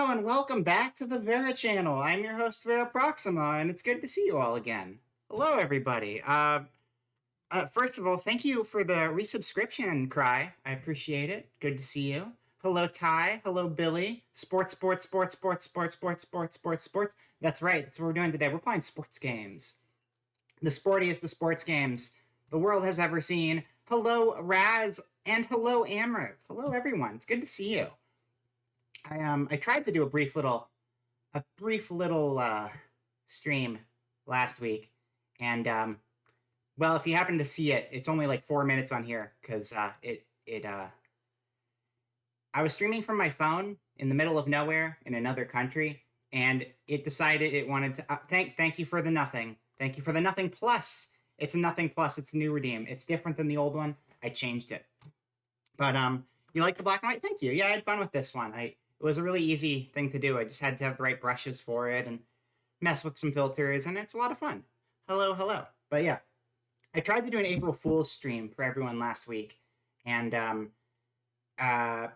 Hello and welcome back to the Vera channel. I'm your host Vera Proxima, and it's good to see you all again. Hello, everybody. First of all, thank you for the resubscription, Cry. I appreciate it. Good to see you. Hello, Ty. Hello, Billy. Sports. That's right. That's what we're doing today. We're playing sports games. The sportiest of sports games the world has ever seen. Hello, Raz, and hello, Amriv. Hello, everyone. It's good to see you. I tried to do a brief little stream last week, and well, if you happen to see it, it's only like 4 minutes on here because I was streaming from my phone in the middle of nowhere in another country, and it decided it wanted to thank you for the nothing. Thank you for the nothing plus. It's a nothing plus. It's a new redeem. It's different than the old one. I changed it. But you like the black and white? Thank you. Yeah, I had fun with this one. It was a really easy thing to do. I just had to have the right brushes for it and mess with some filters, and it's a lot of fun. Hello. But yeah, I tried to do an April Fool's stream for everyone last week, and uh,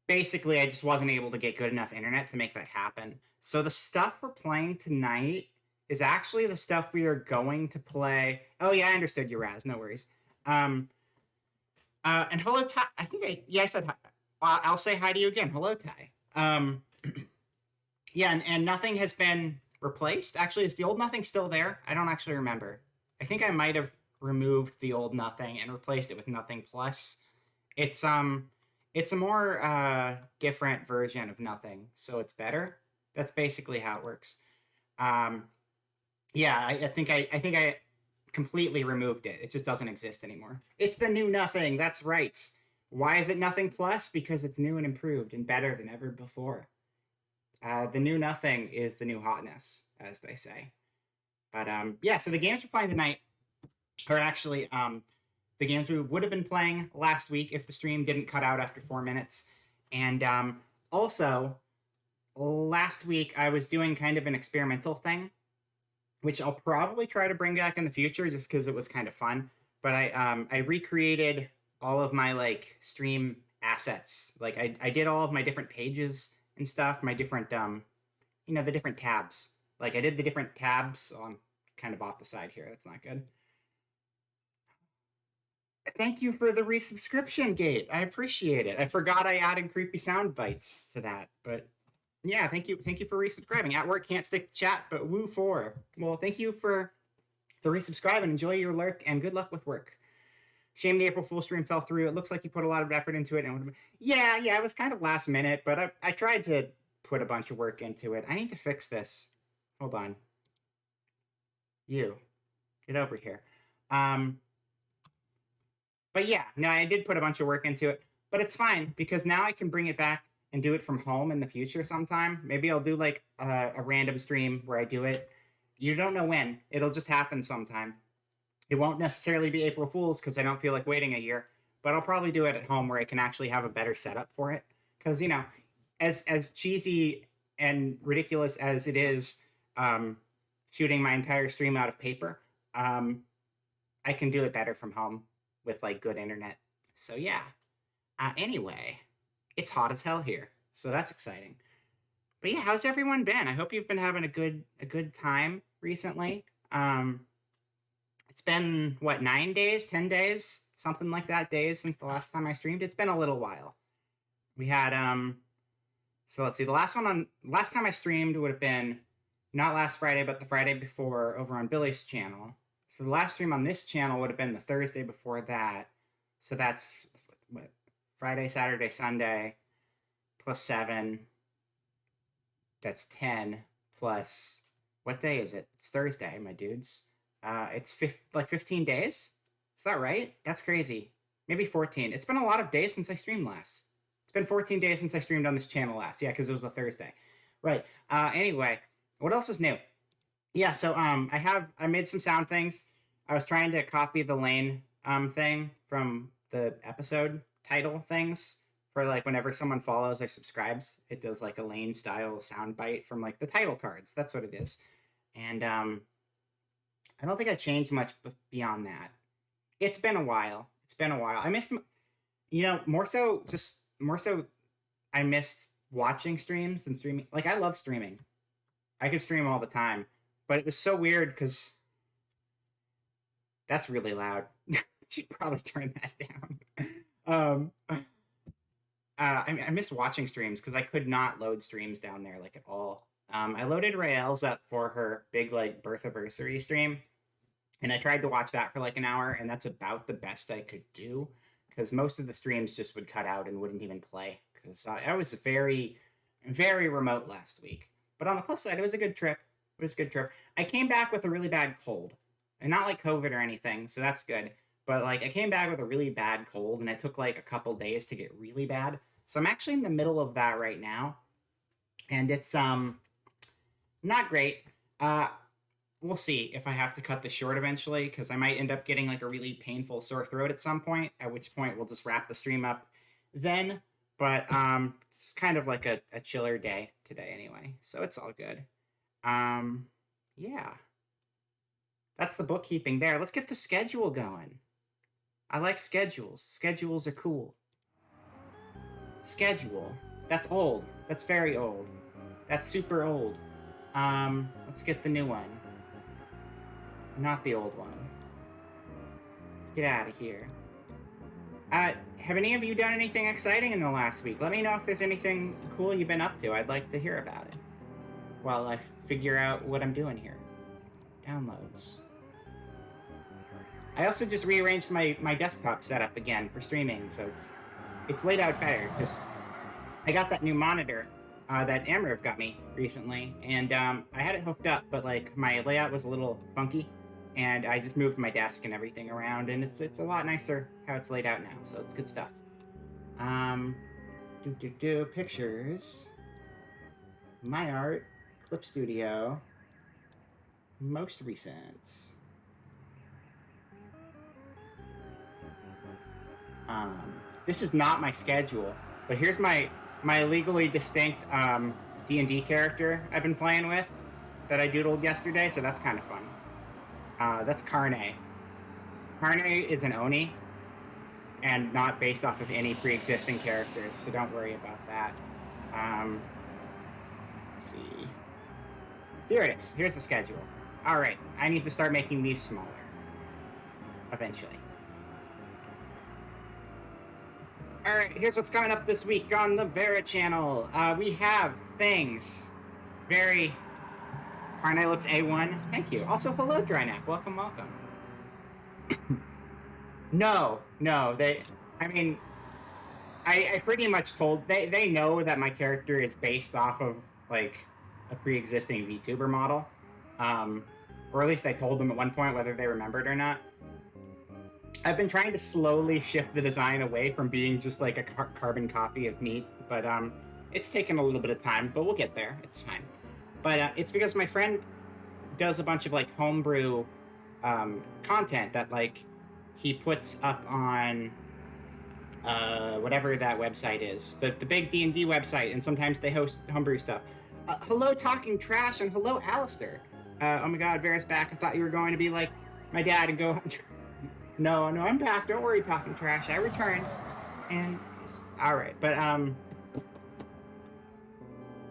basically I just wasn't able to get good enough internet to make that happen. So the stuff we're playing tonight is actually the stuff we are going to play. Oh yeah, I understood you, Raz. No worries. And hello, Ty. I said hi. I'll say hi to you again. Hello, Ty. Yeah, and nothing has been replaced. Actually, is the old nothing still there? I don't actually remember. I think I might have removed the old nothing and replaced it with nothing plus. It's a more different version of nothing, so it's better. That's basically how it works. Um, yeah, I think I completely removed it. It just doesn't exist anymore. It's the new nothing. That's right. Why is it nothing plus? Because it's new and improved and better than ever before. The new nothing is the new hotness, as they say. But yeah, so the games we're playing tonight are actually the games we would have been playing last week if the stream didn't cut out after 4 minutes. And also, last week I was doing kind of an experimental thing, which I'll probably try to bring back in the future just because it was kind of fun. But I recreated all of my like stream assets. Like I did all of my different pages and stuff, my different the different tabs. Like I did the different tabs. Oh, I'm kind of off the side here. That's not good. Thank you for the resubscription, Gate. I appreciate it. I forgot I added creepy sound bites to that, but yeah, thank you for resubscribing. At work can't stick to chat, but woo for. Well, thank you for the resubscribe and enjoy your lurk and good luck with work. Shame the April Fool stream fell through. It looks like you put a lot of effort into it. And yeah, it was kind of last minute, but I tried to put a bunch of work into it. I need to fix this. Hold on. You, get over here. But yeah, no, I did put a bunch of work into it, but it's fine because now I can bring it back and do it from home in the future sometime. Maybe I'll do like a random stream where I do it. You don't know when. It'll just happen sometime. It won't necessarily be April Fool's because I don't feel like waiting a year, but I'll probably do it at home where I can actually have a better setup for it. Because as cheesy and ridiculous as it is, shooting my entire stream out of paper, I can do it better from home with like good internet. So yeah. Anyway, it's hot as hell here, so that's exciting. But yeah, how's everyone been? I hope you've been having a good time recently. It's been what 9 days, 10 days, something like that days since the last time I streamed. It's been a little while. We had so let's see. Last time I streamed would have been not last Friday, but the Friday before over on Billy's channel. So the last stream on this channel would have been the Thursday before that. So that's what Friday, Saturday, Sunday plus 7. That's 10 plus what day is it? It's Thursday, my dudes. It's 15 days. Is that right? That's crazy. Maybe 14. It's been a lot of days since I streamed last. It's been 14 days since I streamed on this channel last. Yeah, because it was a Thursday. Right. Anyway, what else is new? Yeah, so I made some sound things. I was trying to copy the lane thing from the episode title things for like whenever someone follows or subscribes, it does like a lane style sound bite from like the title cards. That's what it is. And I don't think I changed much beyond that. It's been a while. I missed, more so. I missed watching streams than streaming. Like, I love streaming. I could stream all the time, but it was so weird because that's really loud. Should probably turn that down. I missed watching streams because I could not load streams down there like at all. I loaded Rael's up for her big like birth anniversary stream, and I tried to watch that for like an hour, and that's about the best I could do because most of the streams just would cut out and wouldn't even play because I was very, very remote last week. But on the plus side, it was a good trip. It was a good trip. I came back with a really bad cold, and not like COVID or anything, so that's good. But like I came back with a really bad cold, and it took like a couple days to get really bad. So I'm actually in the middle of that right now, and it's not great. Uh, we'll see if I have to cut this short eventually because I might end up getting like a really painful sore throat at some point. At which point we'll just wrap the stream up then. But it's kind of like a chiller day today anyway, so it's all good. Yeah, that's the bookkeeping there. Let's get the schedule going. I like schedules. Schedules are cool. Schedule. That's old. That's very old. That's super old. Let's get the new one. Not the old one. Get out of here. Have any of you done anything exciting in the last week? Let me know if there's anything cool you've been up to. I'd like to hear about it while I figure out what I'm doing here. Downloads. I also just rearranged my desktop setup again for streaming, so it's laid out better because I got that new monitor that Amriv got me recently, and I had it hooked up, but like my layout was a little funky, and I just moved my desk and everything around, and it's a lot nicer how it's laid out now, so it's good stuff. Pictures, my art, Clip Studio, most recent. This is not my schedule, but here's my legally distinct D&D character I've been playing with that I doodled yesterday, so that's kind of fun. That's Karne. Karne is an Oni, and not based off of any pre-existing characters, so don't worry about that. Let's see. Here it is. Here's the schedule. All right, I need to start making these smaller eventually. All right, here's what's coming up this week on the Vera channel. We have things. Very. Karne looks A1. Thank you. Also, hello, Drynack. Welcome. No. I pretty much told they know that my character is based off of like a pre-existing VTuber model, or at least I told them at one point, whether they remembered or not. I've been trying to slowly shift the design away from being just like a carbon copy of Meat, but it's taken a little bit of time, but we'll get there. It's fine. But it's because my friend does a bunch of like homebrew content that like he puts up on whatever that website is, the big D&D website, and sometimes they host homebrew stuff. Hello, Talking Trash, and hello, Alistair. Oh my God, Vera's back. I thought you were going to be like my dad and go. No, I'm back. Don't worry, Talking Trash. I returned, and all right. But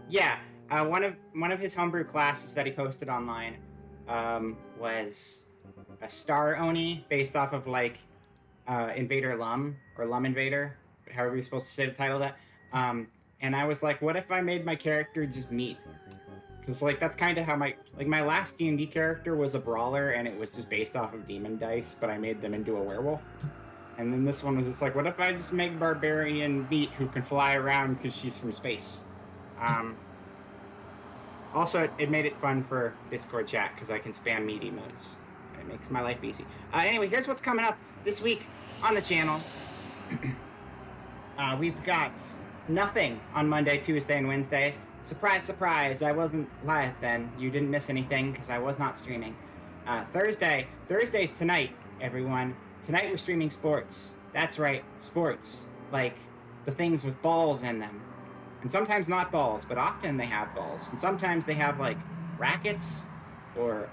yeah. One of his homebrew classes that he posted online was a Star Oni based off of like Invader Lum or Lum Invader, however you're supposed to say the title of that. And I was like, what if I made my character just Meat? Because like that's kind of how my last D&D character was a brawler, and it was just based off of demon dice, but I made them into a werewolf. And then this one was just like, what if I just make Barbarian Meat who can fly around because she's from space? Also, it made it fun for Discord chat because I can spam Meat emotes. It makes my life easy. Anyway, here's what's coming up this week on the channel. We've got nothing on Monday, Tuesday, and Wednesday. Surprise, surprise, I wasn't live then. You didn't miss anything because I was not streaming. Thursday's tonight, everyone. Tonight we're streaming sports. That's right, sports. Like the things with balls in them. And sometimes not balls, but often they have balls. And sometimes they have like rackets, or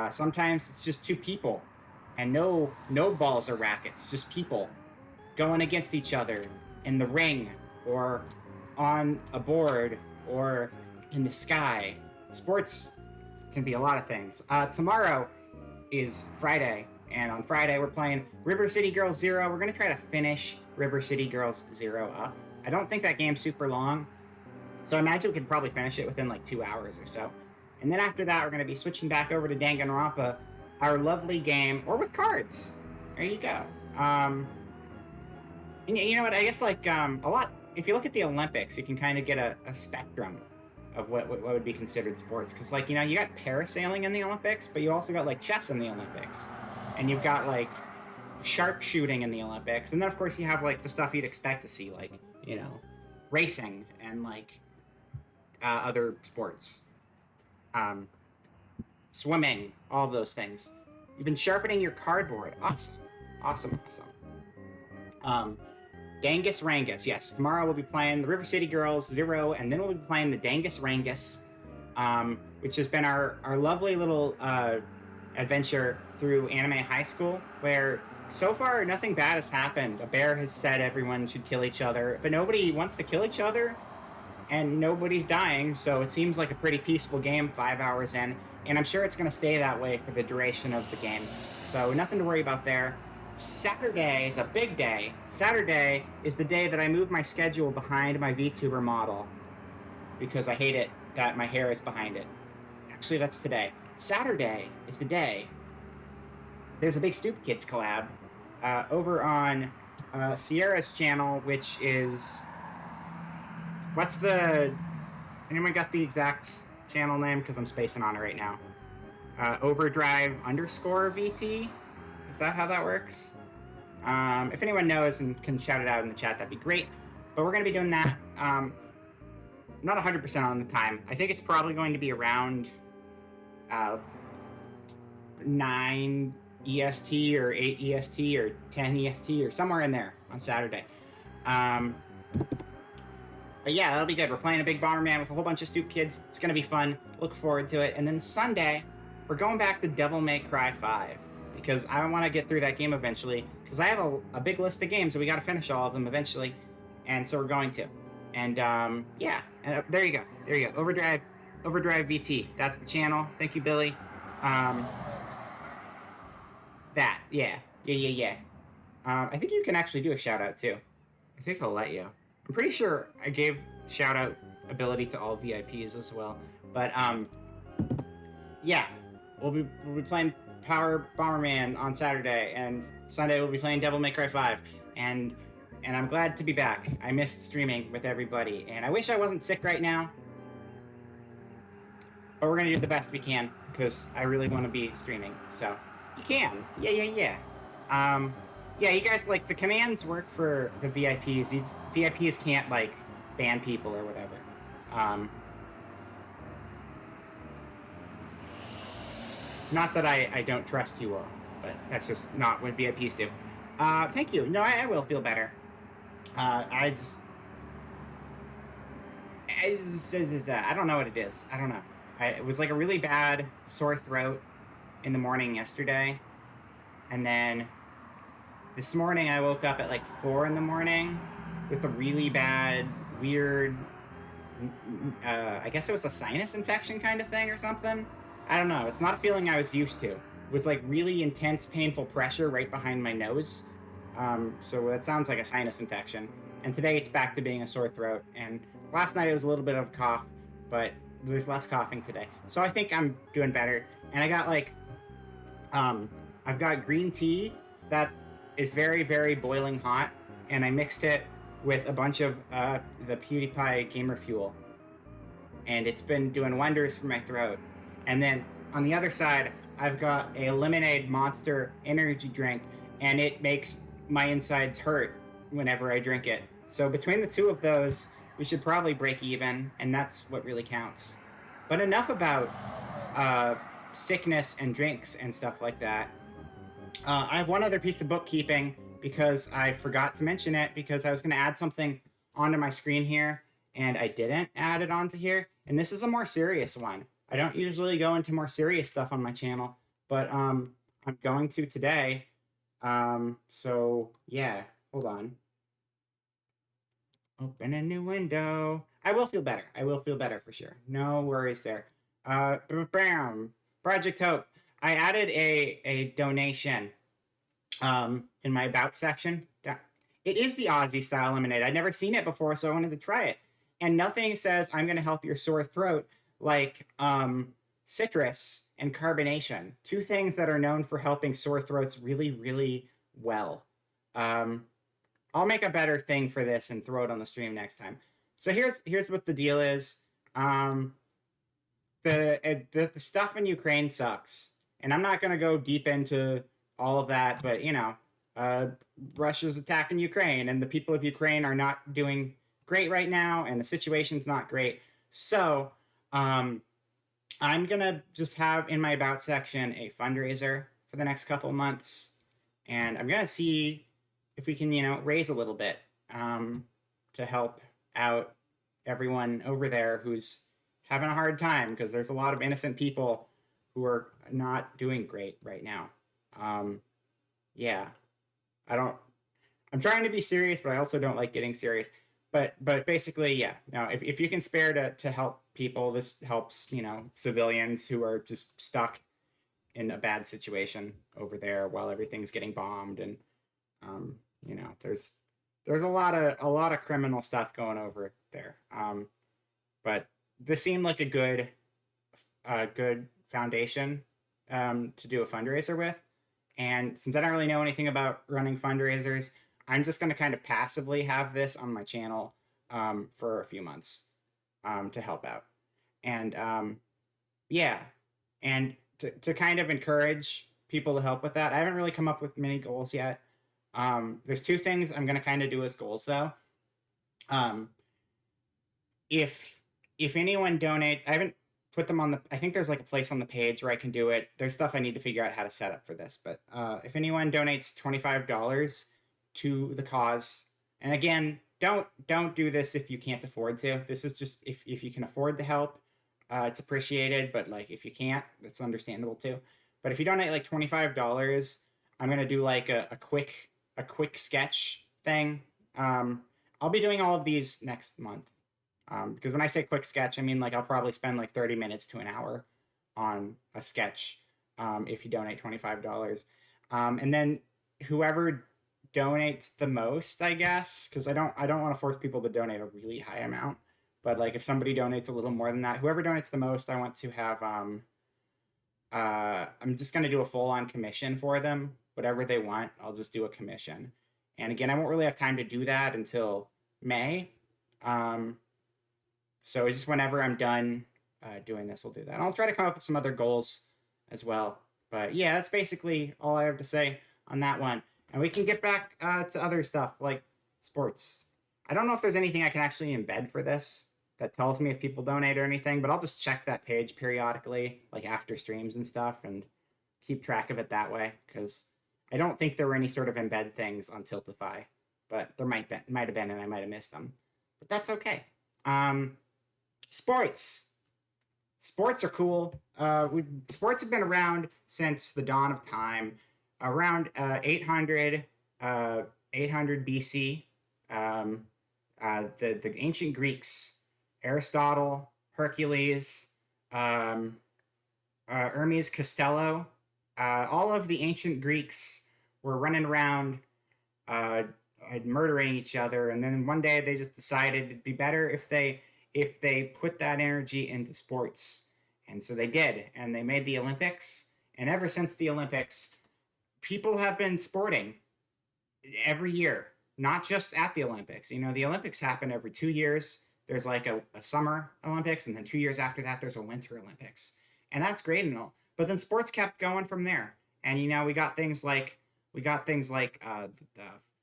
sometimes it's just two people. And no balls or rackets, just people going against each other in the ring or on a board or in the sky. Sports can be a lot of things. Tomorrow is Friday, and on Friday we're playing River City Girls Zero. We're gonna try to finish River City Girls Zero up. I don't think that game's super long, so I imagine we could probably finish it within like 2 hours or so. And then after that, we're gonna be switching back over to Danganronpa, our lovely game, or with cards. There you go. And you know what? I guess like a lot. If you look at the Olympics, you can kind of get a spectrum of what would be considered sports. Because like you got parasailing in the Olympics, but you also got like chess in the Olympics, and you've got like sharpshooting in the Olympics, and then of course you have like the stuff you'd expect to see, like racing and like other sports, um, swimming, all of those things. You've been sharpening your cardboard. Awesome, awesome, awesome. Um, Dangus Rangus. Yes, tomorrow we'll be playing the River City Girls Zero, and then we'll be playing the Dangus Rangus, which has been our lovely little adventure through Anime High School, where so far nothing bad has happened. A bear has said everyone should kill each other, but nobody wants to kill each other, and nobody's dying, so it seems like a pretty peaceful game 5 hours in, and I'm sure it's going to stay that way for the duration of the game. So nothing to worry about there. Saturday is a big day. Saturday is the day that I move my schedule behind my VTuber model because I hate it that my hair is behind it. Actually, that's today. Saturday is the day. There's a big Stupid Kids collab over on Sierra's channel, which is... What's the... Anyone got the exact channel name? Because I'm spacing on it right now. Overdrive_VT? Is that how that works? If anyone knows and can shout it out in the chat, that'd be great. But we're going to be doing that. Not 100% on the time. I think it's probably going to be around 9 EST or 8 EST or 10 EST or somewhere in there on Saturday. But yeah, that'll be good. We're playing a big Bomberman with a whole bunch of Stupid Kids. It's going to be fun. Look forward to it. And then Sunday, we're going back to Devil May Cry 5. Because I want to get through that game eventually. Because I have a big list of games, and we got to finish all of them eventually. And so we're going to. And yeah, and, there you go. There you go. Overdrive VT. That's the channel. Thank you, Billy. That, yeah. I think you can actually do a shout out too. I think I'll let you. I'm pretty sure I gave shout out ability to all VIPs as well. But yeah, we'll be playing Power Bomberman on Saturday, and Sunday we'll be playing Devil May Cry 5, and I'm glad to be back. I missed streaming with everybody, and I wish I wasn't sick right now, but we're gonna do the best we can, because I really want to be streaming, so you can. Yeah. Yeah, you guys, like, the commands work for the VIPs. These VIPs can't, like, ban people or whatever. Not that I don't trust you all, but that's just not what VIPs do. Thank you. No, I will feel better. I don't know what it is. I don't know. It was like a really bad sore throat in the morning yesterday, and then this morning I woke up at like 4 in the morning with a really bad, weird, I guess it was a sinus infection kind of thing or something. I don't know. It's not a feeling I was used to. It was like really intense, painful pressure right behind my nose. So that sounds like a sinus infection. And today it's back to being a sore throat. And last night it was a little bit of a cough, but there's less coughing today. So I think I'm doing better. And I got like, I've got green tea that is very, very boiling hot. And I mixed it with a bunch of the PewDiePie Gamer Fuel. And it's been doing wonders for my throat. And then on the other side, I've got a Lemonade Monster energy drink, and it makes my insides hurt whenever I drink it. So between the two of those, we should probably break even, and that's what really counts. But enough about sickness and drinks and stuff like that. I have one other piece of bookkeeping because I forgot to mention it because I was going to add something onto my screen here, and I didn't add it onto here. And this is a more serious one. I don't usually go into more serious stuff on my channel, but I'm going to today. So yeah, hold on. Open a new window. I will feel better. I will feel better for sure. No worries there. Bam. Project Hope. I added a donation in my about section. It is the Aussie style lemonade. I'd never seen it before, so I wanted to try it. And nothing says I'm going to help your sore throat like citrus and carbonation, two things that are known for helping sore throats really, really well. Um, I'll make a better thing for this and throw it on the stream next time. So here's what the deal is. Um, the stuff in Ukraine sucks, and I'm not going to go deep into all of that, but uh, Russia's attacking Ukraine, and the people of Ukraine are not doing great right now, and the situation's not great. So um, I'm gonna just have in my about section a fundraiser for the next couple months, and I'm gonna see if we can raise a little bit to help out everyone over there who's having a hard time because there's a lot of innocent people who are not doing great right now. Um, yeah, I don't. I'm trying to be serious, but I also don't like getting serious. But basically, yeah. No, if you can spare to help people, this helps civilians who are just stuck in a bad situation over there while everything's getting bombed, and um, there's a lot of criminal stuff going over there. But this seemed like a good foundation to do a fundraiser with. And since I don't really know anything about running fundraisers, I'm just going to kind of passively have this on my channel for a few months to help out. And yeah, and to kind of encourage people to help with that. I haven't really come up with many goals yet. There's two things I'm going to kind of do as goals though. Um, if anyone donates, I haven't put them on the. I think there's like a place on the page where I can do it. There's stuff I need to figure out how to set up for this, but if anyone donates $25 to the cause, and again, don't do this if you can't afford to. This is just if you can afford to help, it's appreciated. But like if you can't, that's understandable too. But if you donate like $25, I'm gonna do like a quick sketch thing. I'll be doing all of these next month. Because when I say quick sketch, I mean like I'll probably spend like 30 minutes to an hour on a sketch if you donate $25. And then whoever donates the most, I guess, because I don't want to force people to donate a really high amount. But like if somebody donates a little more than that, whoever donates the most, I want to have I'm just gonna do a full on commission for them. Whatever they want, I'll just do a commission. And again, I won't really have time to do that until May. Um, so just whenever I'm done doing this, we'll do that. And I'll try to come up with some other goals as well. But yeah, that's basically all I have to say on that one. And we can get back to other stuff like sports. I don't know if there's anything I can actually embed for this that tells me if people donate or anything, but I'll just check that page periodically, like after streams and stuff, and keep track of it that way. Because I don't think there were any sort of embed things on Tiltify, but there might have been, and I might have missed them. But that's okay. Sports. Sports are cool. Sports have been around since the dawn of time, around 800 BC. The ancient Greeks, Aristotle, Hercules, Hermes Costello, all of the ancient Greeks were running around murdering each other, and then one day they just decided it'd be better if they put that energy into sports. And so they did, and they made the Olympics. And ever since the Olympics, people have been sporting every year, not just at the Olympics. The Olympics happen every 2 years. There's like a summer Olympics, and then 2 years after that, there's a winter Olympics. And that's great and all. But then sports kept going from there. And, we got things like the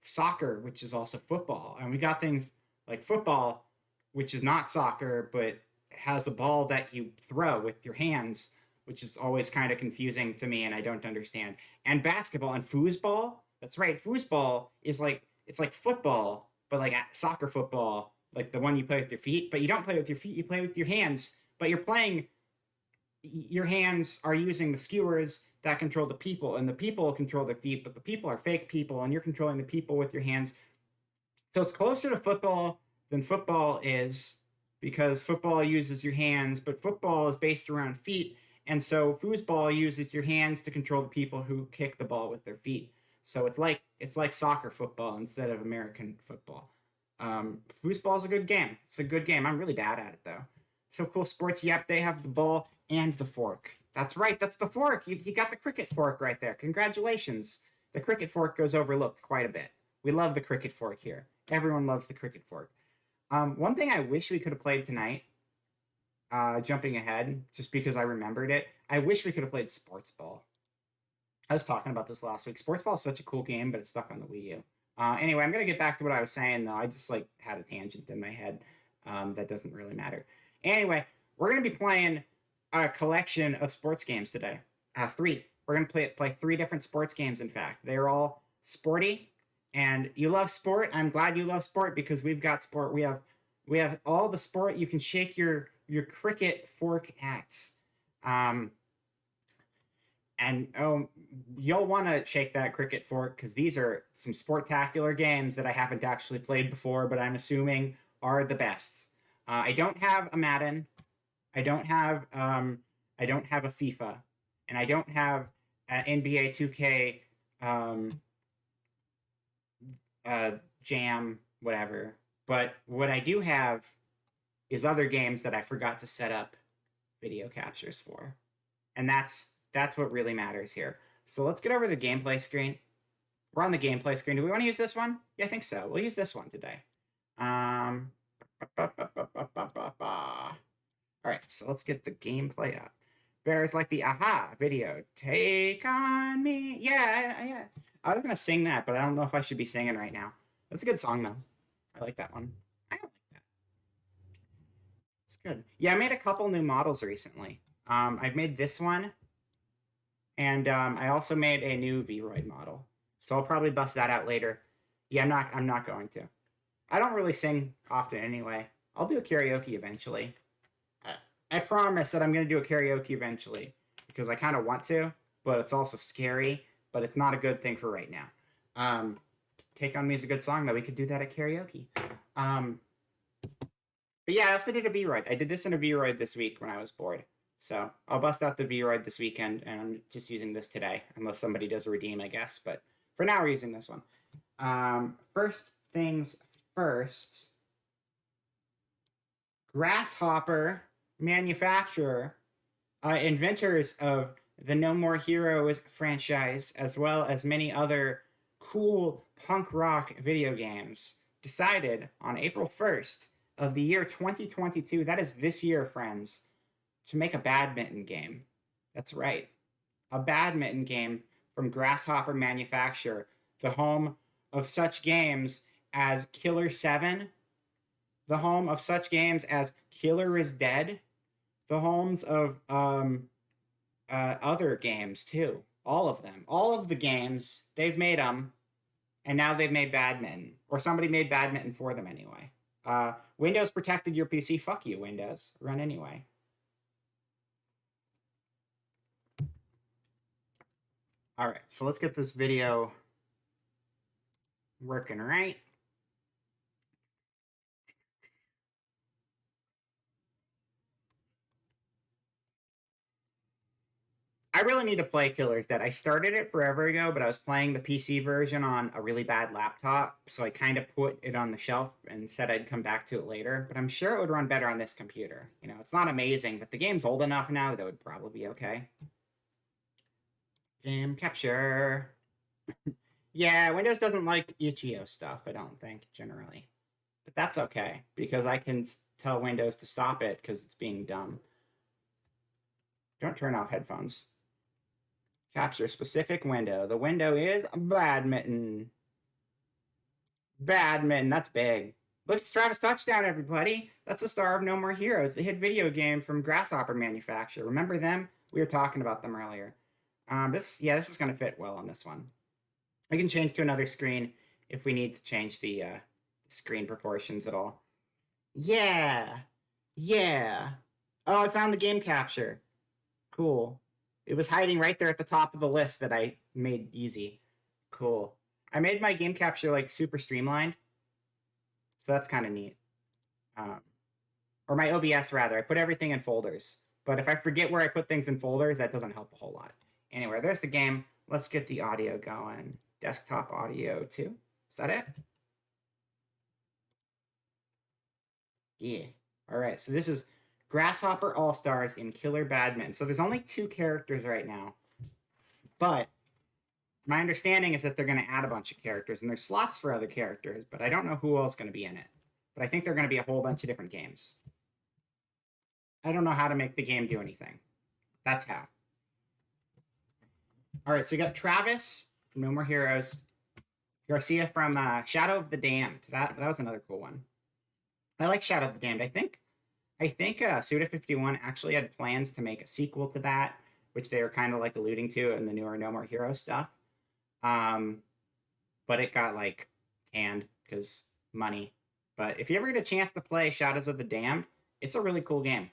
soccer, which is also football. And we got things like football, which is not soccer, but has a ball that you throw with your hands, which is always kind of confusing to me and I don't understand. And basketball and foosball. That's right. Foosball is it's like football, but like soccer football, like the one you play with your feet, but you don't play with your feet, you play with your hands, but your hands are using the skewers that control the people, and the people control their feet, but the people are fake people, and you're controlling the people with your hands. So it's closer to football than football is, because football uses your hands, but football is based around feet. And so foosball uses your hands to control the people who kick the ball with their feet. So it's like soccer football instead of American football. Foosball is a good game. It's a good game. I'm really bad at it though. So Cool Sports, yep, they have the ball and the fork. That's right, that's the fork. You got the cricket fork right there. Congratulations. The cricket fork goes overlooked quite a bit. We love the cricket fork here. Everyone loves the cricket fork. One thing I wish we could have played tonight, jumping ahead, just because I remembered it, I wish we could have played Sports Ball. I was talking about this last week. Sports Ball is such a cool game, but it's stuck on the Wii U. Anyway, I'm gonna get back to what I was saying though. I just like had a tangent in my head that doesn't really matter. Anyway, we're gonna be playing a collection of sports games today. Three. We're gonna play three different sports games. In fact, they're all sporty, and you love sport. I'm glad you love sport because we've got sport. We have all the sport you can shake your cricket fork at. Um, and you'll want to shake that cricket fork because these are some sportacular games that I haven't actually played before, but I'm assuming are the best. I don't have a Madden. I don't have a FIFA, and I don't have NBA 2K Jam, whatever. But what I do have is other games that I forgot to set up video captures for, and that's what really matters here. So let's get over the gameplay screen. We're on the gameplay screen. Do we want to use this one? Yeah, I think so. We'll use this one today. All right, so let's get the gameplay up. There's like the aha video. Take on me. Yeah. I was gonna sing that, but I don't know if I should be singing right now. That's a good song though. I like that one. I don't like that. It's good. Yeah, I made a couple new models recently. I've made this one, and I also made a new Vroid model. So I'll probably bust that out later. Yeah, I'm not going to. I don't really sing often anyway. I'll do a karaoke eventually. I promise that I'm going to do a karaoke eventually because I kind of want to, but it's also scary, but it's not a good thing for right now. Take on Me is a good song, though. We could do that at karaoke. But yeah, I also did a Vroid. I did this in a Vroid this week when I was bored. So I'll bust out the Vroid this weekend, and I'm just using this today, unless somebody does a redeem, I guess. But for now, we're using this one. First things first. Grasshopper manufacturer, inventors of the No More Heroes franchise, as well as many other cool punk rock video games, decided on April 1st of the year 2022, that is this year, friends, to make a badminton game. That's right. A badminton game from Grasshopper Manufacture, the home of such games as Killer 7, the home of such games as Killer is Dead, the homes of other games too. All of them. All of the games, they've made them, and now they've made badminton. Or somebody made badminton for them anyway. Windows protected your PC. Fuck you, Windows. Run anyway. All right, so let's get this video working right. I really need to play Killer's Dead. I started it forever ago, but I was playing the PC version on a really bad laptop, so I kind of put it on the shelf and said I'd come back to it later. But I'm sure it would run better on this computer. You know, it's not amazing, but the game's old enough now that it would probably be okay. Game capture. Yeah, Windows doesn't like itch.io stuff, I don't think, generally. But that's okay, because I can tell Windows to stop it because it's being dumb. Don't turn off headphones. Capture a specific window. The window is badminton. Badminton, that's big. Look, it's Travis Touchdown, everybody. That's the star of No More Heroes, the hit video game from Grasshopper Manufacture. Remember them? We were talking about them earlier. This is going to fit well on this one. I can change to another screen if we need to change the screen proportions at all. Yeah. Oh, I found the game capture. Cool. It was hiding right there at the top of the list that I made easy. Cool. I made my game capture like super streamlined. So that's kind of neat. or my OBS rather. I put everything in folders. But if I forget where I put things in folders, that doesn't help a whole lot. Anyway, there's the game. Let's get the audio going. Desktop audio too. Is that it? Yeah. All right. So this is Grasshopper All-Stars in Killer Badminton. So there's only 2 characters right now. But my understanding is that they're going to add a bunch of characters. And there's slots for other characters. But I don't know who else is going to be in it. But I think they're going to be a whole bunch of different games. I don't know how to make the game do anything. That's how. All right, so you got Travis from No More Heroes, Garcia from Shadow of the Damned. That was another cool one. I like Shadow of the Damned. I think Suda51 actually had plans to make a sequel to that, which they were kind of like alluding to in the newer No More Heroes stuff. But it got like canned because money. But if you ever get a chance to play Shadows of the Damned, it's a really cool game.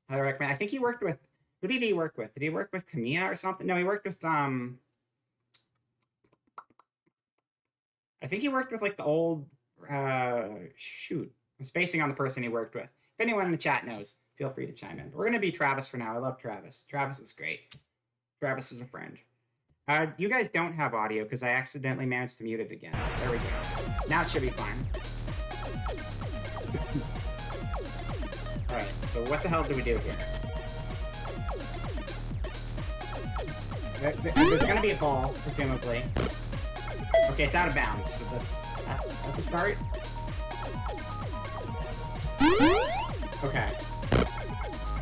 I recommend. I think he worked with. Who did he work with? Did he work with Kamiya or something? No, he worked with I think he worked with like the old. Shoot, I'm spacing on the person he worked with. If anyone in the chat knows, feel free to chime in. But we're gonna be Travis for now. I love Travis. Travis is great. Travis is a friend. You guys don't have audio because I accidentally managed to mute it again. There we go. Now it should be fine. Alright, so what the hell do we do here? There's gonna be a ball, presumably. Okay, it's out of bounds, so that's a start. Okay.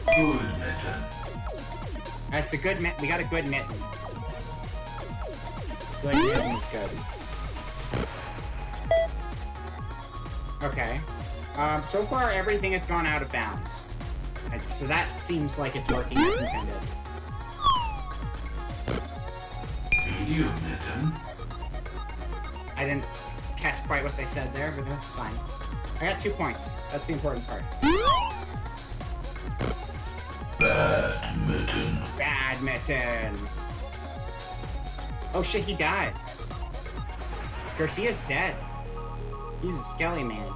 Good mitten. That's a good mitten. We got a good mitten. Good mitten is good. Okay. So far, everything has gone out of bounds. So that seems like it's working as intended. Medium mitten. I didn't catch quite what they said there, but that's fine. I got 2 points. That's the important part. Badminton. Badminton. Oh shit, he died. Garcia's dead. He's a skelly man.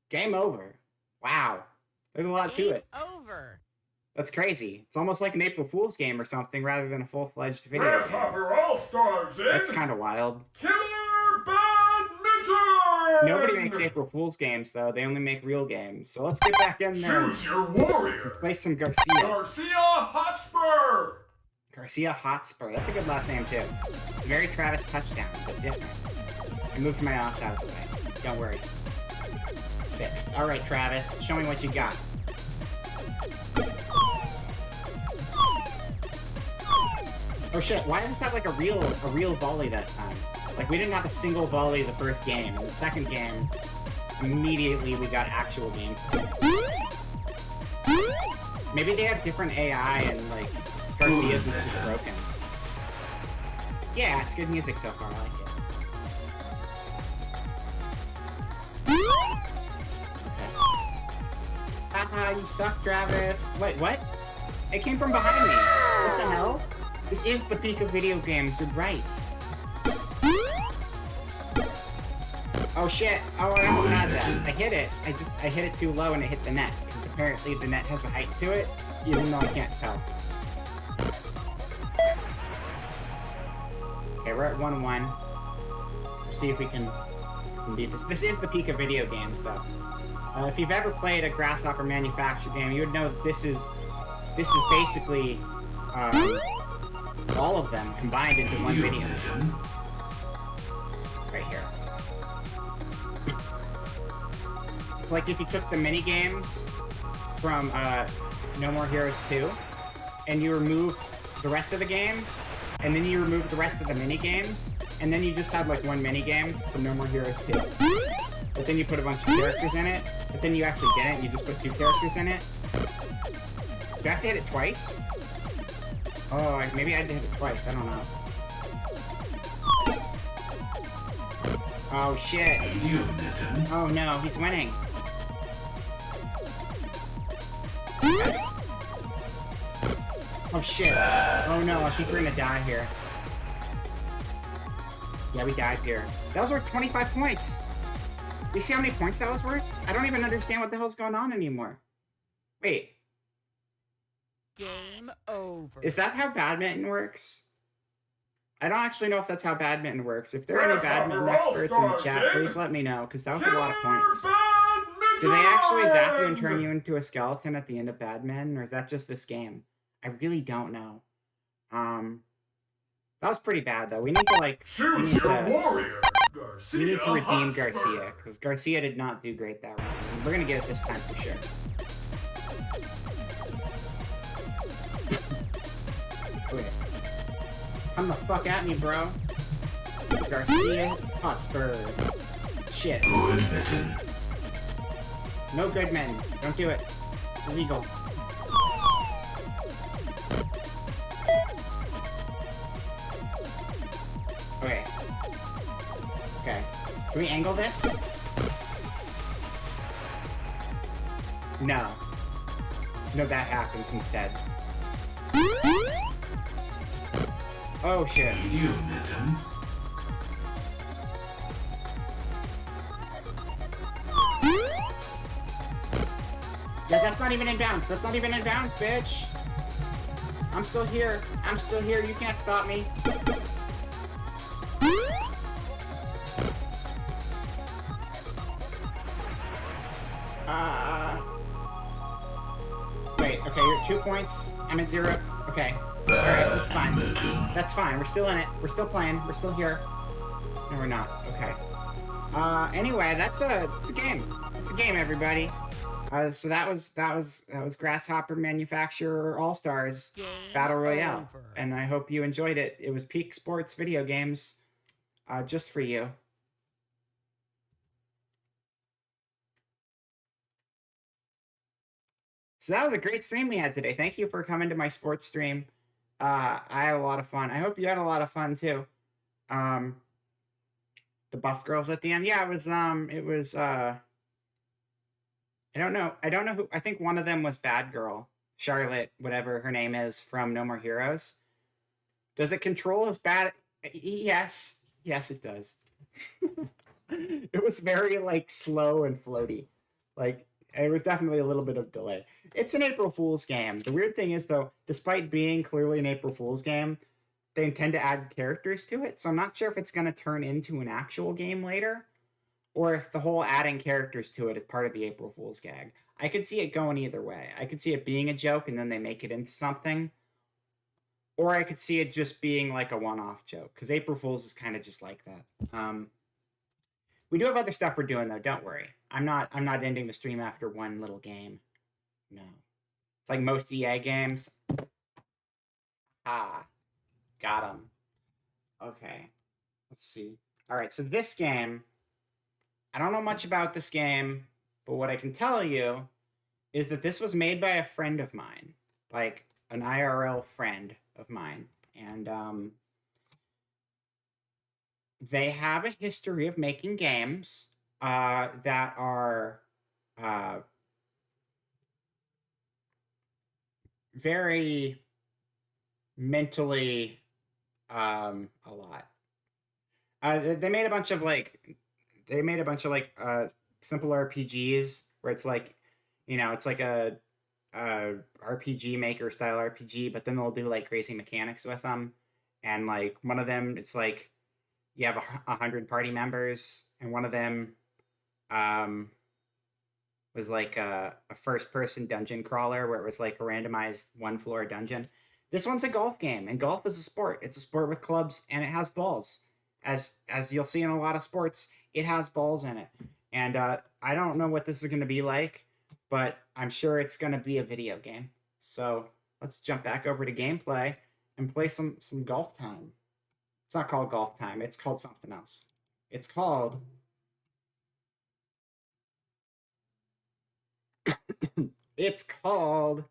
Game over. Wow. There's a lot to it. Over. That's crazy. It's almost like an April Fool's game or something rather than a full-fledged video game. Grasshopper All-Stars in That's kind of wild. Killer Badminton! Nobody makes April Fool's games, though. They only make real games. So let's get back in there and Choose your warrior. play some Garcia. Garcia Hotspur! Garcia Hotspur. That's a good last name, too. It's very Travis Touchdown, but different. I moved my mouse out of the way. Don't worry. It's fixed. All right, Travis. Show me what you got. Oh shit, why was that like a real volley that time? Like we didn't have a single volley the first game. In the second game, immediately we got actual gameplay. Maybe they have different AI and like Garcia's is just broken. Yeah, it's good music so far, I like it. Okay. Haha, you suck, Travis. Wait, what? It came from behind me. What the hell? This is the peak of video games, you're right. Oh shit, oh I almost had that. I hit it, I hit it too low and it hit the net. Because apparently the net has a height to it, even though I can't tell. Okay, we're at 1-1. Let's see if we can beat this. This is the peak of video games, though. If you've ever played a Grasshopper manufactured game, you would know that this is basically all of them combined into one video. Right here. It's like if you took the mini games from No More Heroes 2 and you remove the rest of the game, and then you remove the rest of the mini games, and then you just had like one mini game from No More Heroes 2. But then you put a bunch of characters in it, but then you actually get it, you just put 2 characters in it. Do I have to hit it twice? Oh, maybe I had to hit it twice, I don't know. Oh shit. Oh no, he's winning. Okay. Oh shit. Oh no, I think we're gonna die here. Yeah, we died here. That was worth 25 points. You see how many points that was worth? I don't even understand what the hell's going on anymore. Wait. Game over. Is that how badminton works? I don't actually know if that's how badminton works. If there are any badminton experts in the chat, please let me know, because that was a lot of points. Do they actually zap you and turn you into a skeleton at the end of badminton, or is that just this game? I really don't know. That was pretty bad, though. We need to, like, we need to redeem Garcia, because Garcia did not do great that round. And we're gonna get it this time for sure. Okay. Come the fuck at me, bro. Garcia Hotspur. Shit. No good men. Don't do it. It's illegal. Okay. Okay. Can we angle this? No. No, that happens instead. Oh shit. Yeah, that's not even in bounds. That's not even in bounds, bitch. I'm still here. I'm still here. You can't stop me. Wait, okay, you're at 2 points. I'm at 0. Okay. Alright, that's fine. That's fine. We're still in it. We're still playing. We're still here. No, we're not. Okay. Anyway, that's a game. It's a game, everybody. So that was Grasshopper Manufacturer All-Stars Battle Royale. Over. And I hope you enjoyed it. It was Peak Sports Video Games, just for you. So that was a great stream we had today. Thank you for coming to my sports stream. I had a lot of fun. I hope you had a lot of fun too. The buff girls at the end. Yeah, it was I don't know who. I think one of them was Bad Girl, Charlotte, whatever her name is from No More Heroes. Does it control as bad? Yes, it does. It was very like slow and floaty. Like it was definitely a little bit of delay. It's an April Fool's game. The weird thing is though, despite being clearly an April Fool's game, they intend to add characters to it. So I'm not sure if it's going to turn into an actual game later, or if the whole adding characters to it is part of the April Fool's gag. I could see it going either way. I could see it being a joke and then they make it into something. Or I could see it just being like a one-off joke, because April Fool's is kind of just like that. We do have other stuff we're doing though, don't worry. I'm not ending the stream after one little game. No. It's like most EA games. Ah. Got him. Okay. Let's see. Alright, so this game, I don't know much about this game, but what I can tell you is that this was made by a friend of mine, like an IRL friend of mine. And they have a history of making games that are very mentally a lot. They made a bunch of simple RPGs where it's like, it's like a RPG Maker style RPG, but then they'll do like crazy mechanics with them. And like one of them, it's like you have 100 party members, and one of them was like a first person dungeon crawler where it was like a randomized one floor dungeon. This one's a golf game, and golf is a sport. It's a sport with clubs, and it has balls. As you'll see in a lot of sports, it has balls in it. And I don't know what this is going to be like, but I'm sure it's going to be a video game. So let's jump back over to gameplay and play some golf time. It's not called golf time. It's called something else. It's called... it's called...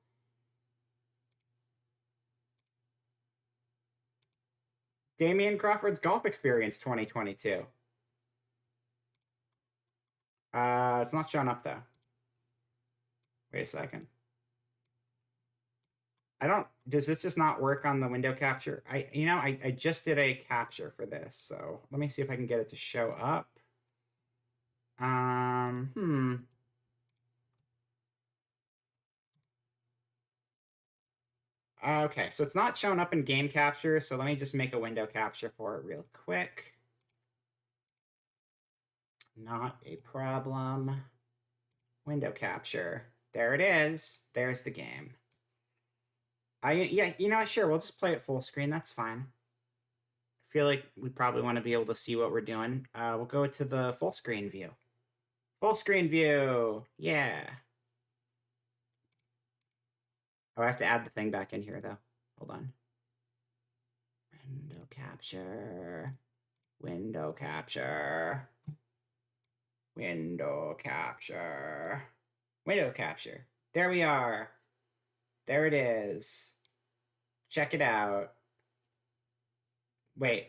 Damian Crawford's Golf Experience 2022. It's not showing up though. Wait a second. Does this just not work on the window capture? I just did a capture for this, so let me see if I can get it to show up. Hmm. Okay, so it's not showing up in game capture, so let me just make a window capture for it real quick. Not a problem. Window capture. There it is. There's the game. Yeah, you know what? Sure, we'll just play it full screen. That's fine. I feel like we probably want to be able to see what we're doing. We'll go to the full screen view. Full screen view. Yeah. Oh, I have to add the thing back in here, though. Hold on. Window capture. Window capture. Window capture. Window capture. There we are. There it is. Check it out. Wait.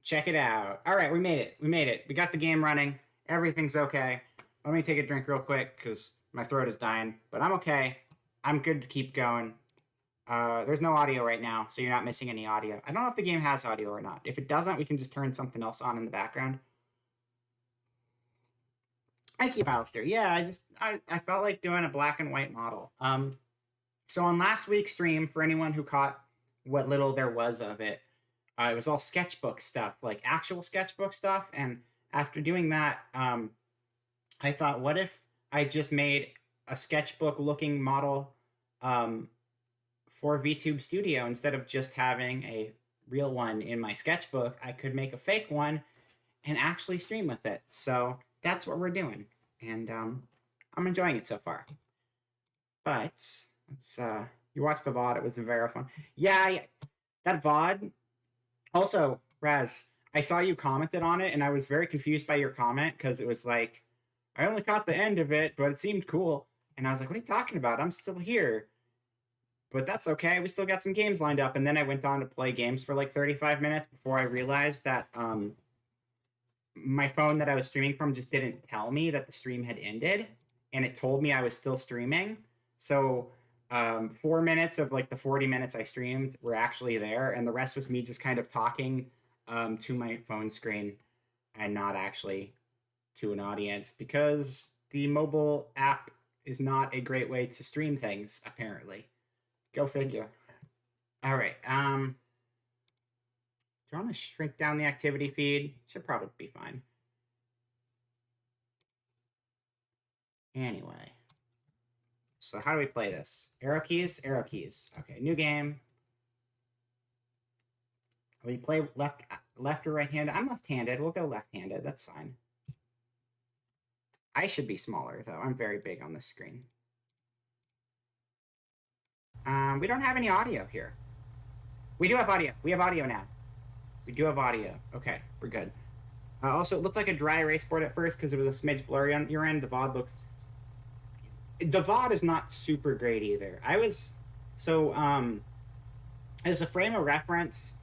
Check it out. All right, we made it. We made it. We got the game running. Everything's okay. Let me take a drink real quick because my throat is dying. But I'm okay. I'm good to keep going. There's no audio right now, so you're not missing any audio. I don't know if the game has audio or not. If it doesn't, we can just turn something else on in the background. I keep Alistair. Yeah, I felt like doing a black and white model. So on last week's stream, for anyone who caught what little there was of it, it was all sketchbook stuff, like actual sketchbook stuff. And after doing that, I thought, what if I just made a sketchbook looking model for VTube Studio instead of just having a real one in my sketchbook? I could make a fake one and actually stream with it. So that's what we're doing, and I'm enjoying it so far. But it's you watched the VOD; it was very fun. Yeah, that VOD. Also, Raz, I saw you commented on it, and I was very confused by your comment because it was like, I only caught the end of it, but it seemed cool, and I was like, what are you talking about? I'm still here. But that's okay. We still got some games lined up, and then I went on to play games for like 35 minutes before I realized that my phone that I was streaming from just didn't tell me that the stream had ended, and it told me I was still streaming. So 4 minutes of like the 40 minutes I streamed were actually there, and the rest was me just kind of talking to my phone screen and not actually to an audience because the mobile app is not a great way to stream things, apparently. Go figure. All right. Do you want to shrink down the activity feed? Should probably be fine. Anyway. So how do we play this? Arrow keys? Arrow keys. Okay, new game. We play left or right-handed? I'm left-handed. We'll go left-handed. That's fine. I should be smaller, though. I'm very big on this screen. We don't have any audio here. We do have audio. We have audio now. We do have audio. Okay, we're good. Also, it looked like a dry erase board at first because it was a smidge blurry on your end. The VOD looks... The VOD is not super great either. As a frame of reference,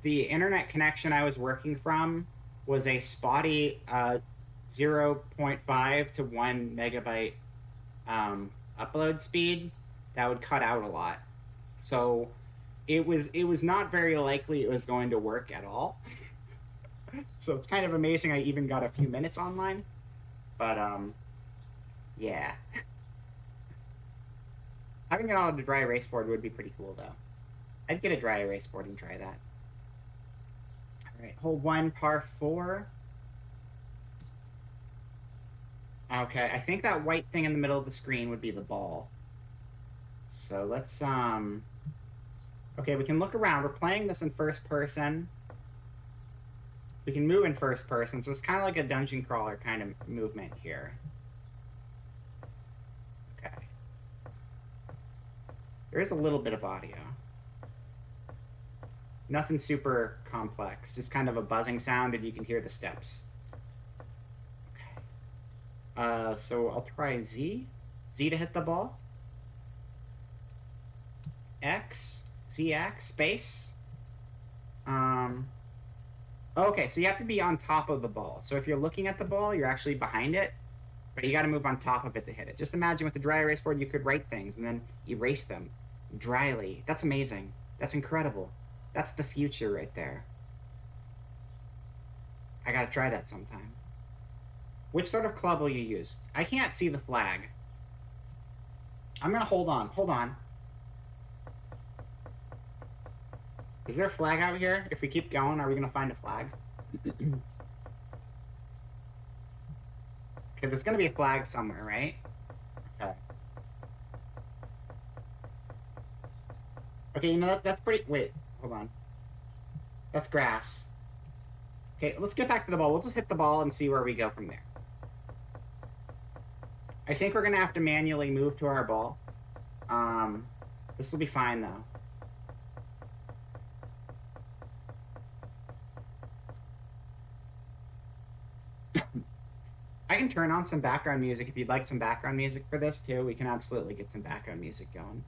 the internet connection I was working from was a spotty 0.5 to 1 megabyte upload speed that would cut out a lot. So it was not very likely it was going to work at all. So it's kind of amazing I even got a few minutes online. But yeah. Having it on a dry erase board would be pretty cool, though. I'd get a dry erase board and try that. All right, hole 1, par 4. Okay, I think that white thing in the middle of the screen would be the ball. So let's, okay, we can look around. We're playing this in first person. We can move in first person, so it's kind of like a dungeon crawler kind of movement here. Okay. There is a little bit of audio. Nothing super complex, just kind of a buzzing sound, and you can hear the steps. Okay. So I'll try Z. Z to hit the ball. X. ZX, space. Okay, so you have to be on top of the ball. So if you're looking at the ball, you're actually behind it, but you got to move on top of it to hit it. Just imagine with the dry erase board, you could write things and then erase them dryly. That's amazing. That's incredible. That's the future right there. I got to try that sometime. Which sort of club will you use? I can't see the flag. I'm gonna hold on. Hold on. Is there a flag out here? If we keep going, are we gonna find a flag? Okay, there's gonna be a flag somewhere, right? Okay. Okay, you know, that's pretty... Wait, hold on. That's grass. Okay, let's get back to the ball. We'll just hit the ball and see where we go from there. I think we're gonna have to manually move to our ball. This will be fine, though. I can turn on some background music if you'd like some background music for this, too. We can absolutely get some background music going.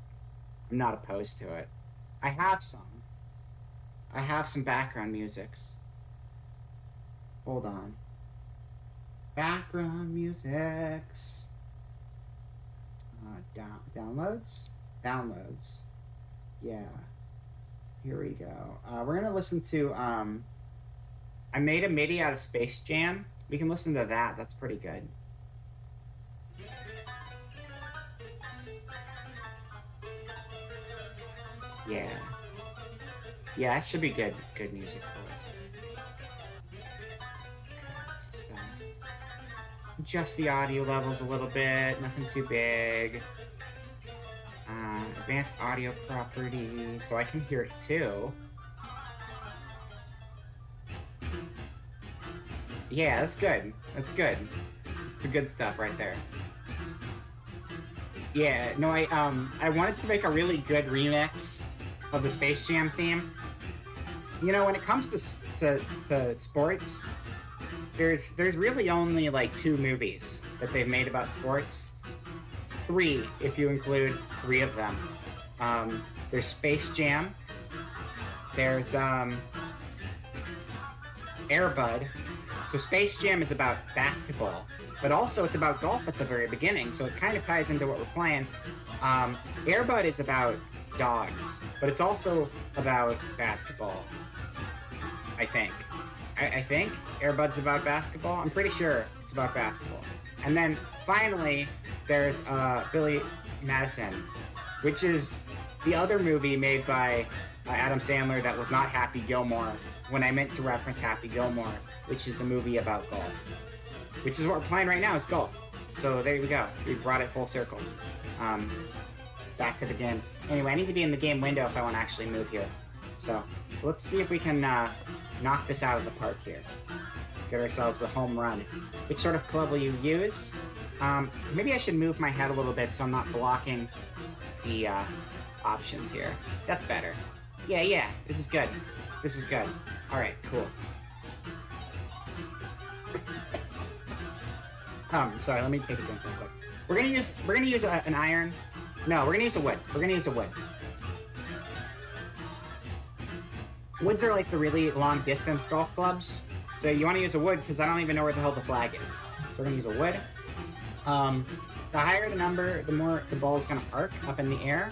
I'm not opposed to it. I have some. I have some background musics. Hold on. Background musics. Downloads? Downloads. Yeah. Here we go. We're gonna listen to, I made a MIDI out of Space Jam. We can listen to that. That's pretty good. Yeah. Yeah, that should be good. Good music for us. Let's just adjust the audio levels a little bit. Nothing too big. Advanced audio properties, so I can hear it too. Yeah, that's good. That's good. It's the good stuff right there. Yeah, no, I wanted to make a really good remix of the Space Jam theme. You know, when it comes to sports, there's really only like 2 movies that they've made about sports. 3, if you include 3 of them. There's Space Jam. There's Air Bud. So Space Jam is about basketball, but also it's about golf at the very beginning, so it kind of ties into what we're playing. Air Bud is about dogs, but it's also about basketball, I think. I think Air Bud's about basketball. I'm pretty sure it's about basketball. And then finally, there's Billy Madison, which is the other movie made by Adam Sandler that was not Happy Gilmore, when I meant to reference Happy Gilmore, which is a movie about golf. Which is what we're playing right now, is golf. So there we go. We brought it full circle. Back to the game. Anyway, I need to be in the game window if I want to actually move here. So let's see if we can knock this out of the park here. Get ourselves a home run. Which sort of club will you use? Maybe I should move my head a little bit so I'm not blocking the options here. That's better. Yeah, this is good. This is good. Alright, cool. Sorry, let me take a drink real quick. We're gonna use an iron. No, we're gonna use a wood. We're gonna use a wood. Woods are like the really long distance golf clubs. So you want to use a wood because I don't even know where the hell the flag is. So we're gonna use a wood. The higher the number, the more the ball is gonna arc up in the air,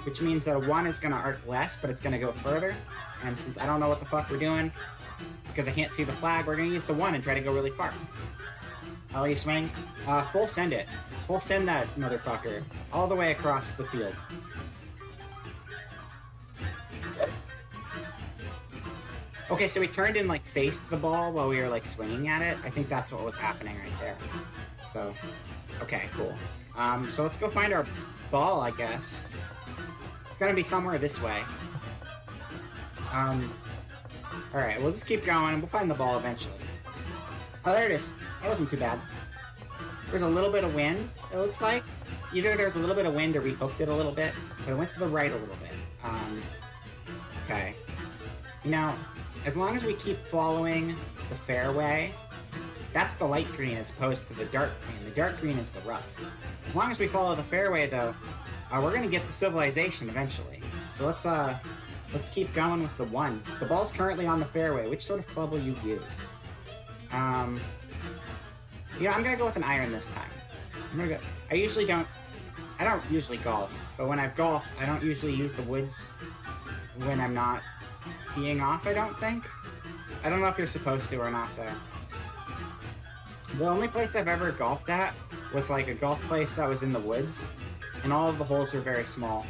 which means that a 1 is gonna arc less, but it's gonna go further. And since I don't know what the fuck we're doing, because I can't see the flag, we're gonna use the 1 and try to go really far. How you swing? Full send it. Full send that motherfucker all the way across the field. Okay, so we turned and like faced the ball while we were like swinging at it. I think that's what was happening right there. So, okay, cool. So let's go find our ball, I guess. It's gonna be somewhere this way. Alright, we'll just keep going and we'll find the ball eventually. Oh, there it is. That wasn't too bad. There's a little bit of wind, it looks like. Either there's a little bit of wind or we hooked it a little bit, but it went to the right a little bit. Okay. Now, as long as we keep following the fairway, that's the light green as opposed to the dark green. The dark green is the rough. As long as we follow the fairway, though, we're gonna get to civilization eventually. So let's keep going with the 1. The ball's currently on the fairway. Which sort of club will you use? You know, I'm gonna go with an iron this time. I don't usually golf, but when I've golfed, I don't usually use the woods when I'm not teeing off, I don't think. I don't know if you're supposed to or not, though. The only place I've ever golfed at was like a golf place that was in the woods, and all of the holes were very small.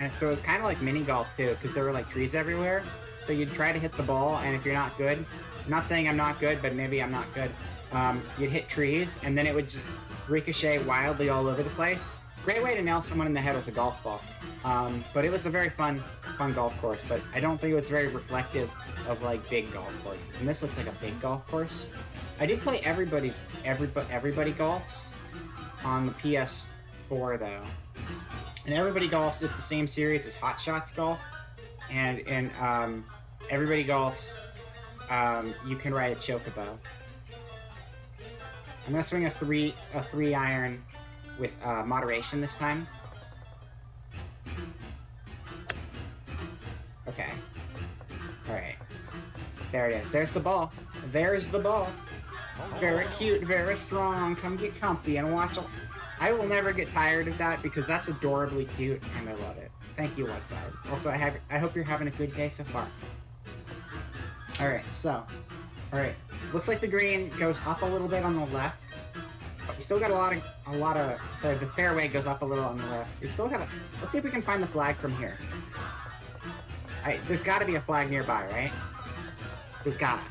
And so it was kind of like mini golf too, because there were like trees everywhere. So you'd try to hit the ball, and if you're not good, I'm not saying I'm not good, but maybe I'm not good, you'd hit trees, and then it would just ricochet wildly all over the place. Great way to nail someone in the head with a golf ball. But it was a very fun golf course, but I don't think it was very reflective of like big golf courses. And this looks like a big golf course. I did play Everybody Golfs on the PS4 though. And Everybody Golfs is the same series as Hot Shots Golf. And Everybody Golfs, you can ride a chocobo. I'm gonna swing a three iron with moderation this time. Okay. Alright. There it is. There's the ball. There's the ball. Very cute, very strong. Come get comfy and watch. I will never get tired of that because that's adorably cute and I love it. Thank you, Whiteside. Also, I hope you're having a good day so far. Alright, so. Alright. Looks like the green goes up a little bit on the left. But we still got a lot of sorry, the fairway goes up a little on the left. We still got let's see if we can find the flag from here. There's gotta be a flag nearby, right? There's gotta.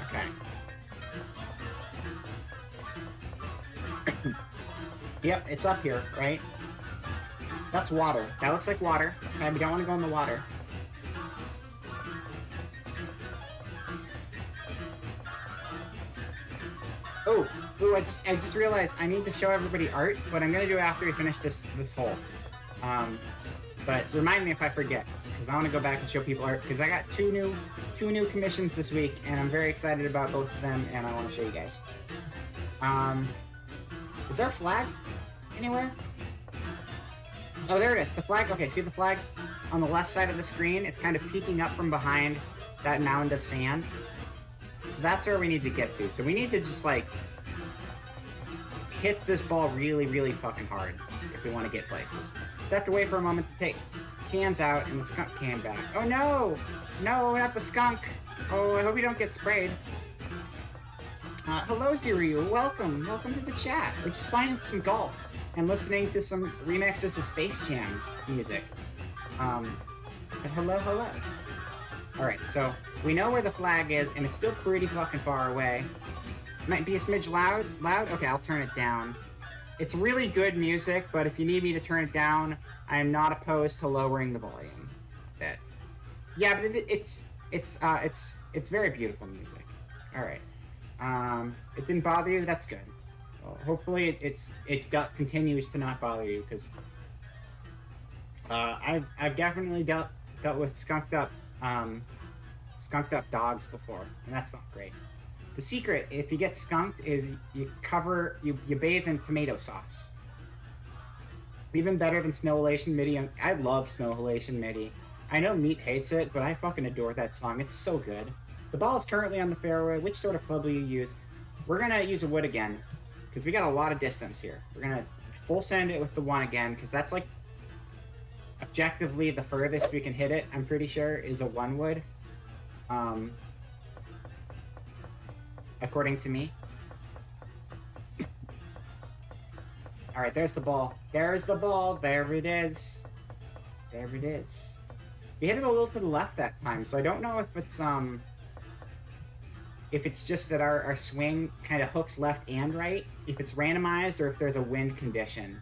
Okay. Yep, it's up here, right? That's water. That looks like water. Okay, we don't want to go in the water. Oh, I just realized I need to show everybody art, but I'm gonna do it after we finish this hole. But remind me if I forget, because I want to go back and show people art, because I got two new commissions this week, and I'm very excited about both of them, and I want to show you guys. Is there a flag anywhere? Oh, there it is. The flag. Okay, see the flag on the left side of the screen? It's kind of peeking up from behind that mound of sand. So that's where we need to get to. So we need to just, like, hit this ball really, really fucking hard if we want to get places. Stepped away for a moment to take cans out and the skunk came back. Oh, no! No, not the skunk! Oh, I hope you don't get sprayed. Hello, Ziryu. Welcome. Welcome to the chat. We're just playing some golf and listening to some remixes of Space Jam's music. And hello. Alright, so we know where the flag is, and it's still pretty fucking far away. Might be a smidge loud? Okay, I'll turn it down. It's really good music, but if you need me to turn it down, I am not opposed to lowering the volume. But yeah, but it's very beautiful music. Alright. It didn't bother you? That's good. Well, hopefully it continues to not bother you, because I've definitely dealt with skunked up dogs before, and that's not great. The secret, if you get skunked, is you bathe in tomato sauce. Even better than Snow Halation MIDI. I love Snow Halation MIDI. I know Meat hates it, but I fucking adore that song. It's so good. The ball is currently on the fairway. Which sort of club will you use? We're gonna use a wood again, because we got a lot of distance here. We're gonna full send it with the one again, because that's like objectively the furthest we can hit it. I'm pretty sure is a one wood. According to me. Alright, there's the ball. There's the ball. There it is. There it is. We hit it a little to the left that time, so I don't know if it's just that our swing kind of hooks left and right, if it's randomized, or if there's a wind condition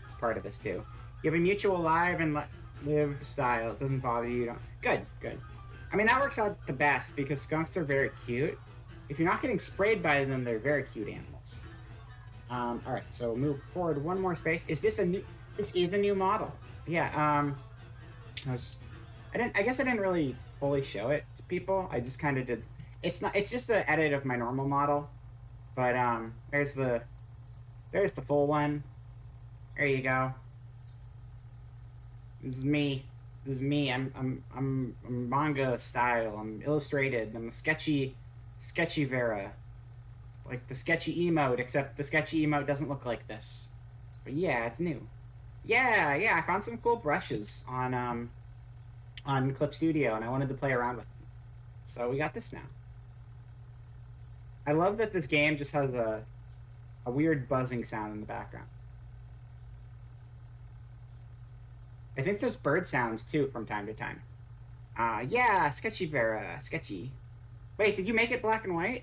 as part of this too. You have a mutual live and live style. It doesn't bother you. Good. I mean, that works out the best because skunks are very cute. If you're not getting sprayed by them, they're very cute animals. Alright, so move forward one more space. Is this this is a new model. Yeah, I guess I didn't really fully show it to people. I just kind of did. It's just an edit of my normal model. But, there's the full one. There you go. This is me. I'm manga style. I'm illustrated. I'm a sketchy Vera. Like the sketchy emote, except the sketchy emote doesn't look like this. But yeah, it's new. Yeah, I found some cool brushes on Clip Studio, and I wanted to play around with them. So we got this now. I love that this game just has a weird buzzing sound in the background. I think there's bird sounds too from time to time. Yeah, sketchy Vera, sketchy. Wait, did you make it black and white?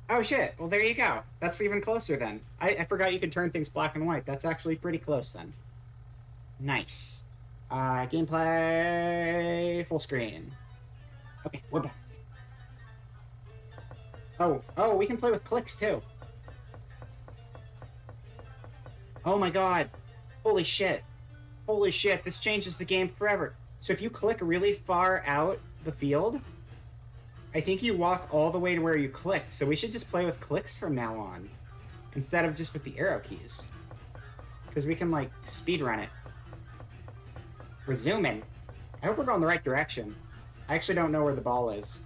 Oh shit, well there you go. That's even closer then. I forgot you could turn things black and white. That's actually pretty close then. Nice. Gameplay full screen. Okay, we're back. Oh, we can play with clicks too. Oh my god. Holy shit. Holy shit, this changes the game forever. So if you click really far out the field, I think you walk all the way to where you clicked. So we should just play with clicks from now on, instead of just with the arrow keys. Because we can, like, speedrun it. We're zooming. I hope we're going the right direction. I actually don't know where the ball is.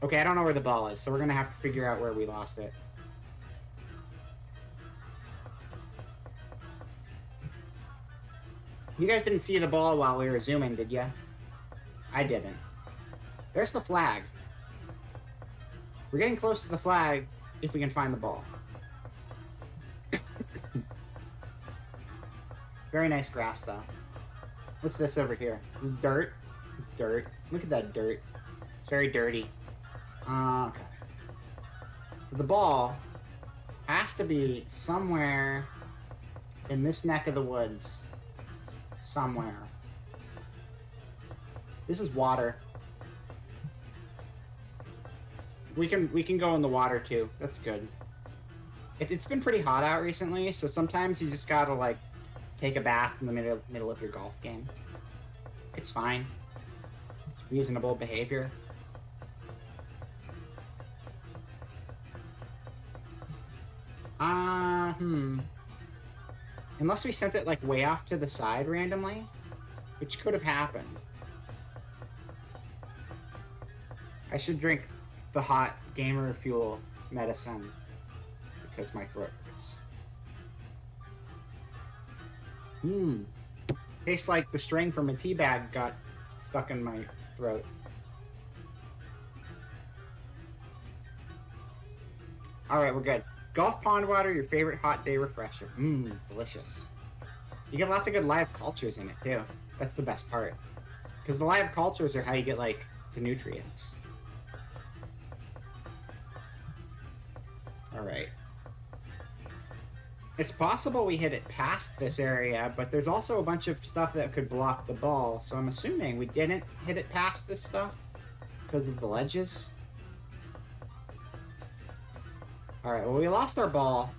Okay, I don't know where the ball is, so we're going to have to figure out where we lost it. You guys didn't see the ball while we were zooming, did ya? I didn't. There's the flag. We're getting close to the flag if we can find the ball. Very nice grass, though. What's this over here? Is it dirt? It's dirt. Look at that dirt. It's very dirty. Okay. So the ball has to be somewhere in this neck of the woods. Somewhere. This is water. We can go in the water too. That's good. It's been pretty hot out recently, so sometimes you just gotta like take a bath in the middle of your golf game. It's fine. It's reasonable behavior. Unless we sent it like way off to the side randomly, which could have happened. I should drink the hot gamer fuel medicine because my throat hurts. Tastes like the string from a tea bag got stuck in my throat. Alright, we're good. Golf pond water, your favorite hot day refresher. Delicious. You get lots of good live cultures in it too. That's the best part. Because the live cultures are how you get like the nutrients. Alright. It's possible we hit it past this area, but there's also a bunch of stuff that could block the ball, so I'm assuming we didn't hit it past this stuff because of the ledges. Alright, well, we lost our ball.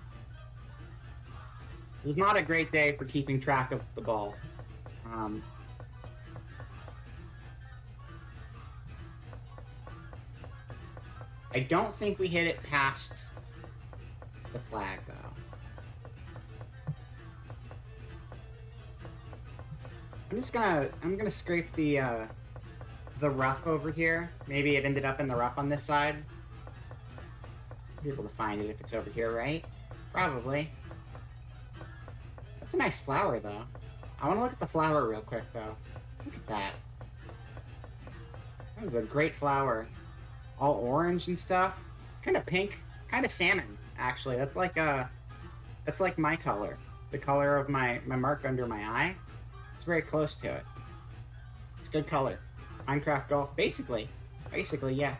It was not a great day for keeping track of the ball. I don't think we hit it past the flag, though. I'm gonna scrape the rough over here. Maybe it ended up in the rough on this side. Be able to find it if it's over here, right? Probably. That's a nice flower, though. I want to look at the flower real quick, though. Look at that. That was a great flower. All orange and stuff. Kind of pink. Kind of salmon, actually. That's like my color. The color of my mark under my eye. It's very close to it. It's good color. Minecraft Golf, basically. Basically, yeah.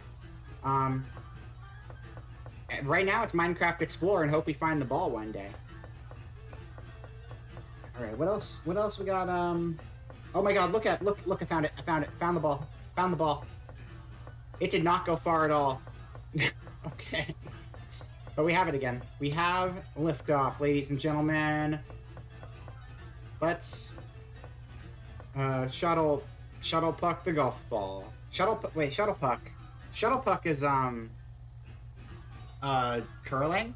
Right now it's Minecraft Explorer and hope we find the ball one day. Alright, what else? What else we got? Oh my god, look, I found it. Found the ball. Found the ball. It did not go far at all. Okay. But we have it again. We have liftoff, ladies and gentlemen. Let's shuttle puck the golf ball. Shuttle puck. Shuttle puck is curling?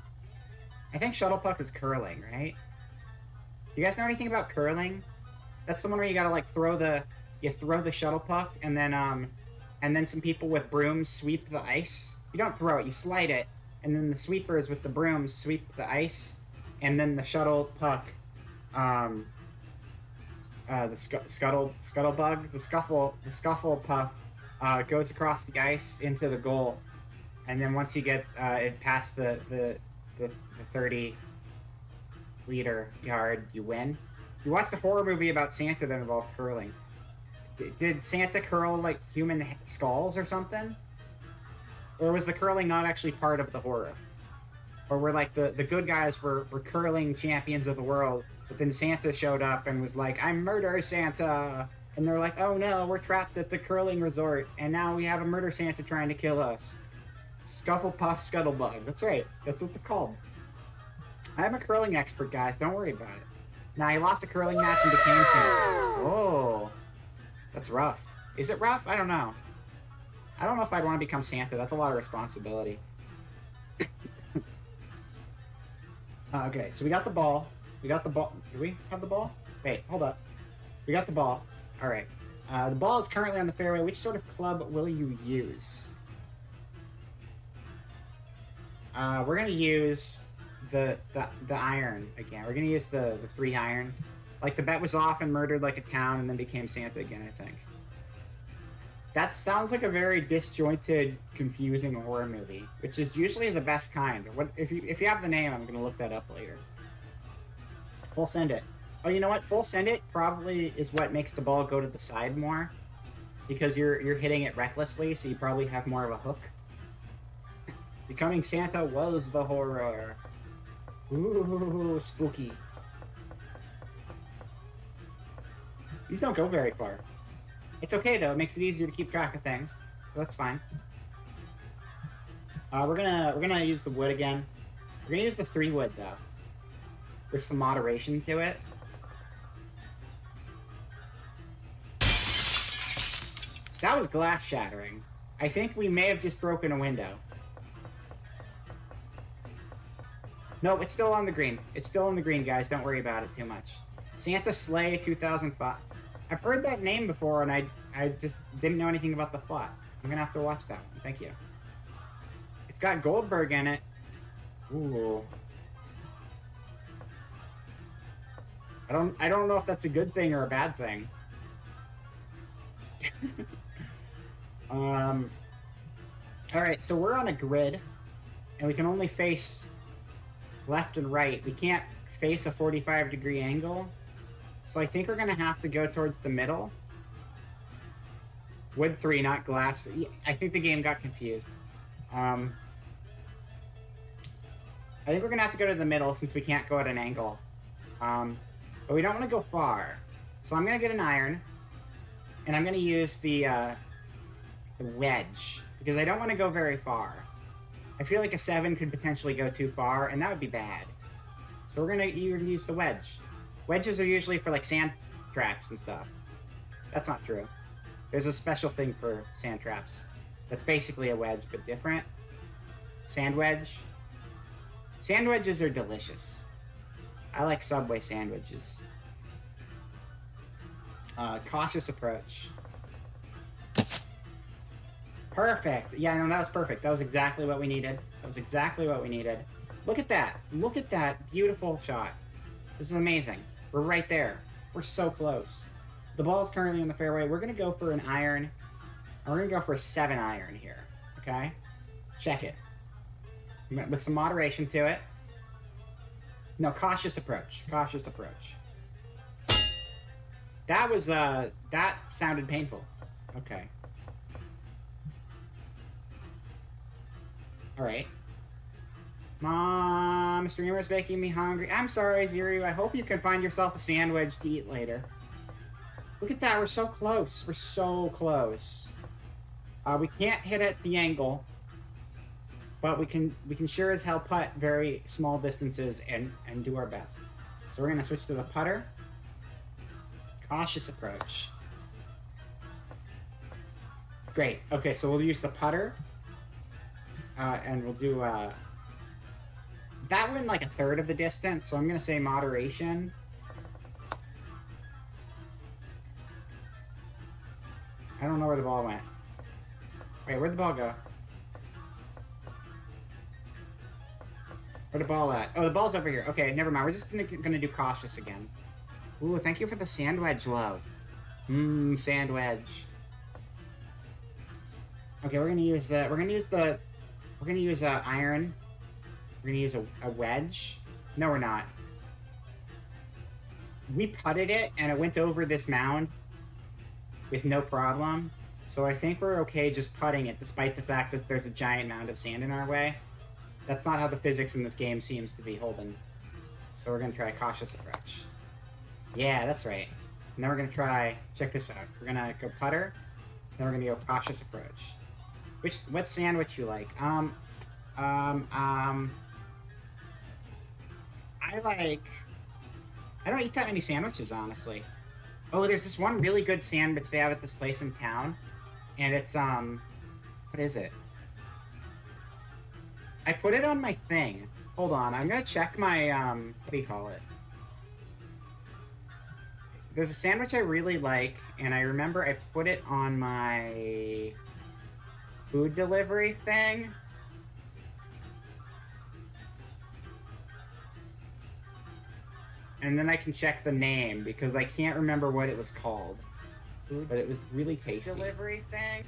I think shuttle puck is curling, right? You guys know anything about curling? That's the one where you gotta like throw the shuttle puck and then some people with brooms sweep the ice. You don't throw it, you slide it, and then the sweepers with the brooms sweep the ice, and then the shuttle puck, the scuttlebug, the scuffle puff goes across the ice into the goal, and then once you get it past the 30-liter yard, you win. You watched a horror movie about Santa that involved curling. Did Santa curl like human skulls or something? Or was the curling not actually part of the horror? Or were like the good guys were curling champions of the world, but then Santa showed up and was like, I'm Murder Santa! And they're like, oh no, we're trapped at the curling resort, and now we have a Murder Santa trying to kill us. Scufflepuff Scuttlebug. That's right. That's what they're called. I'm a curling expert, guys. Don't worry about it. Now, he lost a curling match and became Santa. Oh. That's rough. Is it rough? I don't know. I don't know if I'd want to become Santa. That's a lot of responsibility. Okay, so we got the ball. We got the ball. Do we have the ball? Wait, hold up. We got the ball. All right. The ball is currently on the fairway. Which sort of club will you use? We're gonna use the iron again. We're gonna use the 3 iron. Like the bet was off and murdered like a town and then became Santa again, I think. That sounds like a very disjointed, confusing horror movie, which is usually the best kind. What if you have the name? I'm gonna look that up later. Full send it. Oh, you know what? Full send it probably is what makes the ball go to the side more, because you're hitting it recklessly, so you probably have more of a hook. Becoming Santa was the horror. Ooh, spooky. These don't go very far. It's okay though. It makes it easier to keep track of things. So that's fine. We're gonna use the wood again. We're gonna use the 3 wood though, with some moderation to it. That was glass shattering. I think we may have just broken a window. No, it's still on the green. It's still on the green, guys. Don't worry about it too much. Santa Sleigh 2005. I've heard that name before, and I just didn't know anything about the plot. I'm gonna have to watch that one. Thank you. It's got Goldberg in it. Ooh. I don't know if that's a good thing or a bad thing. All right, so we're on a grid, and we can only face left and right. We can't face a 45-degree angle. So I think we're going to have to go towards the middle. Wood 3, not glass. I think the game got confused. I think we're going to have to go to the middle since we can't go at an angle. But we don't want to go far. So I'm going to get an iron. And I'm going to use the wedge. Because I don't want to go very far. I feel like a 7 could potentially go too far, and that would be bad. So we're going to use the wedge. Wedges are usually for like sand traps and stuff. That's not true. There's a special thing for sand traps. That's basically a wedge, but different. Sand wedge. Sand wedges are delicious. I like Subway sandwiches. Cautious approach. Perfect. Yeah, no, that was perfect. That was exactly what we needed. That was exactly what we needed. Look at that. Look at that beautiful shot. This is amazing. We're right there. We're so close. The ball is currently in the fairway. We're going to go for an iron. And we're going to go for a 7 iron here. Okay? Check it. With some moderation to it. No, cautious approach. Cautious approach. That was, that sounded painful. Okay. Alright. Mom, streamer's making me hungry. I'm sorry, Ziri. I hope you can find yourself a sandwich to eat later. Look at that. We're so close. We're so close. We can't hit at the angle, but we can sure as hell putt very small distances and do our best. So we're going to switch to the putter. Cautious approach. Great. Okay, so we'll use the putter. And we'll do... that went like a third of the distance, so I'm going to say moderation. I don't know where the ball went. Wait, where'd the ball go? Where'd the ball at? Oh, the ball's over here. Okay, never mind. We're just gonna do cautious again. Ooh, thank you for the sand wedge, love. Sand wedge. Okay, we're gonna use the. We're gonna use the. We're gonna use iron. We're gonna use a wedge. No, we're not. We putted it, and it went over this mound with no problem. So I think we're okay just putting it, despite the fact that there's a giant mound of sand in our way. That's not how the physics in this game seems to be holding. So we're gonna try a cautious approach. Yeah, that's right. And then we're gonna try. Check this out. We're gonna go putter. Then we're gonna go cautious approach. What sandwich you like? I like. I don't eat that many sandwiches, honestly. Oh, there's this one really good sandwich they have at this place in town, and it's what is it? I put it on my thing. Hold on, I'm gonna check my what do you call it? There's a sandwich I really like, and I remember I put it on my food delivery thing. And then I can check the name because I can't remember what it was called. But it was really tasty. Delivery thing?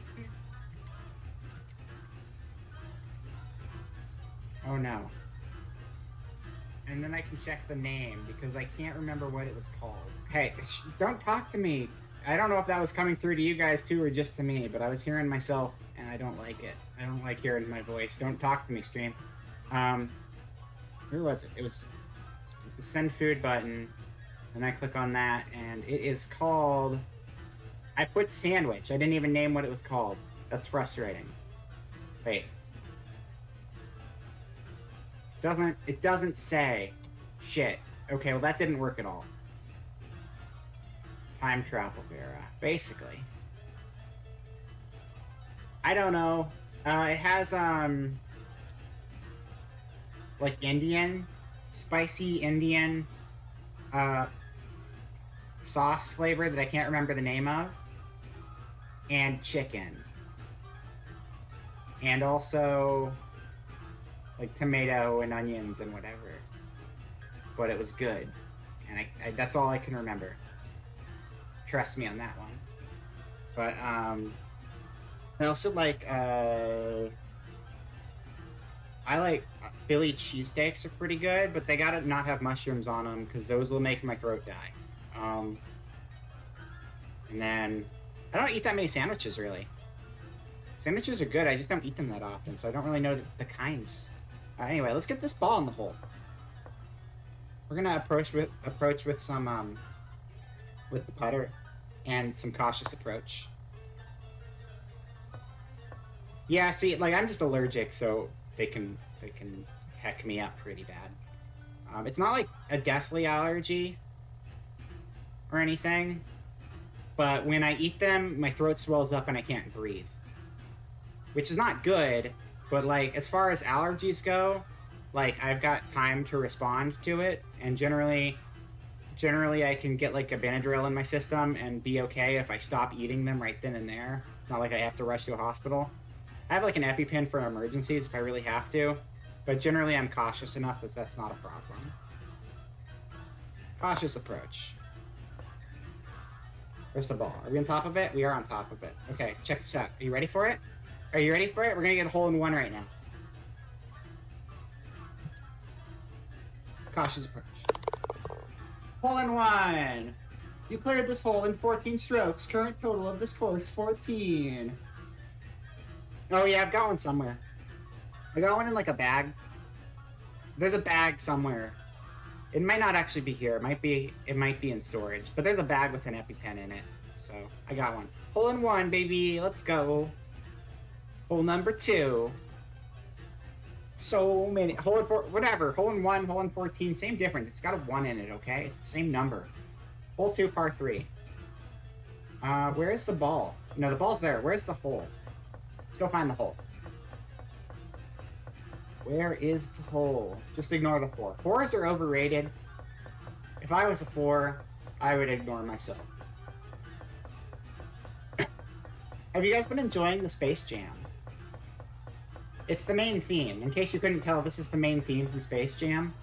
Oh no. And then I can check the name because I can't remember what it was called. Hey, don't talk to me. I don't know if that was coming through to you guys too or just to me, but I was hearing myself and I don't like it. I don't like hearing my voice. Don't talk to me, stream. Where was it? It was the send food button, and I click on that, and it is called. I put sandwich. I didn't even name what it was called. That's frustrating. Wait. It doesn't say. Shit. Okay, well that didn't work at all. Time travel era, basically. I don't know. It has like spicy Indian sauce flavor that I can't remember the name of, and chicken, and also like tomato and onions and whatever. But it was good, and I that's all I can remember. Trust me on that one. But I also like I like Philly cheesesteaks are pretty good, but they gotta not have mushrooms on them because those will make my throat die. And then I don't eat that many sandwiches really. Sandwiches are good. I just don't eat them that often, so I don't really know the kinds. Anyway, let's get this ball in the hole. We're gonna approach with some with the putter and some cautious approach. Yeah, see, like I'm just allergic, so they can heck me up pretty bad. It's not like a deathly allergy or anything, but when I eat them, my throat swells up and I can't breathe, which is not good. But like as far as allergies go, like I've got time to respond to it, and generally I can get like a Benadryl in my system and be okay if I stop eating them right then and there. It's not like I have to rush to a hospital. I have like an EpiPen for emergencies if I really have to, but generally I'm cautious enough that that's not a problem. Cautious approach. Where's the ball? Are we on top of it? We are on top of it. Okay, check this out. Are you ready for it? Are you ready for it? We're gonna get a hole in one right now. Cautious approach. Hole in one! You cleared this hole in 14 strokes. Current total of this course, 14. Oh yeah, I've got one somewhere. I got one in like a bag. There's a bag somewhere. It might not actually be here. It might be in storage. But there's a bag with an EpiPen in it. So I got one. Hole in one, baby. Let's go. Hole number 2. So many. Hole in 4. Whatever. Hole in 1, hole in 14. Same difference. It's got a 1 in it, okay? It's the same number. Hole 2, par 3. Where's the ball? No, the ball's there. Where's the hole? Let's go find the hole. Where is the hole? Just ignore the 4. 4s are overrated. If I was a 4, I would ignore myself. Have you guys been enjoying the Space Jam? It's the main theme. In case you couldn't tell, this is the main theme from Space Jam.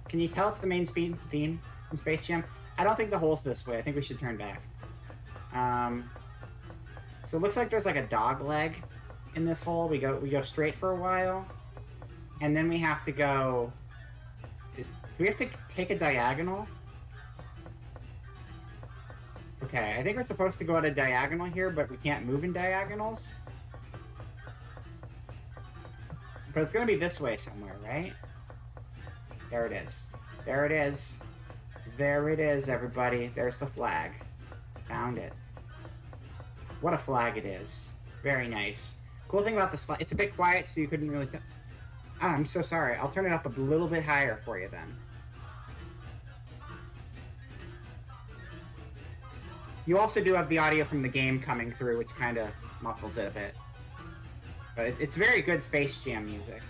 Can you tell it's the main theme from Space Jam? I don't think the hole's this way. I think we should turn back. So it looks like there's like a dog leg in this hole. We go straight for a while, and then we have to go. Do we have to take a diagonal? Okay, I think we're supposed to go at a diagonal here, but we can't move in diagonals. But it's gonna be this way somewhere, right? There it is. There it is. There it is, everybody. There's the flag. Found it. What a flag it is. Very nice. Cool thing about this flag, it's a bit quiet, so you couldn't really tell. Oh, I'm so sorry. I'll turn it up a little bit higher for you then. You also do have the audio from the game coming through, which kind of muffles it a bit. But it's very good Space Jam music.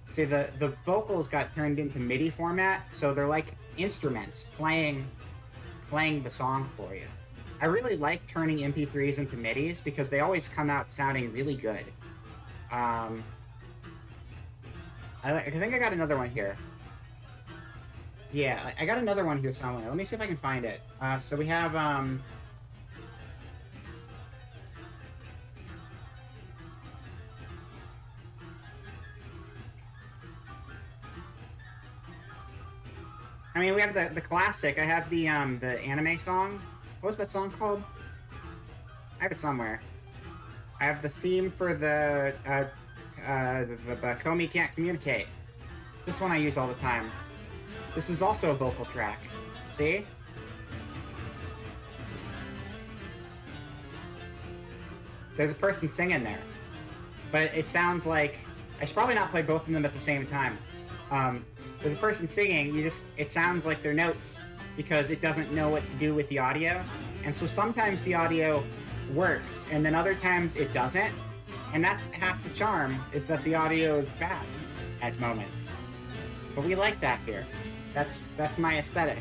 See, the vocals got turned into MIDI format, so they're like instruments playing the song for you. I really like turning MP3s into MIDIs because they always come out sounding really good. I think I got another one here. Yeah, I got another one here somewhere. Let me see if I can find it. So we have, I mean, we have the classic. I have the anime song. What was that song called? I have it somewhere. I have the theme for the Komi Can't Communicate. This one I use all the time. This is also a vocal track. See? There's a person singing there. But it sounds like... I should probably not play both of them at the same time. There's a person singing, it sounds like their notes because it doesn't know what to do with the audio. And so sometimes the audio works, and then other times it doesn't. And that's half the charm, is that the audio is bad at moments. But we like that here. That's my aesthetic.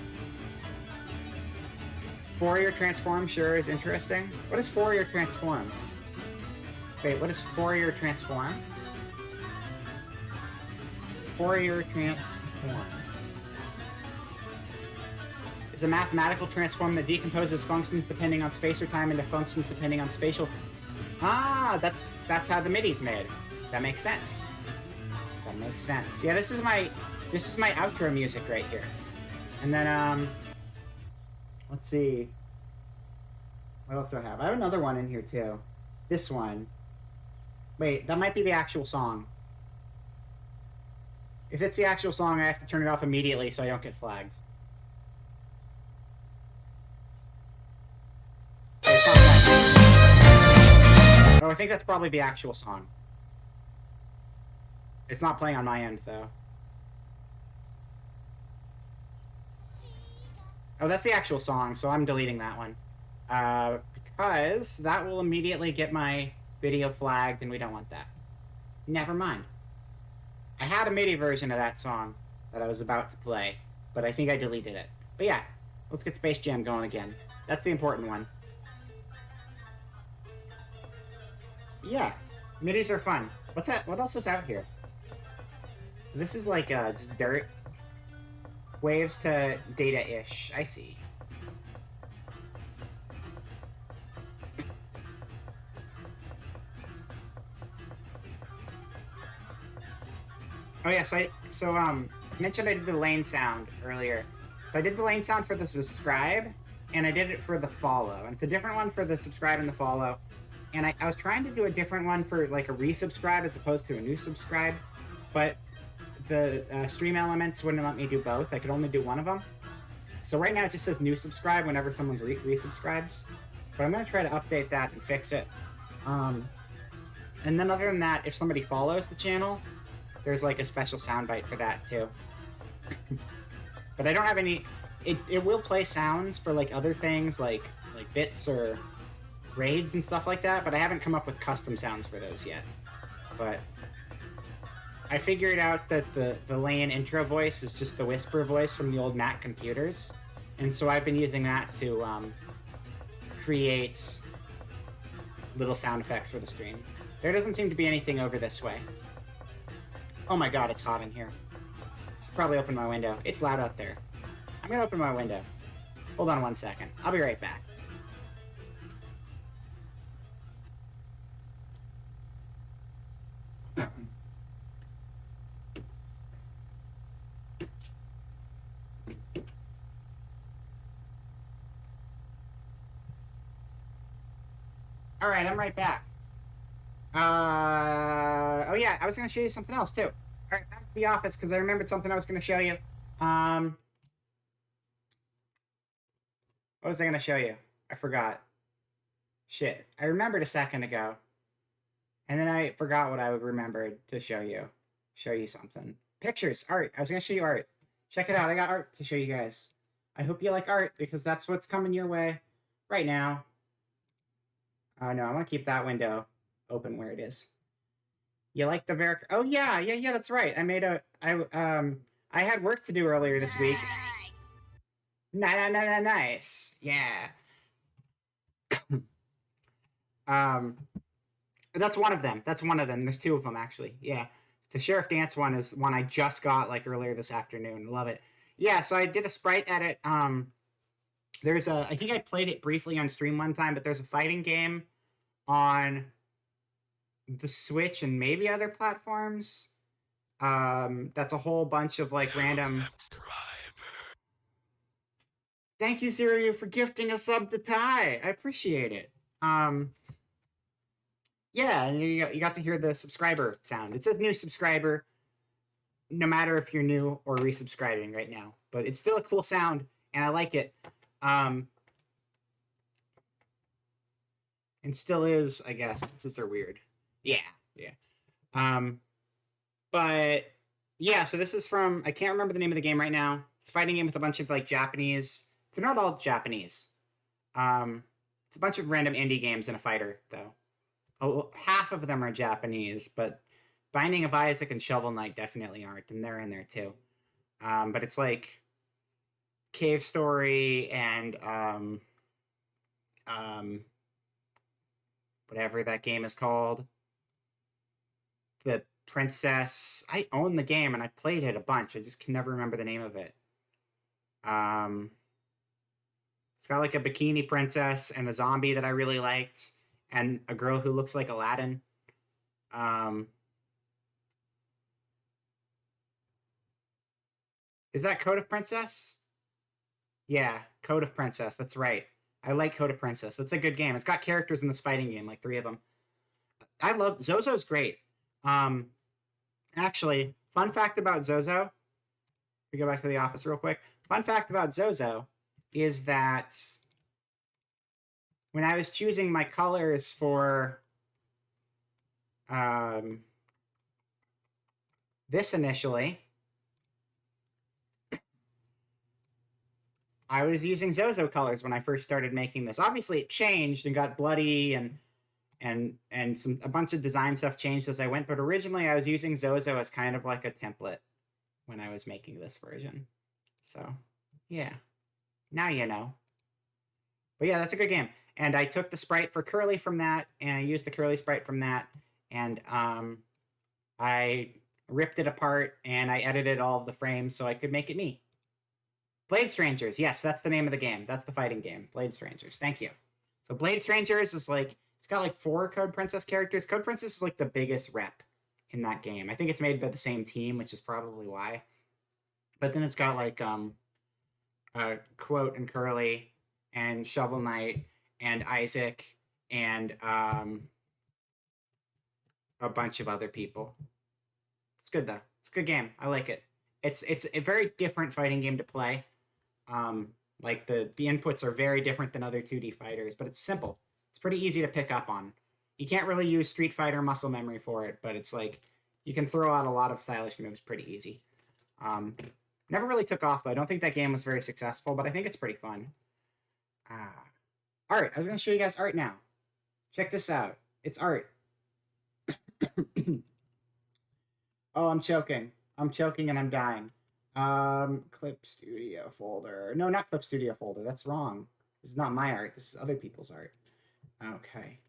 Fourier transform sure is interesting. What is Fourier transform? Wait, what is Fourier transform? Fourier transform is a mathematical transform that decomposes functions depending on space or time into functions depending on spatial. Ah, that's how the MIDI's made. That makes sense. That makes sense. Yeah, this is my outro music right here. And then let's see. What else do I have? I have another one in here too. This one. Wait, that might be the actual song. If it's the actual song, I have to turn it off immediately so I don't get flagged. Okay, it's not that. Oh, I think that's probably the actual song. It's not playing on my end, though. Oh, that's the actual song, so I'm deleting that one. Because that will immediately get my video flagged, and we don't want that. Never mind. I had a MIDI version of that song that I was about to play, but I think I deleted it. But yeah, let's get Space Jam going again. That's the important one. Yeah, MIDIs are fun. What's that? What else is out here? So this is like just dirt. Waves to data-ish. I see. Oh yeah, so I mentioned I did the lane sound earlier. So I did the lane sound for the subscribe, and I did it for the follow. And it's a different one for the subscribe and the follow. And I was trying to do a different one for like a resubscribe as opposed to a new subscribe, but the stream elements wouldn't let me do both. I could only do one of them. So right now it just says new subscribe whenever someone's resubscribes. But I'm going to try to update that and fix it. And then other than that, if somebody follows the channel, there's like a special soundbite for that too. But I don't have any... It will play sounds for like other things like bits or raids and stuff like that, but I haven't come up with custom sounds for those yet. But I figured out that the lane intro voice is just the whisper voice from the old Mac computers. And so I've been using that to create little sound effects for the stream. There doesn't seem to be anything over this way. Oh my god, it's hot in here. Should probably open my window. It's loud out there. I'm gonna open my window. Hold on 1 second. I'll be right back. All right, I'm right back. Oh yeah, I was gonna show you something else too. All right, back to the office because I remembered something I was gonna show you. Um, what was I gonna show you? I forgot. Shit, I remembered a second ago, and then I forgot what I remembered to show you. Show you something. Pictures, art. I was gonna show you art. Check it out. I got art to show you guys. I hope you like art because that's what's coming your way right now. Oh no, I want to keep that window open where it is. You like the Veric? Oh yeah. That's right. I had work to do earlier this week. Nice. Yeah. Um, that's one of them. That's one of them. There's two of them actually. Yeah. The Sheriff Dance one is one I just got like earlier this afternoon. Love it. Yeah. So I did a sprite edit. I think I played it briefly on stream one time, but there's a fighting game on the Switch and maybe other platforms. That's a whole bunch of like random. Thank you, Zero, for gifting a sub to Ty. I appreciate it. Yeah, and you got to hear the subscriber sound. It says new subscriber, no matter if you're new or resubscribing right now. But it's still a cool sound, and I like it. And still is, I guess. Since they're weird. Yeah. But yeah, so this is from, I can't remember the name of the game right now. It's a fighting game with a bunch of like Japanese. They're not all Japanese. It's a bunch of random indie games and a fighter, though. Half of them are Japanese, but Binding of Isaac and Shovel Knight definitely aren't, and they're in there too. But it's like Cave Story and whatever that game is called. The Princess. I own the game and I played it a bunch. I just can never remember the name of it. It's got like a bikini princess and a zombie that I really liked, and a girl who looks like Aladdin. Is that Code of Princess? Yeah, Code of Princess. That's right. I like Code of Princess. That's a good game. It's got characters in this fighting game, like 3 of them. I love Zozo's great. Actually, fun fact about Zozo. We go back to the office real quick. Fun fact about Zozo is that when I was choosing my colors for this initially, I was using Zozo colors when I first started making this. Obviously, it changed and got bloody and a bunch of design stuff changed as I went. But originally, I was using Zozo as kind of like a template when I was making this version. So, yeah. Now you know. But yeah, that's a good game. And I took the sprite for Curly from that, and I used the Curly sprite from that, and I ripped it apart, and I edited all of the frames so I could make it me. Blade Strangers. Yes, that's the name of the game. That's the fighting game. Blade Strangers. Thank you. So Blade Strangers is like, it's got like 4 Code Princess characters. Code Princess is like the biggest rep in that game. I think it's made by the same team, which is probably why. But then it's got like Quote and Curly and Shovel Knight and Isaac and a bunch of other people. It's good though. It's a good game. I like it. It's a very different fighting game to play. Like the inputs are very different than other 2D fighters, but it's simple. It's pretty easy to pick up on. You can't really use Street Fighter muscle memory for it, but it's like you can throw out a lot of stylish moves pretty easy. Never really took off though. I don't think that game was very successful, but I think it's pretty fun. Art. I was going to show you guys art now. Check this out. It's art. Oh, I'm choking. I'm choking and I'm dying. Clip Studio folder. No, not Clip Studio folder. That's wrong. This is not my art. This is other people's art. Okay.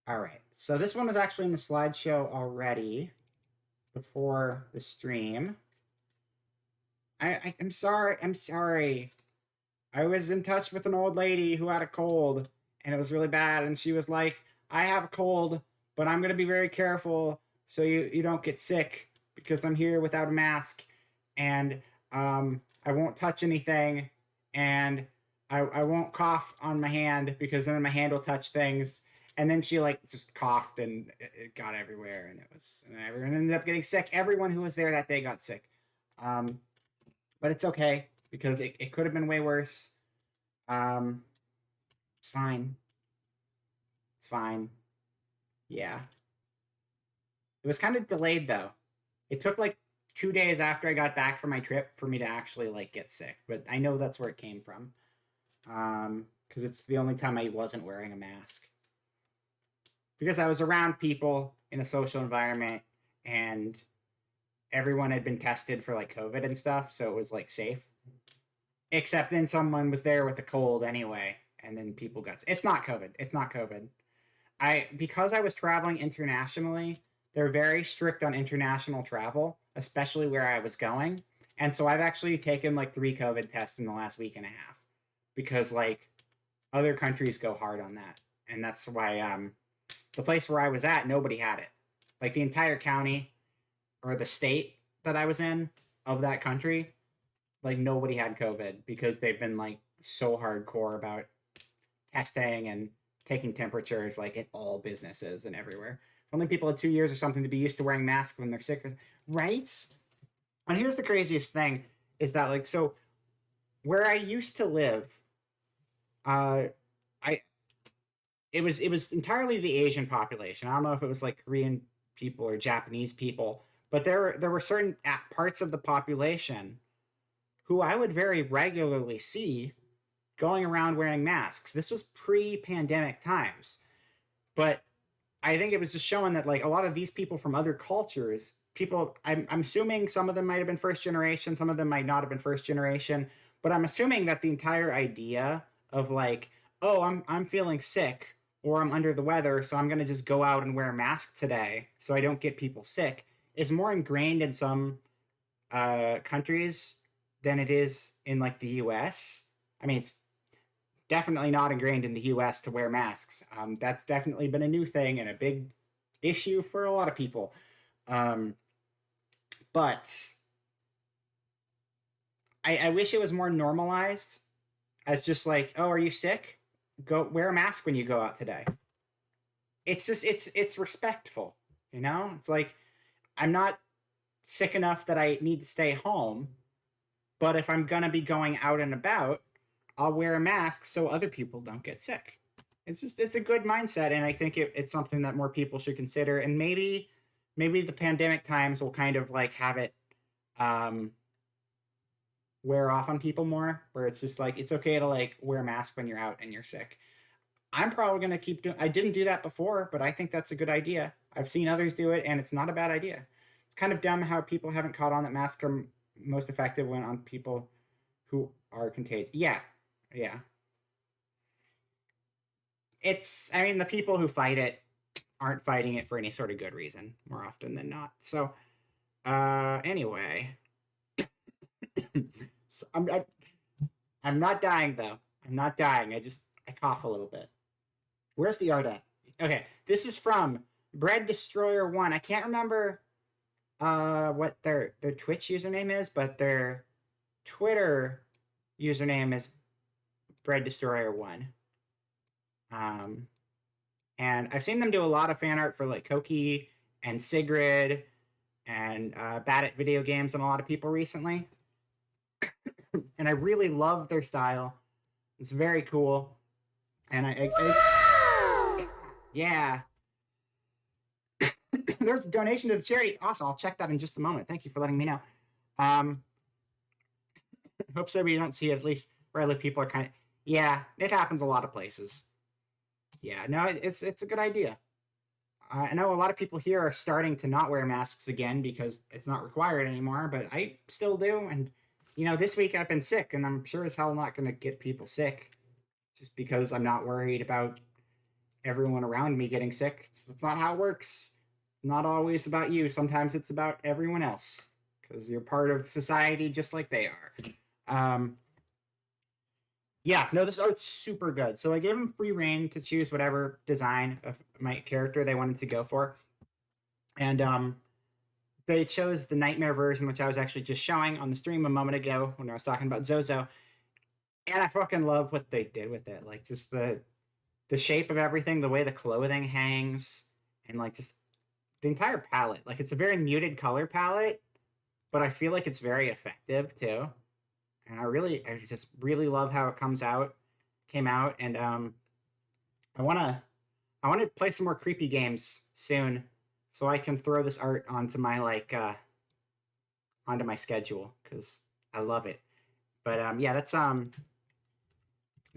All right. So this one was actually in the slideshow already before the stream. I'm sorry. I'm sorry. I was in touch with an old lady who had a cold, and it was really bad. And she was like, I have a cold, but I'm going to be very careful so you don't get sick because I'm here without a mask. And I won't touch anything. And I won't cough on my hand because then my hand will touch things. And then she like just coughed and it got everywhere, and everyone ended up getting sick. Everyone who was there that day got sick. Um, but it's okay because it could have been way worse. Um, it's fine. It's fine. Yeah. It was kind of delayed though. It took like 2 days after I got back from my trip for me to actually like get sick, but I know that's where it came from. Because it's the only time I wasn't wearing a mask. Because I was around people in a social environment and everyone had been tested for like COVID and stuff, so it was like safe. Except then someone was there with a cold anyway, and then people got. It's not COVID. It's not COVID. Because I was traveling internationally, they're very strict on international travel, especially where I was going. And so I've actually taken like 3 COVID tests in the last week and a half because like other countries go hard on that. And that's why the place where I was at, nobody had it. Like the entire county or the state that I was in of that country, like nobody had COVID because they've been like so hardcore about testing and taking temperatures like at all businesses and everywhere. Only people had 2 years or something to be used to wearing masks when they're sick, right? And here's the craziest thing is that like so where I used to live, I it was entirely the Asian population. I don't know if it was like Korean people or Japanese people, but there were certain parts of the population who I would very regularly see going around wearing masks. This was pre-pandemic times, but I think it was just showing that like a lot of these people from other cultures, people, I'm assuming some of them might have been first generation, some of them might not have been first generation, but I'm assuming that the entire idea of like, oh, I'm feeling sick or I'm under the weather, so I'm gonna just go out and wear a mask today so I don't get people sick is more ingrained in some countries than it is in like the U.S. I mean, it's definitely not ingrained in the U.S. to wear masks. That's definitely been a new thing and a big issue for a lot of people. Um, but I wish it was more normalized as just like, oh, are you sick? Go wear a mask when you go out today. It's just it's respectful, you know. It's like I'm not sick enough that I need to stay home, but if I'm gonna be going out and about, I'll wear a mask so other people don't get sick. It's a good mindset, and I think it's something that more people should consider. And maybe the pandemic times will kind of like have it um, wear off on people more, where it's just like it's okay to like wear a mask when you're out and you're sick. I'm probably gonna keep doing. I didn't do that before, but I think that's a good idea. I've seen others do it, and it's not a bad idea. It's kind of dumb how people haven't caught on that masks are most effective when on people who are contagious. Yeah, yeah. I mean, the people who fight it aren't fighting it for any sort of good reason more often than not. So, anyway, so I'm not dying though. I'm not dying. I cough a little bit. Where's the art at? Okay, this is from Bread Destroyer One. I can't remember what their Twitch username is, but their Twitter username is Bread Destroyer One. And I've seen them do a lot of fan art for like Koki and Sigrid and Bad at Video Games and a lot of people recently. And I really love their style. It's very cool. And yeah. There's a donation to the charity. Awesome. I'll check that in just a moment. Thank you for letting me know. Hope so, but you don't see it, at least where I live. People are kind of, yeah, it happens a lot of places. Yeah, no, it's a good idea. I know a lot of people here are starting to not wear masks again because it's not required anymore, but I still do. And, you know, this week I've been sick, and I'm sure as hell not going to get people sick just because I'm not worried about everyone around me getting sick. That's not how it works. Not always about you. Sometimes it's about everyone else because you're part of society just like they are. Yeah, no, this art's super good. So I gave them free reign to choose whatever design of my character they wanted to go for. And they chose the nightmare version, which I was actually just showing on the stream a moment ago when I was talking about Zozo. And I fucking love what they did with it. Like just the shape of everything, the way the clothing hangs, and like just the entire palette. Like it's a very muted color palette, but I feel like it's very effective too. And I just really love how it came out, and I wanna I want to play some more creepy games soon, so I can throw this art onto my onto my schedule because I love it. But yeah, that's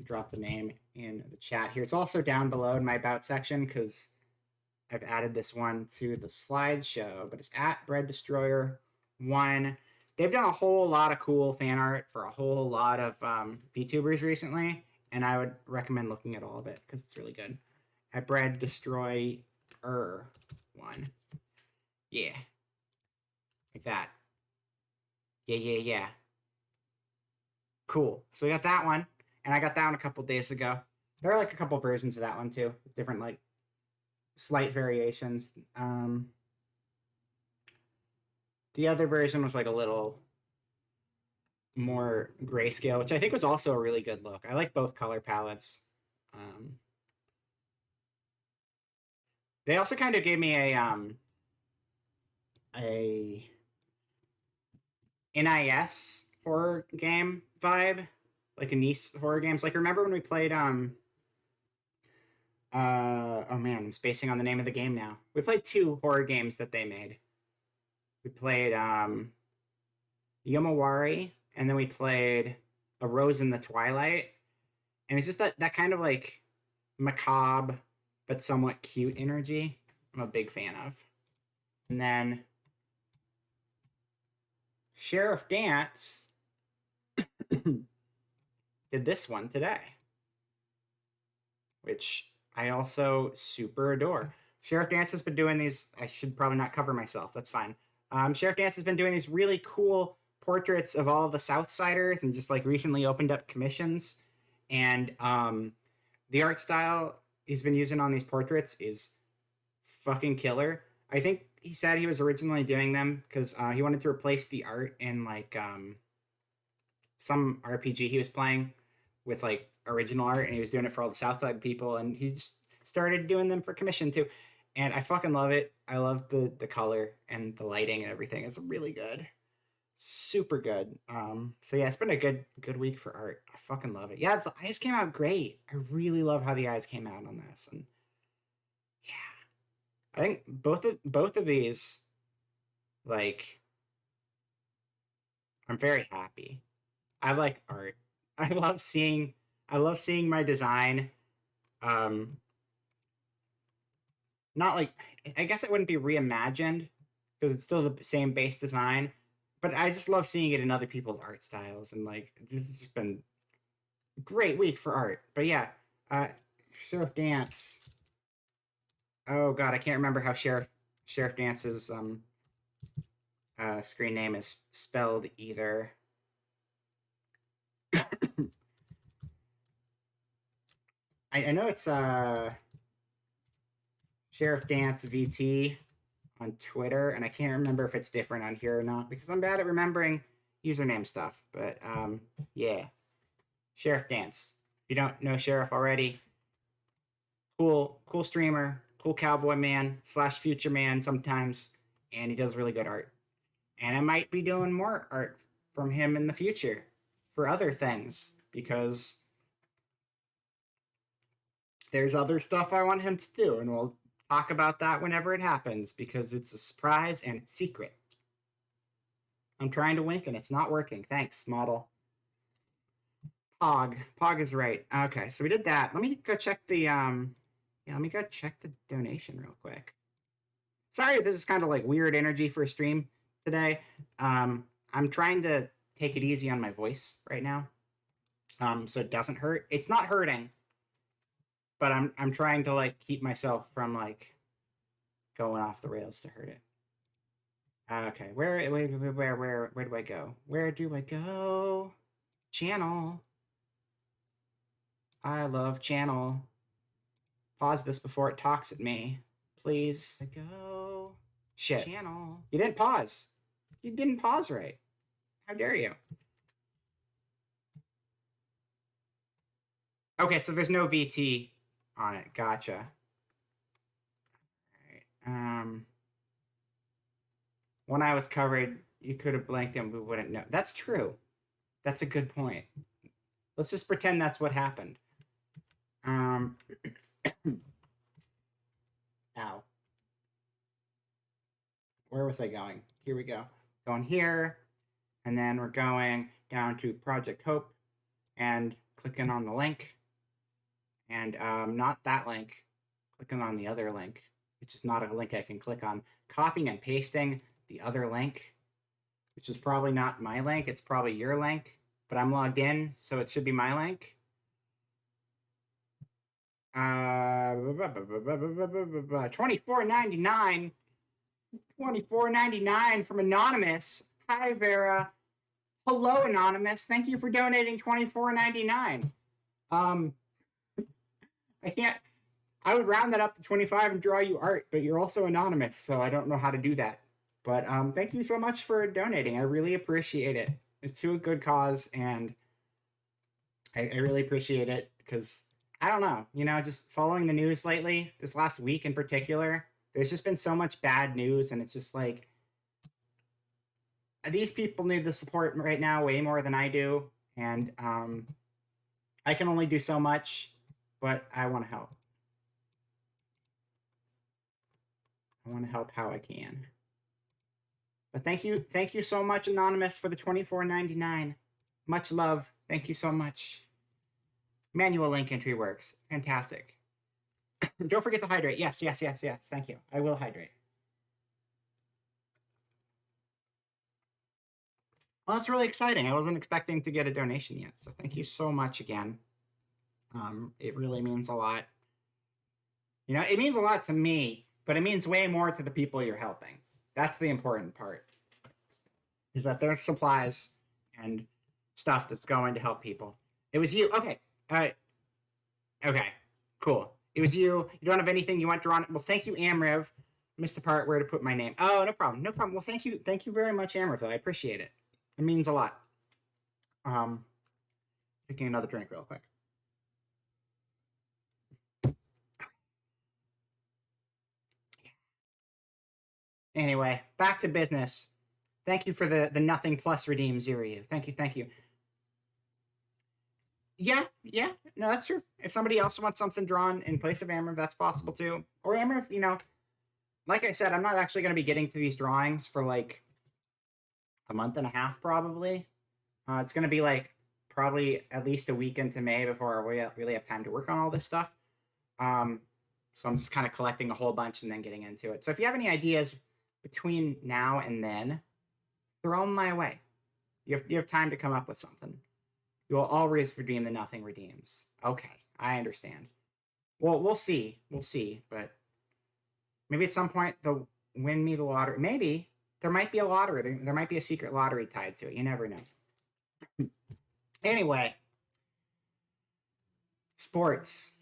drop the name in the chat here. It's also down below in my about section because I've added this one to the slideshow. But it's at Bread Destroyer 1. They've done a whole lot of cool fan art for a whole lot of VTubers recently, and I would recommend looking at all of it because it's really good. At Bread Destroyer 1. Yeah. Like that. Yeah. Cool. So we got that one, and I got that one a couple days ago. There are like a couple versions of that one too, with different like slight variations. The other version was like a little more grayscale, which I think was also a really good look. I like both color palettes. They also kind of gave me a NIS horror game vibe, like a NIS horror games. Like remember when we played oh man, I'm spacing on the name of the game now. We played 2 horror games that they made. We played Yomawari, and then we played A Rose in the Twilight. And it's just that kind of like macabre but somewhat cute energy I'm a big fan of. And then Sheriff Dance did this one today, which I also super adore. Sheriff Dance has been doing these. I should probably not cover myself. That's fine. Sheriff Dance has been doing these really cool portraits of all of the Southsiders and just like recently opened up commissions. And the art style he's been using on these portraits is fucking killer. I think he said he was originally doing them because he wanted to replace the art in like some RPG he was playing with like original art, and he was doing it for all the Southside people, and he just started doing them for commission too. And I fucking love it. I love the color and the lighting and everything. It's really good. Super good. So yeah, it's been a good week for art. I fucking love it. Yeah, the eyes came out great. I really love how the eyes came out on this. And yeah. I think both of these, like, I'm very happy. I like art. I love seeing my design. Um Not like, I guess it wouldn't be reimagined because it's still the same base design, but I just love seeing it in other people's art styles, and like this has just been a great week for art. But yeah, uh Sheriff Dance. Oh god, I can't remember how Sheriff Dance's screen name is spelled either. I know it's Sheriff Dance VT on Twitter, and I can't remember if it's different on here or not because I'm bad at remembering username stuff. But yeah, Sheriff Dance. If you don't know Sheriff already, cool streamer, cool cowboy man / future man sometimes, and he does really good art. And I might be doing more art from him in the future for other things because there's other stuff I want him to do, and we'll talk about that whenever it happens because it's a surprise and it's secret. I'm trying to wink and it's not working. Thanks, model. Pog is right. Okay, so we did that. Let me go check the let me go check the donation real quick. Sorry, this is kind of like weird energy for a stream today. I'm trying to take it easy on my voice right now. So it doesn't hurt. It's not hurting, but I'm trying to like keep myself from like going off the rails to hurt it. Okay, where do I go? Where do I go? Channel. I love channel. Pause this before it talks at me, please. I go. Shit. Channel. You didn't pause. You didn't pause right. How dare you? Okay, so there's no VT on it. Gotcha. All right. When I was covered, you could have blanked and we wouldn't know. That's true. That's a good point. Let's just pretend that's what happened. Um, ow. Where was I going? Here we go. Going here, and then we're going down to Project Hope and clicking on the link. And not that link, clicking on the other link, which is not a link I can click on. Copying and pasting the other link, which is probably not my link. It's probably your link, but I'm logged in, so it should be my link. $24.99. $24.99 from Anonymous. Hi, Vera. Hello, Anonymous. Thank you for donating $24.99. I can't. I would round that up to 25 and draw you art, but you're also anonymous, so I don't know how to do that. But thank you so much for donating. I really appreciate it. It's to a good cause, and I really appreciate it because I don't know, just following the news lately, this last week in particular, there's just been so much bad news, and it's just like these people need the support right now way more than I do, and I can only do so much, but I want to help. I want to help how I can. But thank you so much, Anonymous, for the $24.99. Much love. Thank you so much. Manual link entry works. Fantastic. Don't forget to hydrate. Yes. Thank you. I will hydrate. Well, that's really exciting. I wasn't expecting to get a donation yet, so thank you so much again. It really means a lot. It means a lot to me, but it means way more to the people you're helping. That's the important part. Is that there's supplies and stuff that's going to help people. It was you. Okay. All right. Okay. Cool. It was you. You don't have anything you want drawn. Well, thank you, Amriv. Missed the part where to put my name. Oh, no problem. No problem. Well, thank you. Thank you very much, Amriv, though. I appreciate it. It means a lot. Taking another drink real quick. Anyway, back to business. Thank you for the nothing plus redeem, Ziryu. Thank you. Yeah. No, that's true. If somebody else wants something drawn in place of Amriv, that's possible too. Or Amriv, like I said, I'm not actually going to be getting to these drawings for like a month and a half, probably. It's going to be like probably at least a week into May before I really have time to work on all this stuff. So I'm just kind of collecting a whole bunch and then getting into it. So if you have any ideas between now and then, throw them my way. You have time to come up with something. You will always redeem the nothing redeems. Okay, I understand. Well, we'll see. But maybe at some point they'll win me the lottery. Maybe there might be a lottery. There might be a secret lottery tied to it. You never know. Anyway, sports,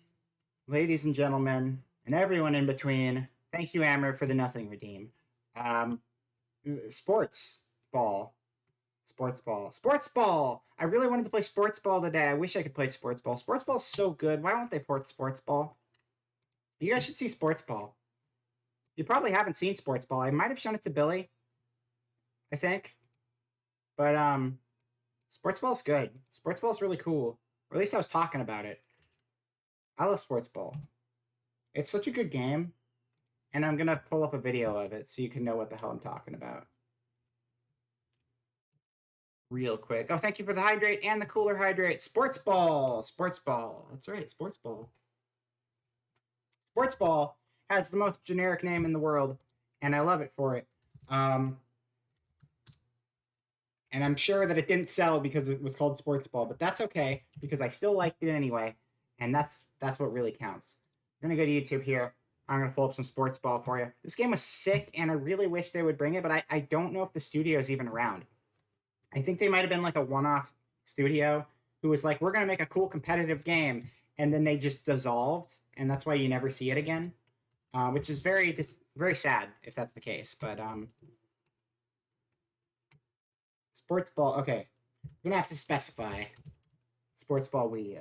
ladies and gentlemen, and everyone in between. Thank you, Amber, for the nothing redeem. Sports ball. I really wanted to play sports ball today. I wish I could play sports ball. Sports ball's so good. Why won't they port sports ball? You guys should see sports ball. You probably haven't seen sports ball. I might have shown it to Billy, I think. But sports ball's good. Sports ball's really cool. Or at least I was talking about it. I love sports ball. It's such a good game. And I'm going to pull up a video of it so you can know what the hell I'm talking about. Real quick. Oh, thank you for the hydrate and the cooler hydrate. Sports ball. That's right, sports ball. Sports ball has the most generic name in the world, and I love it for it. And I'm sure that it didn't sell because it was called sports ball, but that's okay because I still liked it anyway, and that's what really counts. I'm gonna go to YouTube here. I'm gonna pull up some sports ball for you. This game was sick, and I really wish they would bring it, but I don't know if the studio is even around. I think they might have been like a one-off studio who was like, we're going to make a cool competitive game. And then they just dissolved. And that's why you never see it again, which is very sad if that's the case. But sports ball. Okay. I'm going to have to specify sports ball Wii U.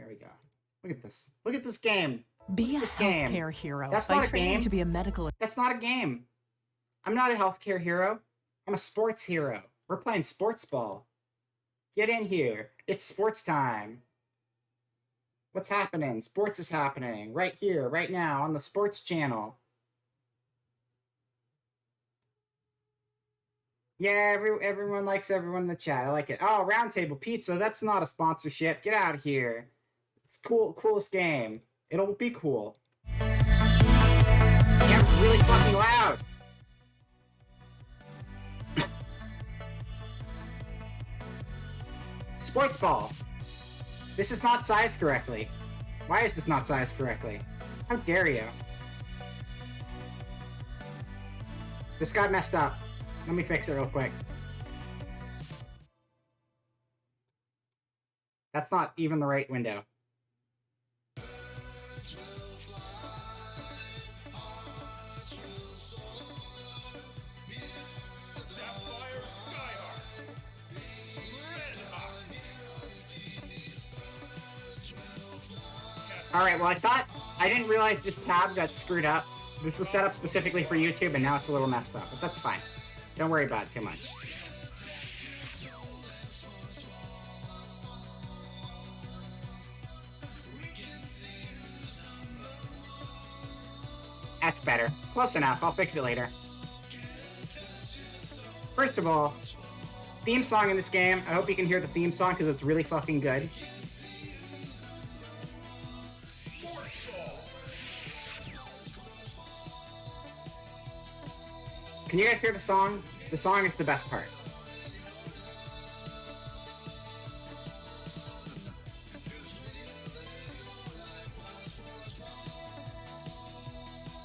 Here we go. Look at this. Look at this game. Be a This game. healthcare hero That's by not a training game. to be a medical. That's not a game. I'm not a healthcare hero. I'm a sports hero. We're playing sports ball. Get in here. It's sports time. What's happening? Sports is happening right here, right now, on the sports channel. Yeah, everyone likes everyone in the chat. I like it. Oh, Roundtable Pizza. That's not a sponsorship. Get out of here. It's cool, coolest game. It'll be cool. Yeah, really fucking loud. Sports ball. This is not sized correctly. Why is this not sized correctly? How dare you? This got messed up. Let me fix it real quick. That's not even the right window. Sapphire Skyheart. Red Hot. Alright, well I didn't realize this tab got screwed up. This was set up specifically for YouTube and now it's a little messed up, but that's fine. Don't worry about it too much. That's better. Close enough. I'll fix it later. First of all, theme song in this game. I hope you can hear the theme song because it's really fucking good. Can you guys hear the song? The song is the best part.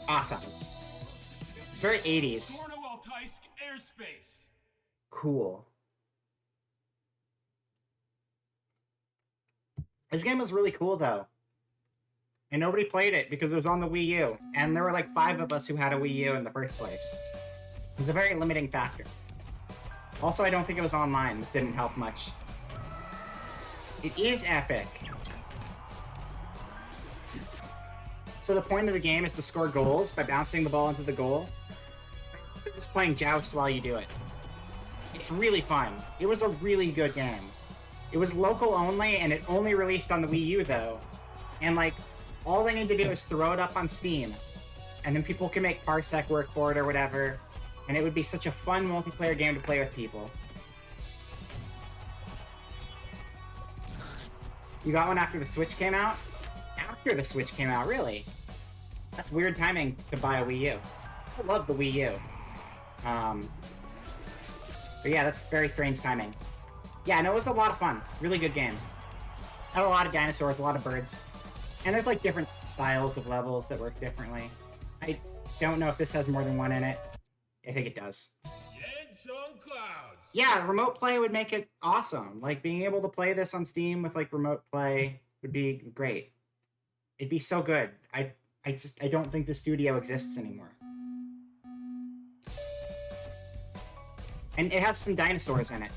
Awesome. It's very 80s. Porno-Altaisk airspace. Cool. This game was really cool, though. And nobody played it because it was on the Wii U. And there were like 5 of us who had a Wii U in the first place. It was a very limiting factor. Also, I don't think it was online, which didn't help much. It is epic. So the point of the game is to score goals by bouncing the ball into the goal. Just playing Joust while you do it. It's really fun. It was a really good game. It was local only, and it only released on the Wii U, though. And, like, all they need to do is throw it up on Steam. And then people can make Parsec work for it or whatever. And it would be such a fun multiplayer game to play with people. You got one after the Switch came out? After the Switch came out, really? That's weird timing to buy a Wii U. I love the Wii U. But yeah, that's very strange timing. Yeah, no, it was a lot of fun. Really good game. Had a lot of dinosaurs, a lot of birds. And there's like different styles of levels that work differently. I don't know if this has more than one in it. I think it does. Edge on clouds. Yeah, remote play would make it awesome. Like, being able to play this on Steam with, like, remote play would be great. It'd be so good. I don't think the studio exists anymore. And it has some dinosaurs in it.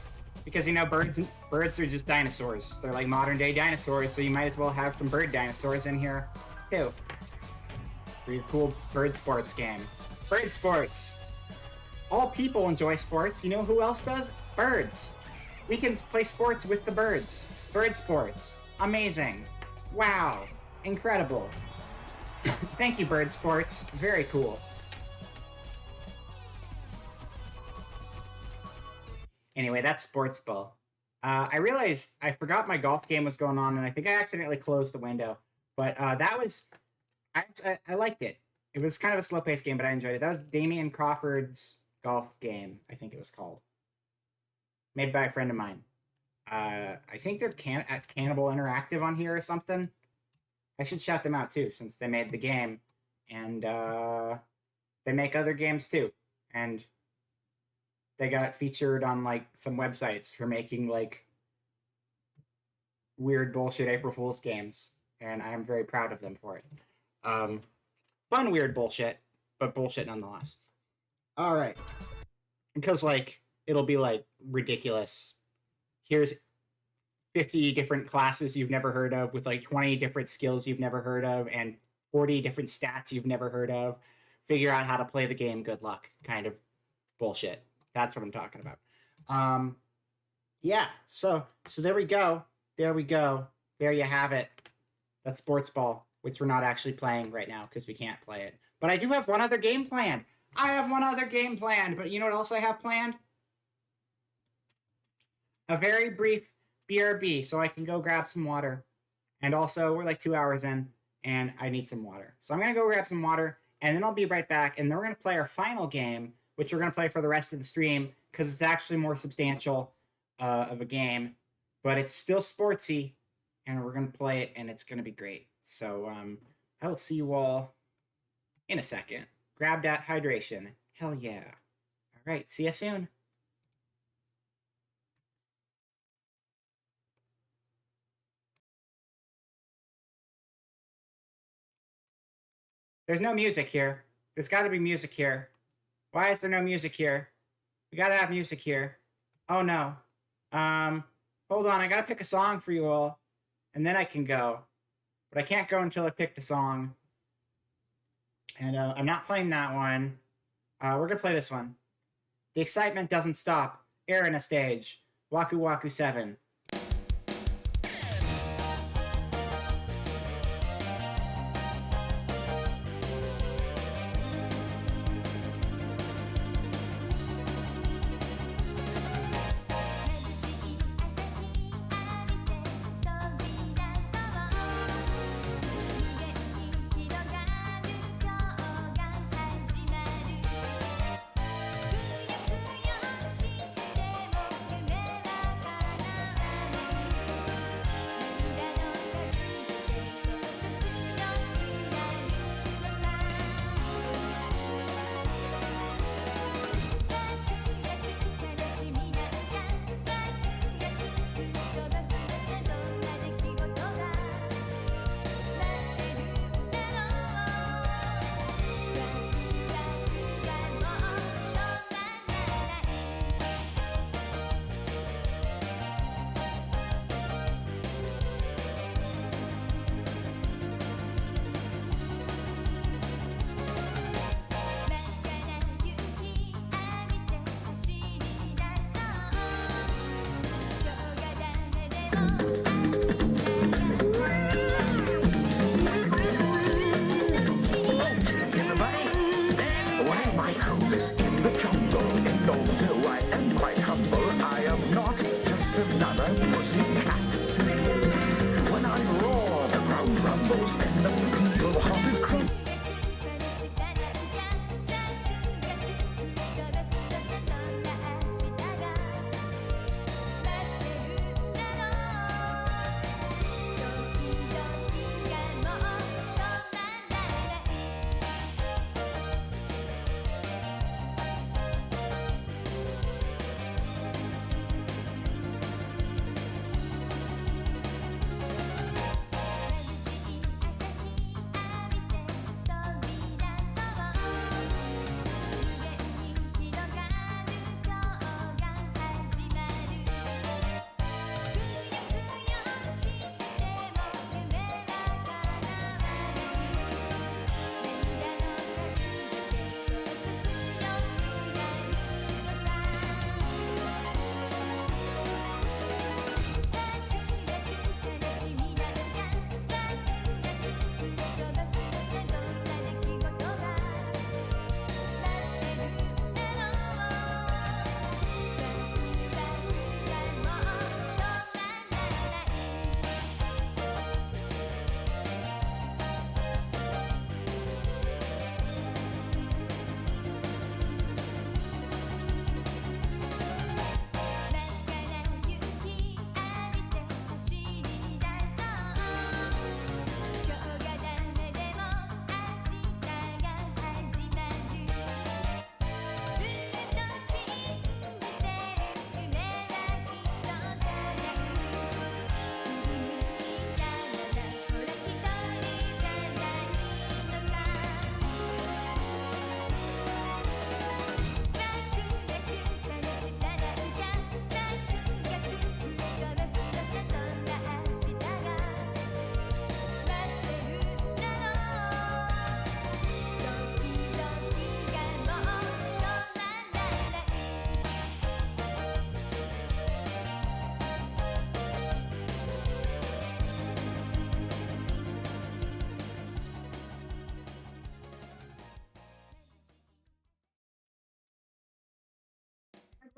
Because, you know, birds are just dinosaurs. They're like modern-day dinosaurs, so you might as well have some bird dinosaurs in here, too. For your cool bird sports game. Bird sports! All people enjoy sports. You know who else does? Birds. We can play sports with the birds. Bird sports. Amazing. Wow. Incredible. Thank you, Bird Sports. Very cool. Anyway, that's Sports Ball. I realized I forgot my golf game was going on, and I think I accidentally closed the window. But that was... I liked it. It was kind of a slow-paced game, but I enjoyed it. That was Damian Crawford's golf game, I think it was called. Made by a friend of mine. I think they're at Cannibal Interactive on here or something. I should shout them out, too, since they made the game. And they make other games, too. And they got featured on, like, some websites for making, like, weird bullshit April Fool's games. And I am very proud of them for it. Fun, weird bullshit, but bullshit nonetheless. All right. Because, like, it'll be, like, ridiculous. Here's 50 different classes you've never heard of with like 20 different skills you've never heard of and 40 different stats you've never heard of. Figure out how to play the game. Good luck. Kind of bullshit. That's what I'm talking about. Yeah. So there we go. There we go. There you have it. That's Sports Ball, which we're not actually playing right now because we can't play it. But I do have one other game planned. But you know what else I have planned? A very brief BRB so I can go grab some water. And also, we're like 2 hours in, and I need some water. So I'm going to go grab some water, and then I'll be right back, and then we're going to play our final game, which we're going to play for the rest of the stream because it's actually more substantial of a game, but it's still sportsy, and we're going to play it, and it's going to be great. So I will see you all in a second. Grab that hydration. Hell yeah. All right, see you soon. There's no music here. There's got to be music here. Why is there no music here? We got to have music here. Oh, no. Hold on. I got to pick a song for you all, and then I can go. But I can't go until I pick the song. And I'm not playing that one. We're going to play this one. The excitement doesn't stop. Air in a stage. Waku Waku 7.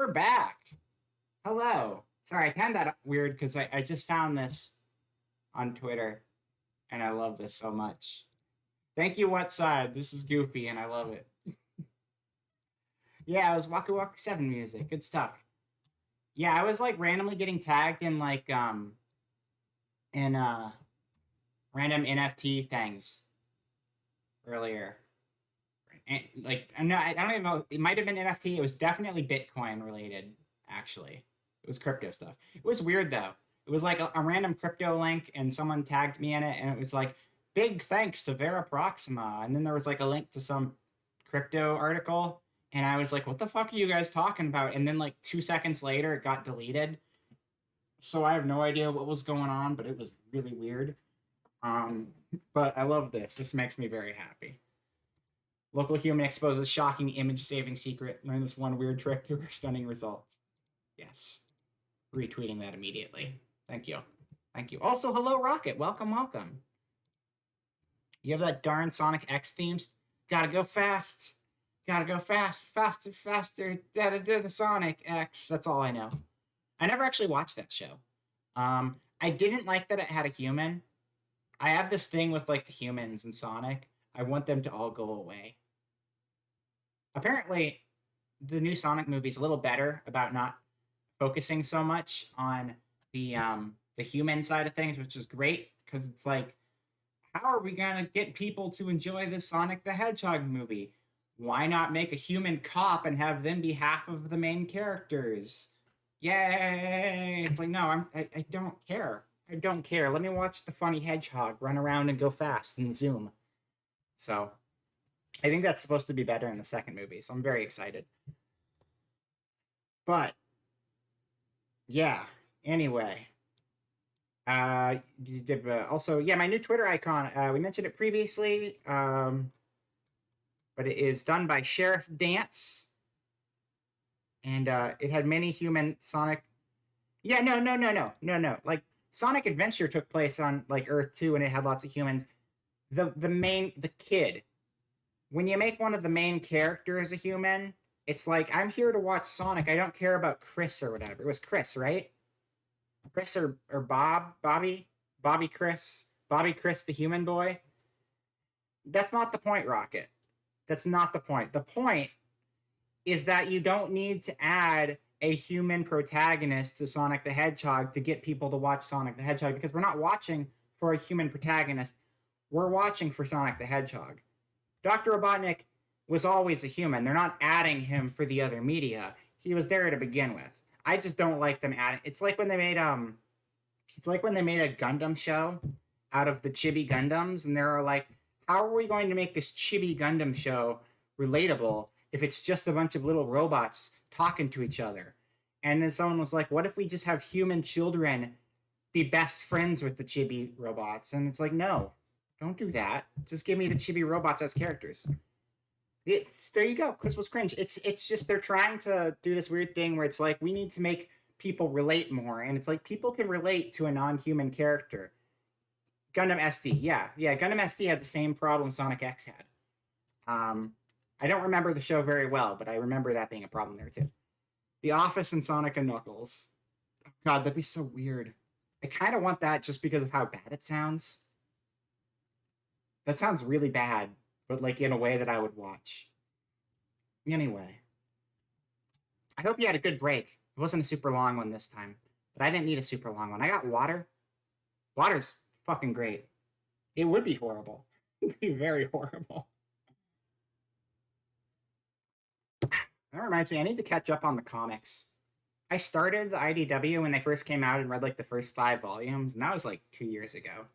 We're back. Hello. Sorry, I found that weird because I just found this on Twitter and I love this so much. Thank you, What Side. This is goofy and I love it. Yeah, it was Waku Waku 7 music. Good stuff. Yeah, I was like randomly getting tagged in like in random NFT things earlier. And, like I don't even know. It might have been NFT. It was definitely Bitcoin related. Actually, it was crypto stuff. It was weird though. It was like a random crypto link, and someone tagged me in it, and it was like big thanks to Vera Proxima, and then there was like a link to some crypto article, and I was like, what the fuck are you guys talking about? And then like 2 seconds later, it got deleted. So I have no idea what was going on, but it was really weird. But I love this. This makes me very happy. Local human exposes shocking image-saving secret. Learn this one weird trick to her stunning results. Yes. Retweeting that immediately. Thank you. Thank you. Also, hello, Rocket. Welcome, welcome. You have that darn Sonic X themes. Gotta go fast. Gotta go fast. Faster, faster. Da-da-da-da Sonic X. That's all I know. I never actually watched that show. I didn't like that it had a human. I have this thing with like the humans in Sonic. I want them to all go away. Apparently, the new Sonic movie is a little better about not focusing so much on the human side of things, which is great because it's like, how are we gonna get people to enjoy this Sonic the Hedgehog movie? Why not make a human cop and have them be half of the main characters? Yay! It's like, no, I don't care. I don't care. Let me watch the funny hedgehog run around and go fast and zoom. So I think that's supposed to be better in the second movie, so I'm very excited. But yeah, anyway. Also, yeah, my new Twitter icon. We mentioned it previously, but it is done by Sheriff Dance, and it had many human Sonic. Yeah, no. Like Sonic Adventure took place on like Earth 2, and it had lots of humans. The kid. When you make one of the main characters a human, it's like, I'm here to watch Sonic. I don't care about Chris or whatever. It was Chris, right? Chris or Bobby Chris the human boy. That's not the point, Rocket. That's not the point. The point is that you don't need to add a human protagonist to Sonic the Hedgehog to get people to watch Sonic the Hedgehog, because we're not watching for a human protagonist. We're watching for Sonic the Hedgehog. Dr. Robotnik was always a human. They're not adding him for the other media. He was there to begin with. I just don't like them adding. It's like when they made a Gundam show out of the Chibi Gundams, and they're like, how are we going to make this Chibi Gundam show relatable if it's just a bunch of little robots talking to each other? And then someone was like, what if we just have human children be best friends with the Chibi robots? And it's like, no, don't do that. Just give me the Chibi robots as characters. There you go. Chris was cringe. It's just they're trying to do this weird thing where it's like, we need to make people relate more, and it's like people can relate to a non-human character. Gundam SD, yeah, Gundam SD had the same problem Sonic X had. I don't remember the show very well, but I remember that being a problem there too. The Office and Sonic and Knuckles. God, that'd be so weird. I kind of want that just because of how bad it sounds. That sounds really bad, but like in a way that I would watch. Anyway, I hope you had a good break. It wasn't a super long one this time, but I didn't need a super long one. I got water. Water's fucking great. It would be horrible. It would be very horrible. That reminds me, I need to catch up on the comics. I started the IDW when they first came out and read like the first 5 volumes, and that was like 2 years ago.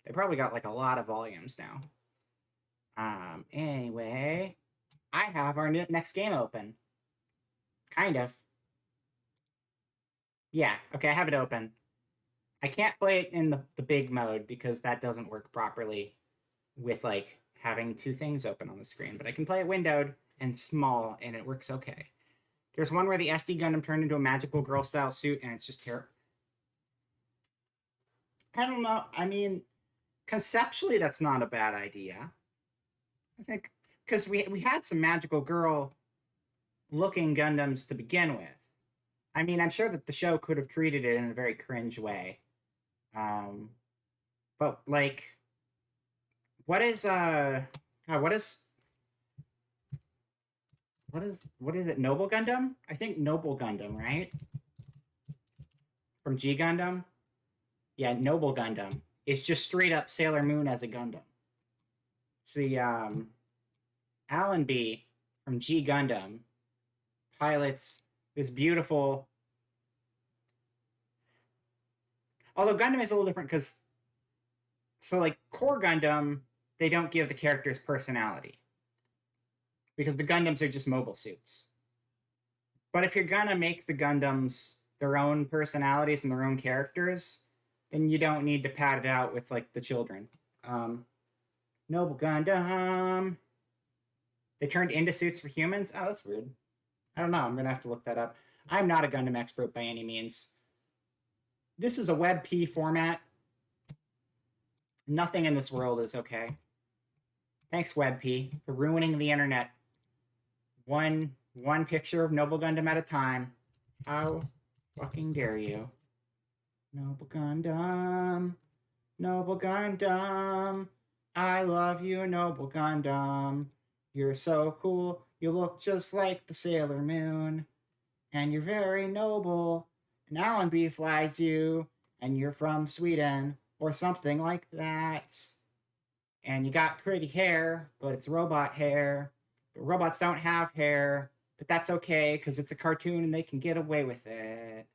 They probably got like a lot of volumes now. Anyway, I have our next game open. Kind of. Yeah, okay, I have it open. I can't play it in the big mode because that doesn't work properly with like having 2 things open on the screen, but I can play it windowed and small and it works okay. There's one where the SD Gundam turned into a magical girl style suit and it's just terrible. I don't know. I mean, conceptually that's not a bad idea. I think because we had some magical girl looking Gundams to begin with. I mean, I'm sure that the show could have treated it in a very cringe way. But like, what is God, what is it? Noble Gundam? I think Noble Gundam, right? From G Gundam. Yeah, Noble Gundam. It's just straight up Sailor Moon as a Gundam. It's the Allenby from G Gundam pilots this beautiful. Although Gundam is a little different because, so like Core Gundam, they don't give the characters personality because the Gundams are just mobile suits. But if you're gonna make the Gundams their own personalities and their own characters, then you don't need to pad it out with like the children. Noble Gundam. They turned into suits for humans? Oh, that's weird. I don't know. I'm going to have to look that up. I'm not a Gundam expert by any means. This is a WebP format. Nothing in this world is okay. Thanks, WebP, for ruining the internet. One picture of Noble Gundam at a time. How fucking dare you? Noble Gundam. Noble Gundam. I love you, Noble Gundam. You're so cool. You look just like the Sailor Moon. And you're very noble. And Allenby flies you. And you're from Sweden. Or something like that. And you got pretty hair, but it's robot hair. But robots don't have hair. But that's okay, because it's a cartoon and they can get away with it.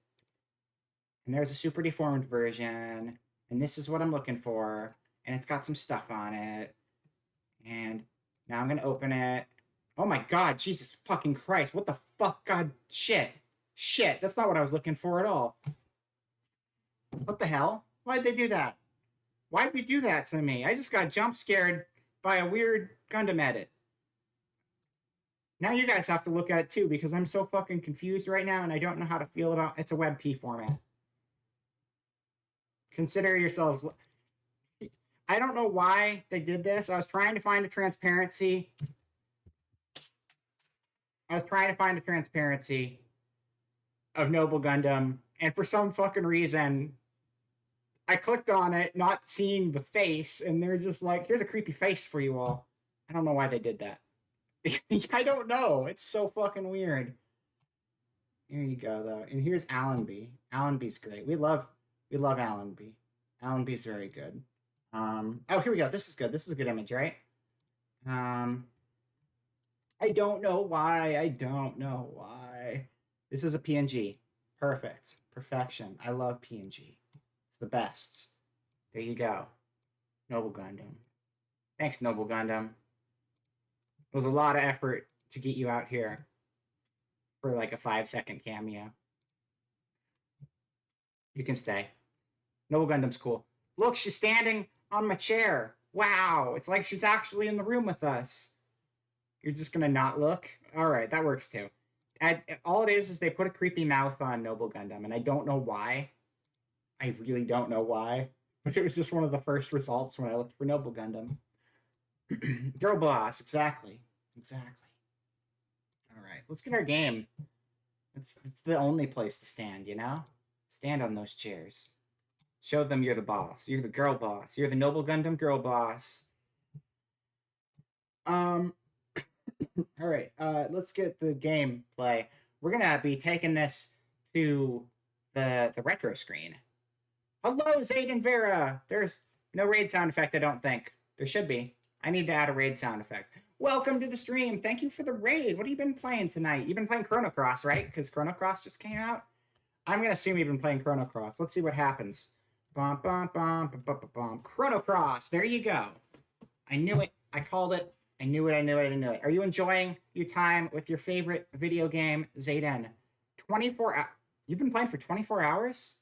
And there's a super deformed version. And this is what I'm looking for. And it's got some stuff on it. And now I'm going to open it. Oh my God, Jesus fucking Christ. What the fuck? God, shit. Shit, that's not what I was looking for at all. What the hell? Why'd they do that? Why'd we do that to me? I just got jump scared by a weird Gundam edit. Now you guys have to look at it too, because I'm so fucking confused right now and I don't know how to feel about it's a WebP format. Consider yourselves. I don't know why they did this. I was trying to find a transparency. Of Noble Gundam, and for some fucking reason, I clicked on it, not seeing the face, and they're just like, here's a creepy face for you all. I don't know why they did that. I don't know. It's so fucking weird. Here you go, though. And here's Allenby. Allenby's great. We love Allenby. Allenby's very good. Oh, here we go. This is good. This is a good image, right? I don't know why. This is a PNG. Perfect. Perfection. I love PNG. It's the best. There you go. Noble Gundam. Thanks, Noble Gundam. It was a lot of effort to get you out here for like a 5-second cameo. You can stay. Noble Gundam's cool. Look, she's standing on my chair. Wow, it's like she's actually in the room with us. You're just gonna not look? All right, that works too. All it is they put a creepy mouth on Noble Gundam, and I don't know why. I really don't know why. But it was just one of the first results when I looked for Noble Gundam. Girl boss, exactly. All right, let's get our game. It's the only place to stand, you know? Stand on those chairs. Show them you're the boss. You're the girl boss. You're the Noble Gundam girl boss. All right, let's get the gameplay. We're gonna be taking this to the retro screen. Hello, Zayden Vera. There's no raid sound effect, I don't think. There should be. I need to add a raid sound effect. Welcome to the stream. Thank you for the raid. What have you been playing tonight? You've been playing Chrono Cross, right? Because Chrono Cross just came out. I'm gonna assume you've been playing Chrono Cross. Let's see what happens. Bum, bum, bum, bum, bum, bum. Chrono Cross. There you go. I knew it. I called it. I knew it. Are you enjoying your time with your favorite video game, Zayden? 24 hours. You've been playing for 24 hours?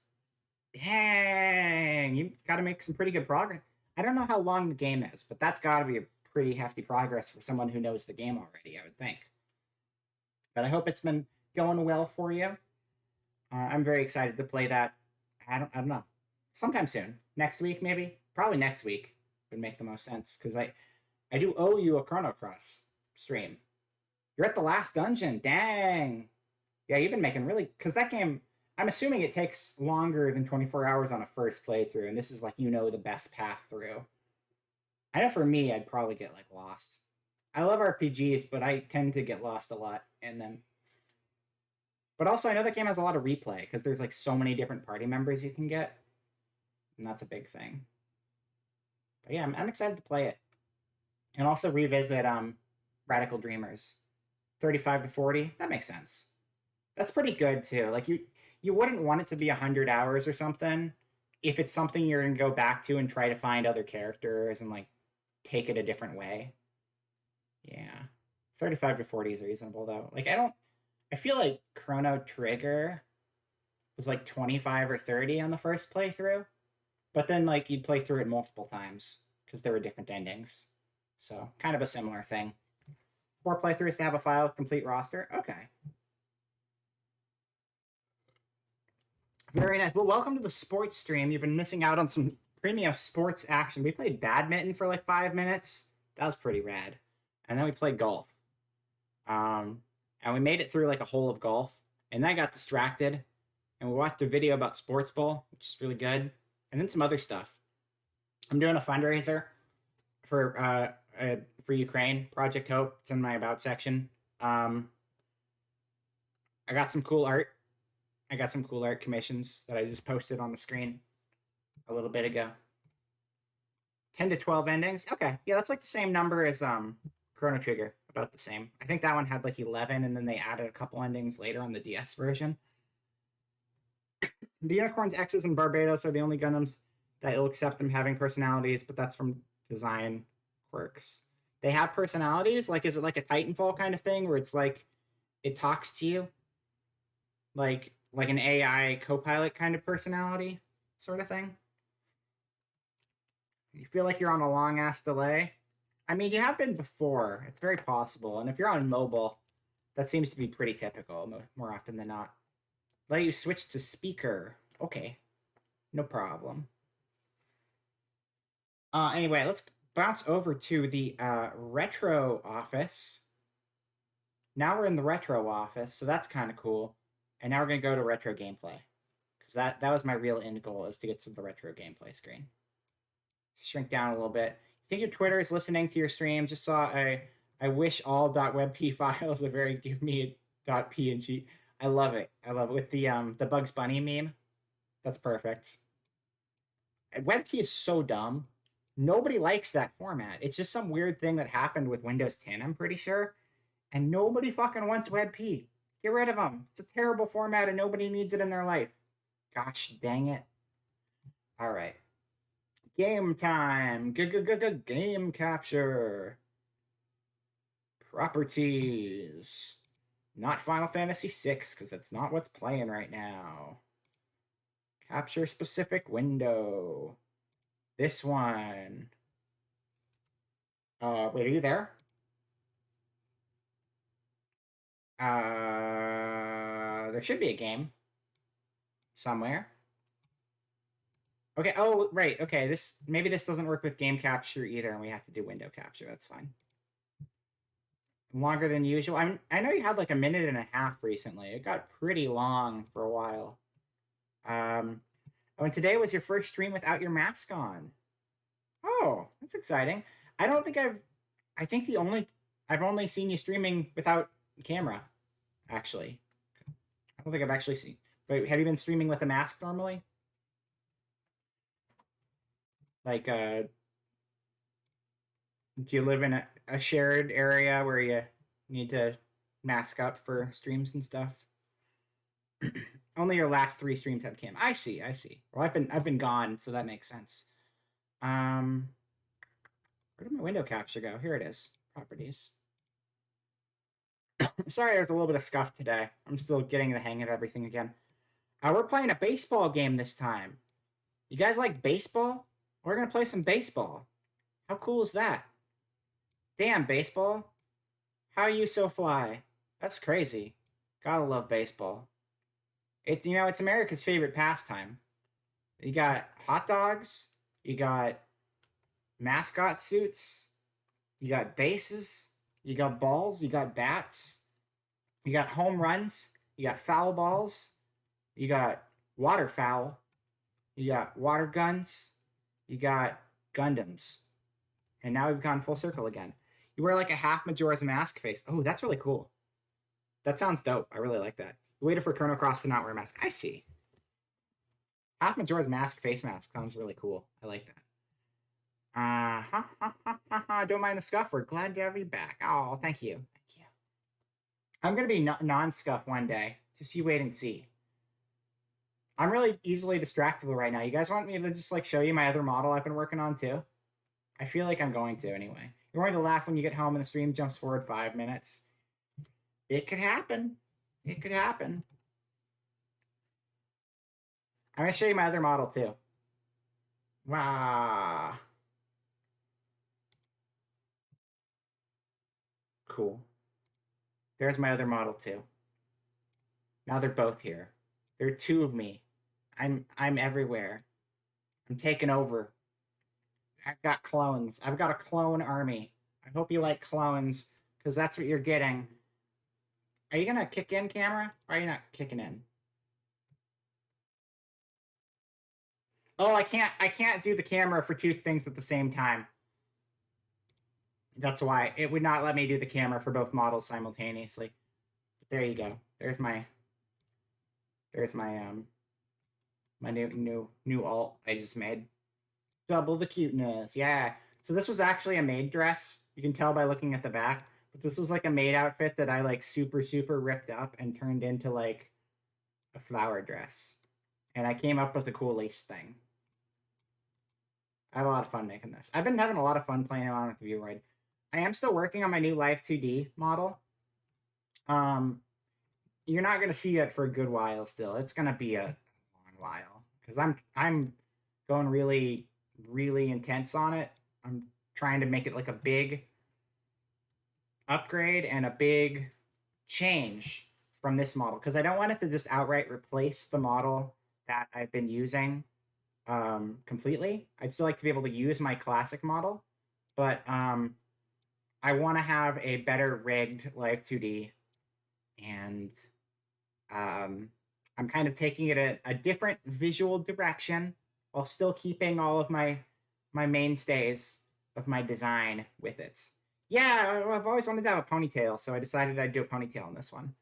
Dang. You've got to make some pretty good progress. I don't know how long the game is, but that's got to be a pretty hefty progress for someone who knows the game already, I would think. But I hope it's been going well for you. I'm very excited to play that. I don't know. Sometime soon. Next week, maybe? Probably next week would make the most sense, because I do owe you a Chrono Cross stream. You're at the last dungeon. Dang. Yeah, you've been making really, because that game, I'm assuming it takes longer than 24 hours on a first playthrough, and this is like, the best path through. I know for me, I'd probably get like lost. I love RPGs, but I tend to get lost a lot in them. But also, I know that game has a lot of replay because there's like so many different party members you can get, and that's a big thing. But yeah, I'm excited to play it, and also revisit Radical Dreamers, 35 to 40. That makes sense. That's pretty good too. Like you wouldn't want it to be 100 hours or something if it's something you're gonna go back to and try to find other characters and like take it a different way. Yeah, 35 to 40 is reasonable though. Like I feel like Chrono Trigger was like 25 or 30 on the first playthrough, but then like you'd play through it multiple times because there were different endings. So kind of a similar thing. 4 playthroughs to have a file with complete roster. Okay. Very nice. Well, welcome to the sports stream. You've been missing out on some premium sports action. We played badminton for like 5 minutes. That was pretty rad. And then we played golf. And we made it through like a hole of golf. And then I got distracted. And we watched a video about sports ball, which is really good. And then some other stuff. I'm doing a fundraiser for Ukraine, Project Hope. It's in my About section. I got some cool art. I got some cool art commissions that I just posted on the screen a little bit ago. 10 to 12 endings. Okay. Yeah, that's like the same number as Chrono Trigger. About the same. I think that one had like 11, and then they added a couple endings later on the DS version. The Unicorns, X's, and Barbados are the only Gundams that will accept them having personalities, but that's from design quirks. They have personalities? Like, is it like a Titanfall kind of thing where it's like it talks to you? Like an AI co-pilot kind of personality sort of thing? You feel like you're on a long ass delay? I mean, you have been before. It's very possible. And if you're on mobile, that seems to be pretty typical more often than not. Let you switch to speaker. Okay. No problem. Anyway, let's bounce over to the retro office. Now we're in the retro office, so that's kind of cool. And now we're going to go to retro gameplay. Because that was my real end goal, is to get to the retro gameplay screen. Shrink down a little bit. You think your Twitter is listening to your stream? Just saw I wish all .webp files are very give me a .png. I love it. I love it. With the Bugs Bunny meme. That's perfect. WebP is so dumb. Nobody likes that format. It's just some weird thing that happened with Windows 10, I'm pretty sure. And nobody fucking wants WebP. Get rid of them. It's a terrible format and nobody needs it in their life. Gosh dang it. All right. Game time. Game capture. Properties. Not Final Fantasy VI, because that's not what's playing right now. Capture specific window. This one. Wait, are you there? There should be a game somewhere. Okay. Oh, right. Okay. Maybe this doesn't work with game capture either, and we have to do window capture. That's fine. Longer than usual. I know you had like a minute and a half recently. It got pretty long for a while. And today was your first stream without your mask on. Oh, that's exciting. I think I've only seen you streaming without camera, actually. I don't think I've actually seen. But have you been streaming with a mask normally? Like, do you live in a shared area where you need to mask up for streams and stuff? Only your last 3 streams have cam. I see. Well, I've been gone, so that makes sense. Where did my window capture go? Here it is. Properties. Sorry, there's a little bit of scuff today. I'm still getting the hang of everything again. We're playing a baseball game this time. You guys like baseball? We're gonna play some baseball. How cool is that? Damn, baseball. How are you so fly? That's crazy. Gotta love baseball. It's America's favorite pastime. You got hot dogs, you got mascot suits, you got bases, you got balls, you got bats, you got home runs, you got foul balls, you got waterfowl, you got water guns, you got Gundams. And now we've gone full circle again. You wear like a half Majora's Mask face. Oh, that's really cool. That sounds dope. I really like that. You waited for Chrono Cross to not wear a mask. I see. Half Majora's Mask face mask sounds really cool. I like that. Don't mind the scuff. We're glad to have you back. Oh, thank you. Thank you. I'm going to be non-scuff one day. Just you wait and see. I'm really easily distractible right now. You guys want me to just like show you my other model I've been working on too? I feel like I'm going to anyway. You're going to laugh when you get home and the stream jumps forward 5 minutes. It could happen. It could happen. I'm going to show you my other model too. Wow. Cool. There's my other model too. Now they're both here. There are 2 of me. I'm everywhere. I'm taking over. I've got clones. I've got a clone army. I hope you like clones, because that's what you're getting. Are you gonna kick in, camera? Or are you not kicking in? Oh, I can't do the camera for 2 things at the same time. That's why it would not let me do the camera for both models simultaneously. But there you go. There's my my new alt I just made. Double the cuteness. Yeah. So this was actually a maid dress. You can tell by looking at the back. But this was like a maid outfit that I like super ripped up and turned into like a flower dress. And I came up with a cool lace thing. I had a lot of fun making this. I've been having a lot of fun playing around with Vieroid. I am still working on my new Live 2D model. You're not gonna see it for a good while still. It's gonna be a long while because I'm going really intense on it. I'm trying to make it like a big upgrade and a big change from this model because I don't want it to just outright replace the model that I've been using completely. I'd still like to be able to use my classic model, but I want to have a better rigged Live 2D, and I'm kind of taking it a different visual direction while still keeping all of my mainstays of my design with it. Yeah, I've always wanted to have a ponytail, so I decided I'd do a ponytail on this one.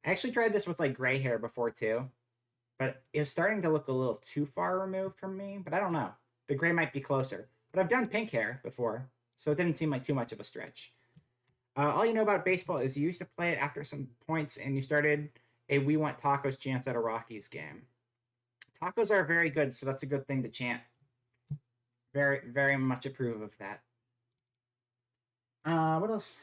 I actually tried this with like gray hair before too, but it was starting to look a little too far removed from me, but I don't know. The gray might be closer. But I've done pink hair before, so it didn't seem like too much of a stretch. All you know about baseball is you used to play it after some points, and you started a "We Want Tacos" chant at a Rockies game. Tacos are very good, so that's a good thing to chant. Very much approve of that. What else?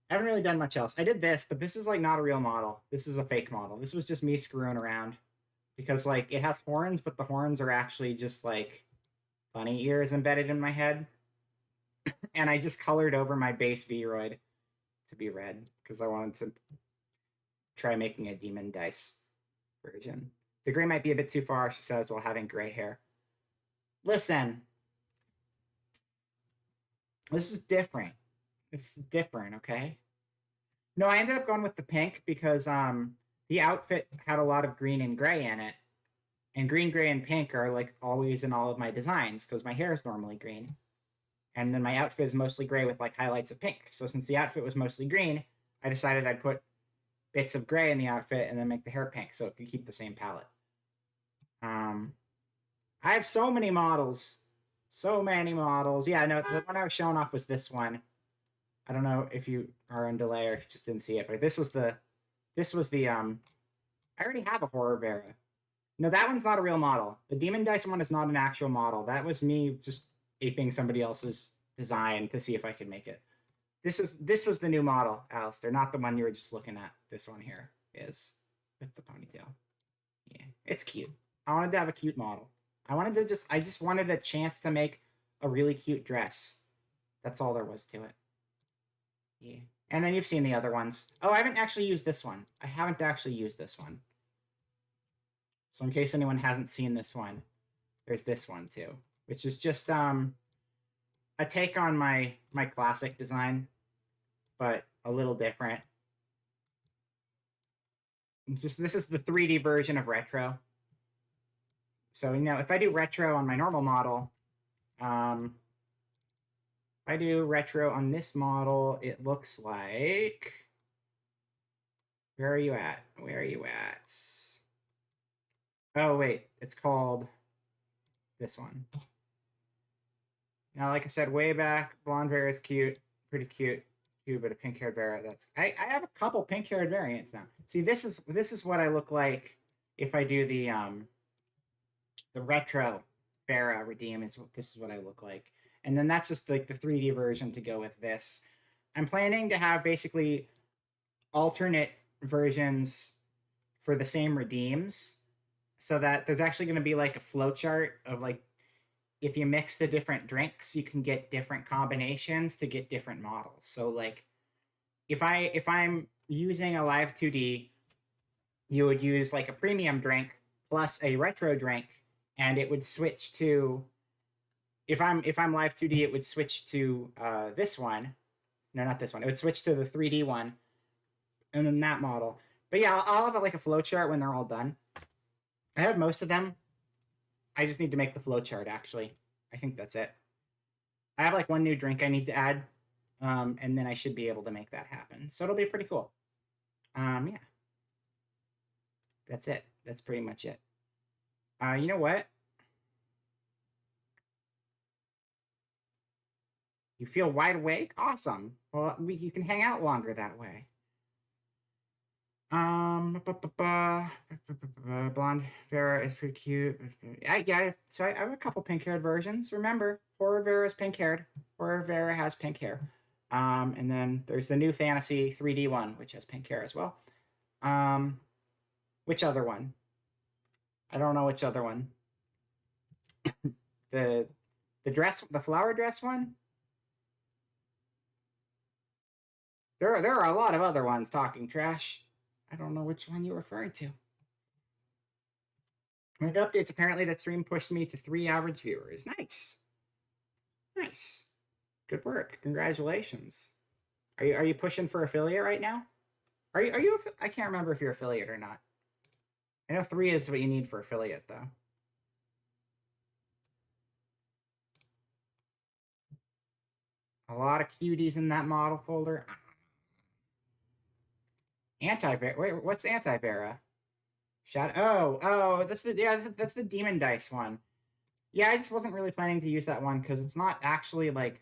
I haven't really done much else. I did this, but this is like not a real model. This is a fake model. This was just me screwing around because like it has horns, but the horns are actually just like bunny ears embedded in my head. And I just colored over my base Vroid to be red because I wanted to try making a demon dice version. The gray might be a bit too far, she says, while having gray hair. Listen, this is different. It's different, okay? No, I ended up going with the pink because the outfit had a lot of green and gray in it. And green, gray, and pink are like always in all of my designs because my hair is normally green. And then my outfit is mostly gray with like highlights of pink. So since the outfit was mostly green, I decided I'd put bits of gray in the outfit and then make the hair pink so it could keep the same palette. I have so many models. So many models. Yeah, no, the one I was showing off was this one. I don't know if you are on delay or if you just didn't see it, but this was the I already have a Horror Vera. No, that one's not a real model. The Demon Dice one is not an actual model. That was me just aping somebody else's design to see if I could make it. This was the new model, Alistair, not the one you were just looking at. This one here is with the ponytail. Yeah, it's cute. I wanted to have a cute model. I just wanted a chance to make a really cute dress. That's all there was to it. Yeah. And then you've seen the other ones. Oh, I haven't actually used this one. I haven't actually used this one. So in case anyone hasn't seen this one, there's this one too, which is just a take on my classic design, but a little different. this is the 3D version of retro. So, if I do retro on my normal model, if I do retro on this model, it looks like, where are you at? Where are you at? Oh, wait, it's called this one. Now, like I said, way back, blonde Vera is cute, pretty cute. But a pink-haired Vera. I have a couple pink-haired variants now. See, this is what I look like if I do the retro Vera redeem. This is what I look like, and then that's just like the 3D version to go with this. I'm planning to have basically alternate versions for the same redeems, so that there's actually going to be like a flow chart of like, if you mix the different drinks, you can get different combinations to get different models. So like, if I'm using a Live 2D, you would use like a premium drink plus a retro drink, and it would switch to, if I'm Live 2D, it would switch to this one. No, not this one. It would switch to the 3D one, and then that model. But yeah, I'll have like a flow chart when they're all done. I have most of them. I just need to make the flow chart, actually. I think that's it. I have like one new drink I need to add, and then I should be able to make that happen. So it'll be pretty cool. Yeah. That's it. That's pretty much it. You know what? You feel wide awake? Awesome. Well, you can hang out longer that way. Blonde Vera is pretty cute. So I have a couple pink-haired versions. Remember, Horror Vera is pink-haired. Horror Vera has pink hair. And then there's the new Fantasy 3D one, which has pink hair as well. Which other one? I don't know which other one. the flower dress one? There are a lot of other ones talking trash. I don't know which one you're referring to. With updates, apparently that stream pushed me to 3 average viewers. Nice. Good work. Congratulations. Are you pushing for affiliate right now? Are you I can't remember if you're affiliate or not. I know 3 is what you need for affiliate, though. A lot of cuties in that model folder. Anti-Vera. Wait, what's Anti-Vera? That's the Demon Dice one. Yeah, I just wasn't really planning to use that one because it's not actually like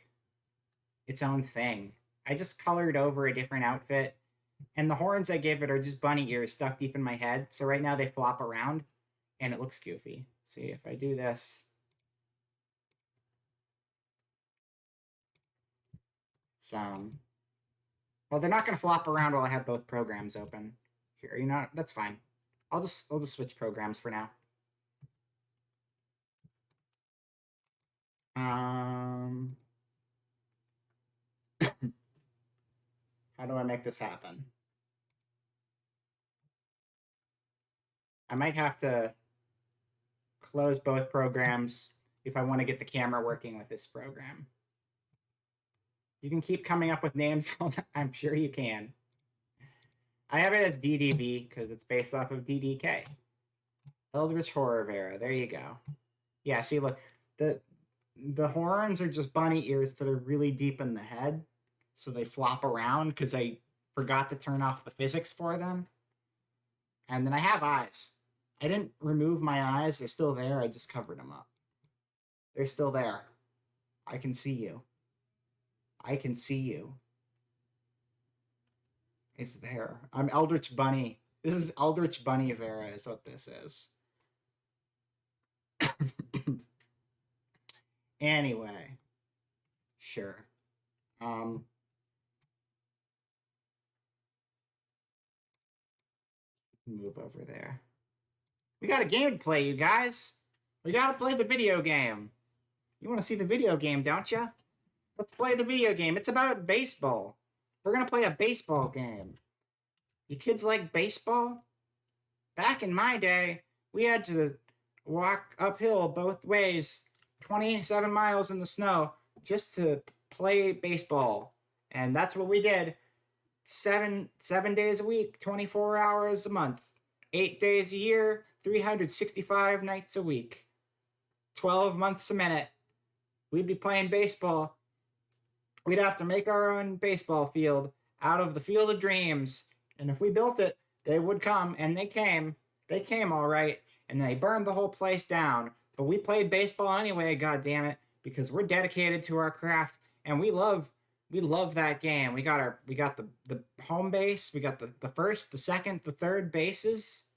its own thing. I just colored over a different outfit, and the horns I gave it are just bunny ears stuck deep in my head. So right now they flop around, and it looks goofy. See, if I do this, it's well, they're not going to flop around while I have both programs open. Here, that's fine. I'll just switch programs for now. How do I make this happen? I might have to close both programs if I want to get the camera working with this program. You can keep coming up with names. I'm sure you can. I have it as DDV because it's based off of DDK. Eldritch Horror Vera. There you go. Yeah, see, look. The horns are just bunny ears that are really deep in the head. So they flop around because I forgot to turn off the physics for them. And then I have eyes. I didn't remove my eyes. They're still there. I just covered them up. They're still there. I can see you. I can see you. It's there. I'm Eldritch Bunny. This is Eldritch Bunny Vera is what this is. Anyway. Sure. Move over there. We got a game to play, you guys. We got to play the video game. You want to see the video game, don't you? Let's play the video game. It's about baseball. We're going to play a baseball game. You kids like baseball? Back in my day, we had to walk uphill both ways, 27 miles in the snow, just to play baseball. And that's what we did. 7 days a week, 24 hours a month. 8 days a year, 365 nights a week, 12 months a minute. We'd be playing baseball. We'd have to make our own baseball field out of the field of dreams. And if we built it, they would come, and they came. They came all right, and they burned the whole place down. But we played baseball anyway, god damn it, because we're dedicated to our craft, and we love that game. We got the home base, we got the first, the second, the third bases.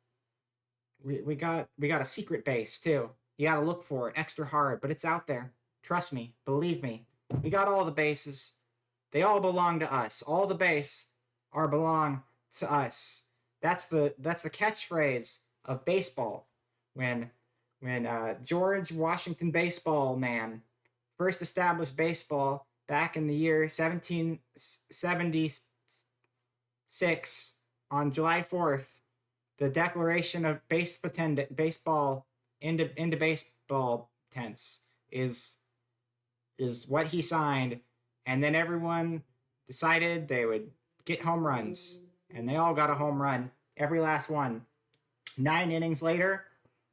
We got a secret base too. You got to look for it extra hard, but it's out there. Trust me, believe me. We got all the bases. They all belong to us. All the base are belong to us. That's the catchphrase of baseball. When George Washington Baseball Man first established baseball back in the year 1776 on July 4th, the Declaration of Baseball into baseball tense is what he signed, and then everyone decided they would get home runs, and they all got a home run, every last one. 9 innings later,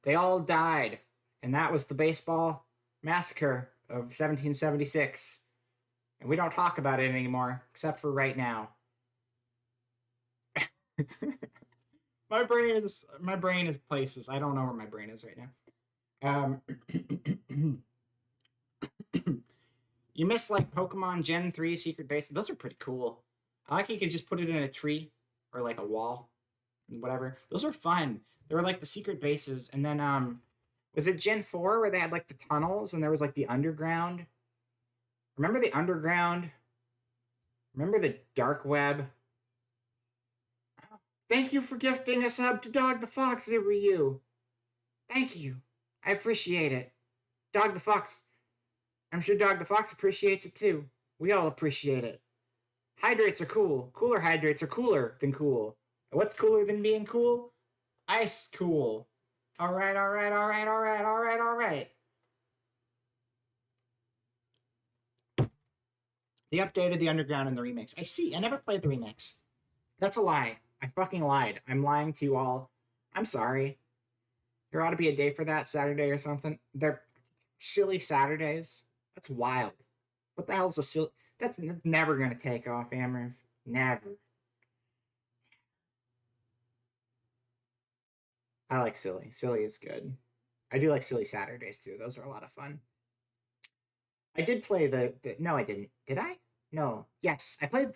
they all died, and that was the baseball massacre of 1776. And we don't talk about it anymore, except for right now. my brain is places. I don't know where my brain is right now. You miss like Pokemon Gen 3 Secret Base. Those are pretty cool. I like you could just put it in a tree or like a wall and whatever. Those are fun. They were like the secret bases. And then was it Gen 4 where they had like the tunnels and there was like the underground? Remember the underground? Remember the dark web? Thank you for gifting a sub to Dog the Fox, Ryu. Thank you. I appreciate it. Dog the Fox. I'm sure Dog the Fox appreciates it too. We all appreciate it. Hydrates are cool. Cooler hydrates are cooler than cool. And what's cooler than being cool? Ice cool. All right. They updated the Underground in the remix. I see. I never played the remix. That's a lie. I fucking lied. I'm lying to you all. I'm sorry. There ought to be a day for that, Saturday or something. They're silly Saturdays. That's wild. What the hell's a silly... That's never going to take off, Amriv. Never. I like silly. Silly is good. I do like silly Saturdays, too. Those are a lot of fun. I did play the... No, I didn't. Did I? No. Yes, I played...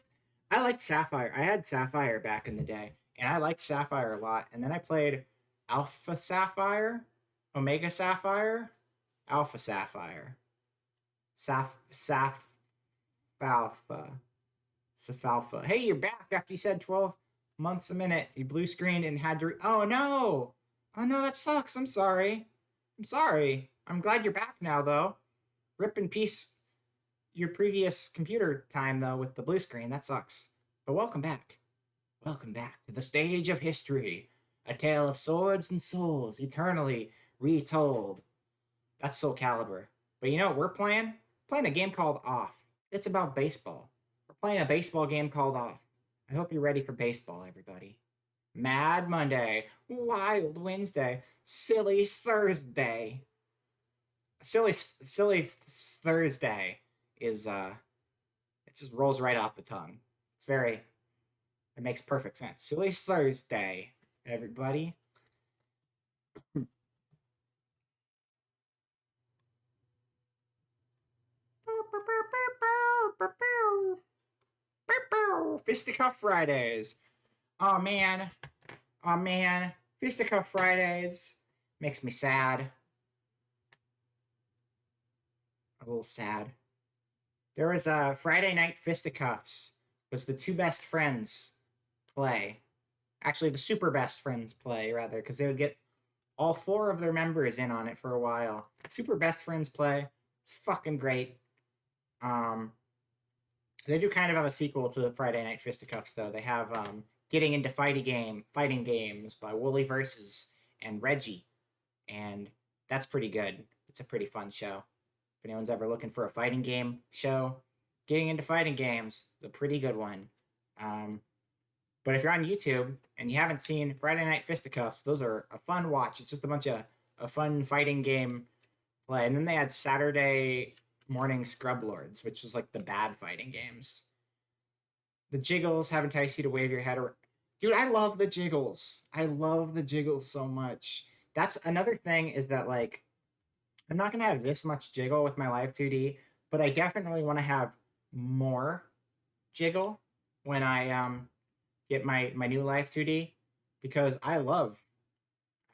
I liked Sapphire. I had Sapphire back in the day, and I liked Sapphire a lot. And then I played Alpha Sapphire, Omega Sapphire, Alpha Sapphire, Saphalpha. Hey, you're back after you said 12 months a minute. You blue screened and had to... Oh, no. Oh, no, that sucks. I'm sorry. I'm glad you're back now, though. Rip in peace your previous computer time, though, with the blue screen. That sucks. But welcome back. Welcome back to the stage of history. A tale of swords and souls eternally retold. That's Soul Calibur. But you know what we're playing? Playing a game called Off. It's about baseball. We're playing a baseball game called Off. I hope you're ready for baseball, everybody. Mad Monday, Wild Wednesday, Silly Thursday. Silly Thursday is it just rolls right off the tongue. It makes perfect sense. Silly Thursday, everybody. Fisticuff Fridays. Oh man. Fisticuff Fridays makes me sad. A little sad. There was a Friday Night Fisticuffs. Was the two best friends play. Actually, the super best friends play, rather, because they would get all 4 of their members in on it for a while. Super best friends play. It's fucking great. They do kind of have a sequel to the Friday Night Fisticuffs, though. They have Getting into Fighting Games by Wooly Versus and Reggie. And that's pretty good. It's a pretty fun show. If anyone's ever looking for a fighting game show, Getting into Fighting Games is a pretty good one. But if you're on YouTube and you haven't seen Friday Night Fisticuffs, those are a fun watch. It's just a bunch of a fun fighting game play. And then they had Saturday Morning Scrub Lords, which was like the bad fighting games. The Jiggles have enticed you to wave your head around. Dude, I love the Jiggles. I love the Jiggles so much. That's another thing is that like I'm not gonna have this much jiggle with my Live 2D, but I definitely want to have more jiggle when I get my new Live 2D because I love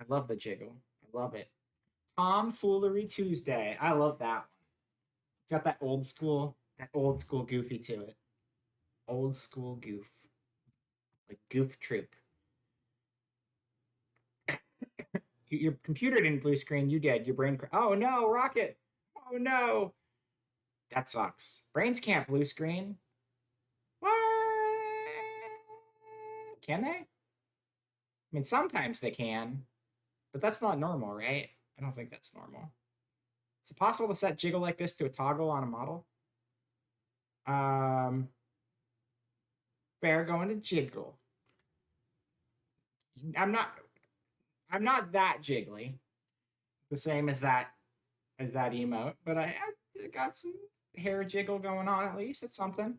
the jiggle. I love it. Tomfoolery Tuesday. I love that one. It's got that old school goofy to it. Old school goof. Like Goof Troop. Your computer didn't blue screen. You did. Your brain. Oh no, Rocket. Oh no. That sucks. Brains can't blue screen. What? Can they? I mean, sometimes they can, but that's not normal, right? I don't think that's normal. Is it possible to set jiggle like this to a toggle on a model? Fair going to jiggle. I'm not that jiggly. The same as that emote, but I got some hair jiggle going on at least. It's something.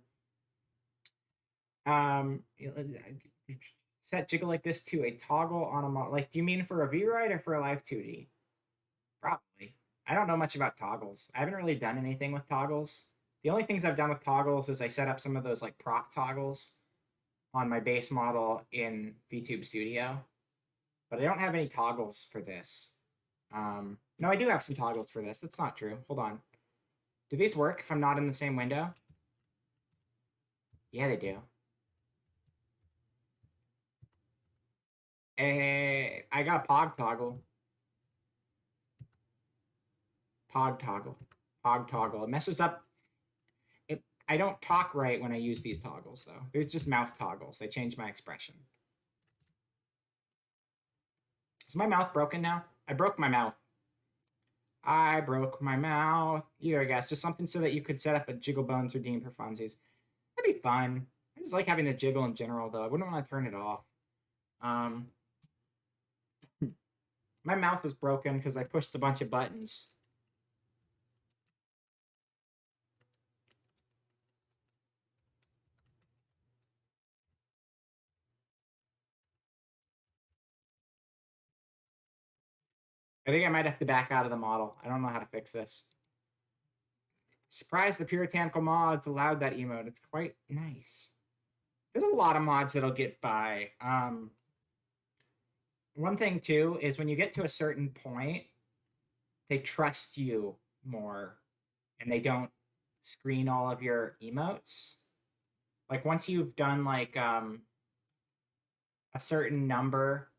Set jiggle like this to a toggle on a model. Like, do you mean for a V-Ride or for a Live 2D? Probably. I don't know much about toggles. I haven't really done anything with toggles. The only things I've done with toggles is I set up some of those like prop toggles on my base model in VTube Studio, but I don't have any toggles for this. No, I do have some toggles for this. That's not true. Hold on. Do these work if I'm not in the same window? Yeah, they do. I got a Pog toggle. Pog toggle. Pog toggle. It messes up. I don't talk right when I use these toggles, though. They're just mouth toggles. They change my expression. Is my mouth broken now? I broke my mouth. I broke my mouth. Either, I guess. Just something so that you could set up a Jiggle Bones redeem for funsies. That'd be fun. I just like having the jiggle in general, though. I wouldn't want to turn it off. My mouth is broken because I pushed a bunch of buttons. I think I might have to back out of the model. I don't know how to fix this. Surprised the Puritanical mods allowed that emote. It's quite nice. There's a lot of mods that'll get by. One thing, too, is when you get to a certain point, they trust you more and they don't screen all of your emotes. Like, once you've done, like, a certain number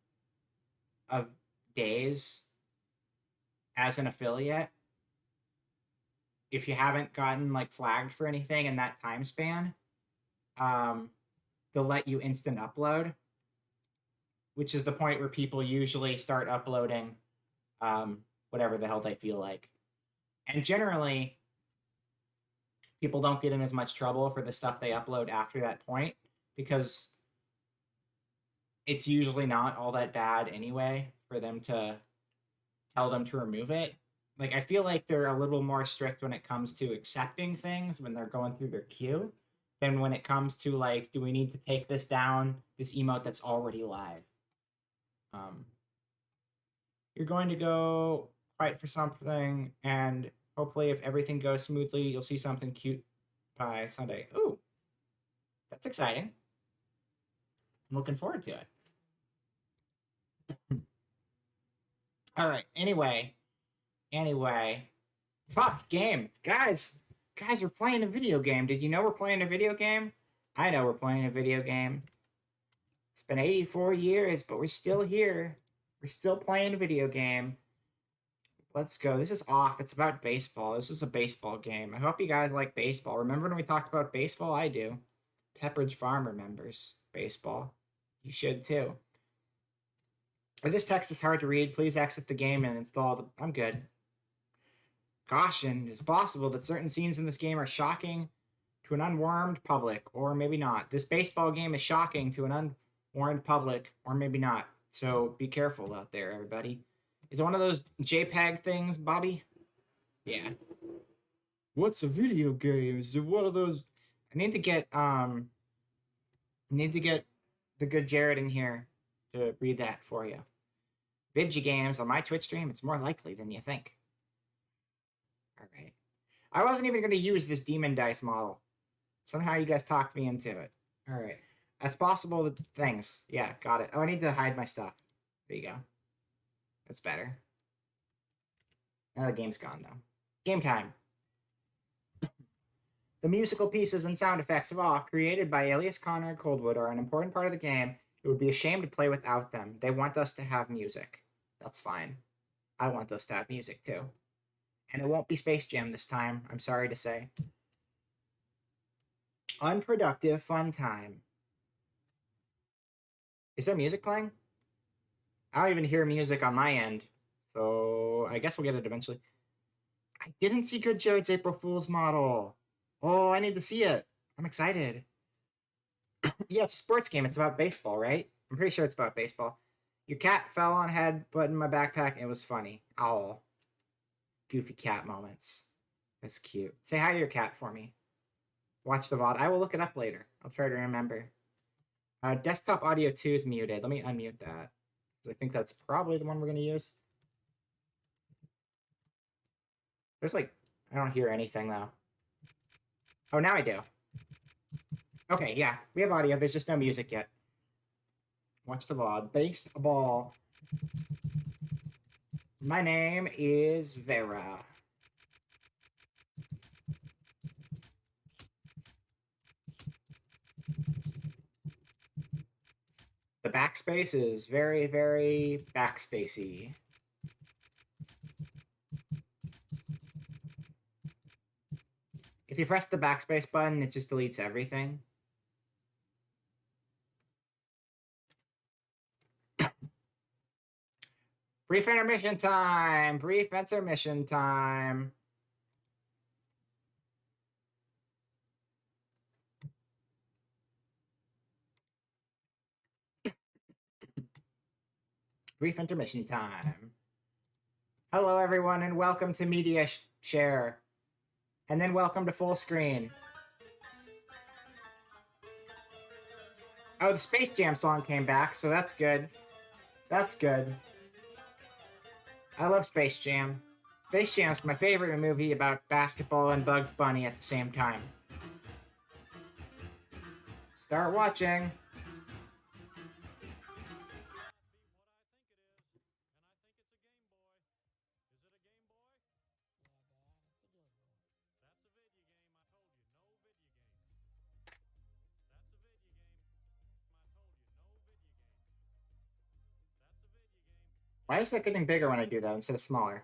of days as an affiliate, if you haven't gotten like flagged for anything in that time span, they'll let you instant upload, which is the point where people usually start uploading whatever the hell they feel like. And generally, people don't get in as much trouble for the stuff they upload after that point because it's usually not all that bad anyway for them to tell them to remove it. Like, I feel like they're a little more strict when it comes to accepting things when they're going through their queue than when it comes to, like, do we need to take this down, this emote that's already live? You're going to go fight for something, and hopefully if everything goes smoothly, you'll see something cute by Sunday. Ooh, that's exciting. I'm looking forward to it. All right, anyway, fuck, game. Guys, we're playing a video game. Did you know we're playing a video game? I know we're playing a video game. It's been 84 years, but we're still here. We're still playing a video game. Let's go. This is off. It's about baseball. This is a baseball game. I hope you guys like baseball. Remember when we talked about baseball? I do. Pepperidge Farm remembers baseball. You should too. If this text is hard to read, please exit the game and install the... I'm good. Caution, it is possible that certain scenes in this game are shocking to an unwarned public, or maybe not. This baseball game is shocking to an unwarned public, or maybe not. So be careful out there, everybody. Is it one of those JPEG things, Bobby? Yeah. What's a video game? Is it one of those? I need to get the good Jared in here to read that for you. Video games on my Twitch stream, it's more likely than you think. All right. I wasn't even going to use this demon dice model. Somehow you guys talked me into it. All right. That's possible that things. Yeah, got it. Oh, I need to hide my stuff. There you go. That's better. Now the game's gone, though. Game time. The musical pieces and sound effects of Awe, created by Elias Conrad Coldwood, are an important part of the game. It would be a shame to play without them. They want us to have music. That's fine. I want us to have music, too. And it won't be Space Jam this time, I'm sorry to say. Unproductive fun time. Is there music playing? I don't even hear music on my end, so I guess we'll get it eventually. I didn't see Good Jared's April Fool's model. Oh, I need to see it. I'm excited. Yeah, it's a sports game. It's about baseball, right? I'm pretty sure it's about baseball. Your cat fell on head, put in my backpack, and it was funny. Oh. Goofy cat moments. That's cute. Say hi to your cat for me. Watch the VOD. I will look it up later. I'll try to remember. Desktop audio 2 is muted. Let me unmute that. Because I think that's probably the one we're going to use. There's like, I don't hear anything though. Oh, now I do. Okay, yeah. We have audio. There's just no music yet. Watch the VOD. Baseball. My name is Vera. The backspace is very, very backspacey. If you press the backspace button, it just deletes everything. Brief intermission time! Brief intermission time! Brief intermission time. Hello, everyone, and welcome to Media Share. And then welcome to full screen. Oh, the Space Jam song came back, so that's good. That's good. I love Space Jam. Space Jam's my favorite movie about basketball and Bugs Bunny at the same time. Start watching. Why is that getting bigger when I do that instead of smaller?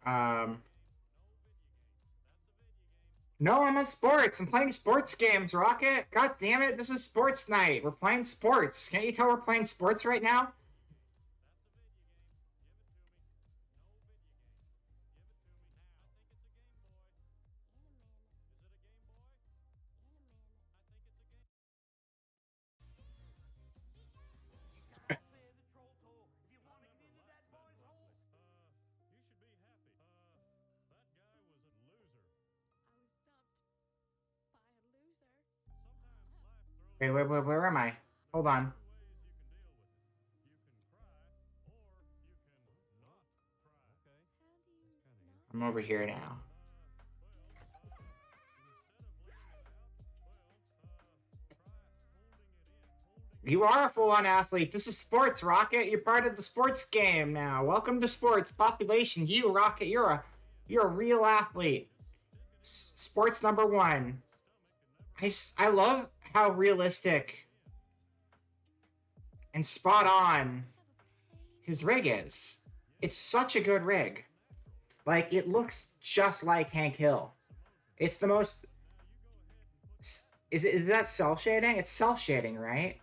No, I'm on sports. I'm playing sports games, Rocket. God damn it, this is sports night. We're playing sports. Can't you tell we're playing sports right now? Wait, where am I? Hold on. I'm over here now. You are a full-on athlete. This is sports, Rocket. You're part of the sports game now. Welcome to sports. Population, you, Rocket, you're a real athlete. Sports number 1. I love how realistic and spot on his rig is. It's such a good rig. Like, it looks just like Hank Hill. It's the most... Is that cell shading? It's cell shading, right?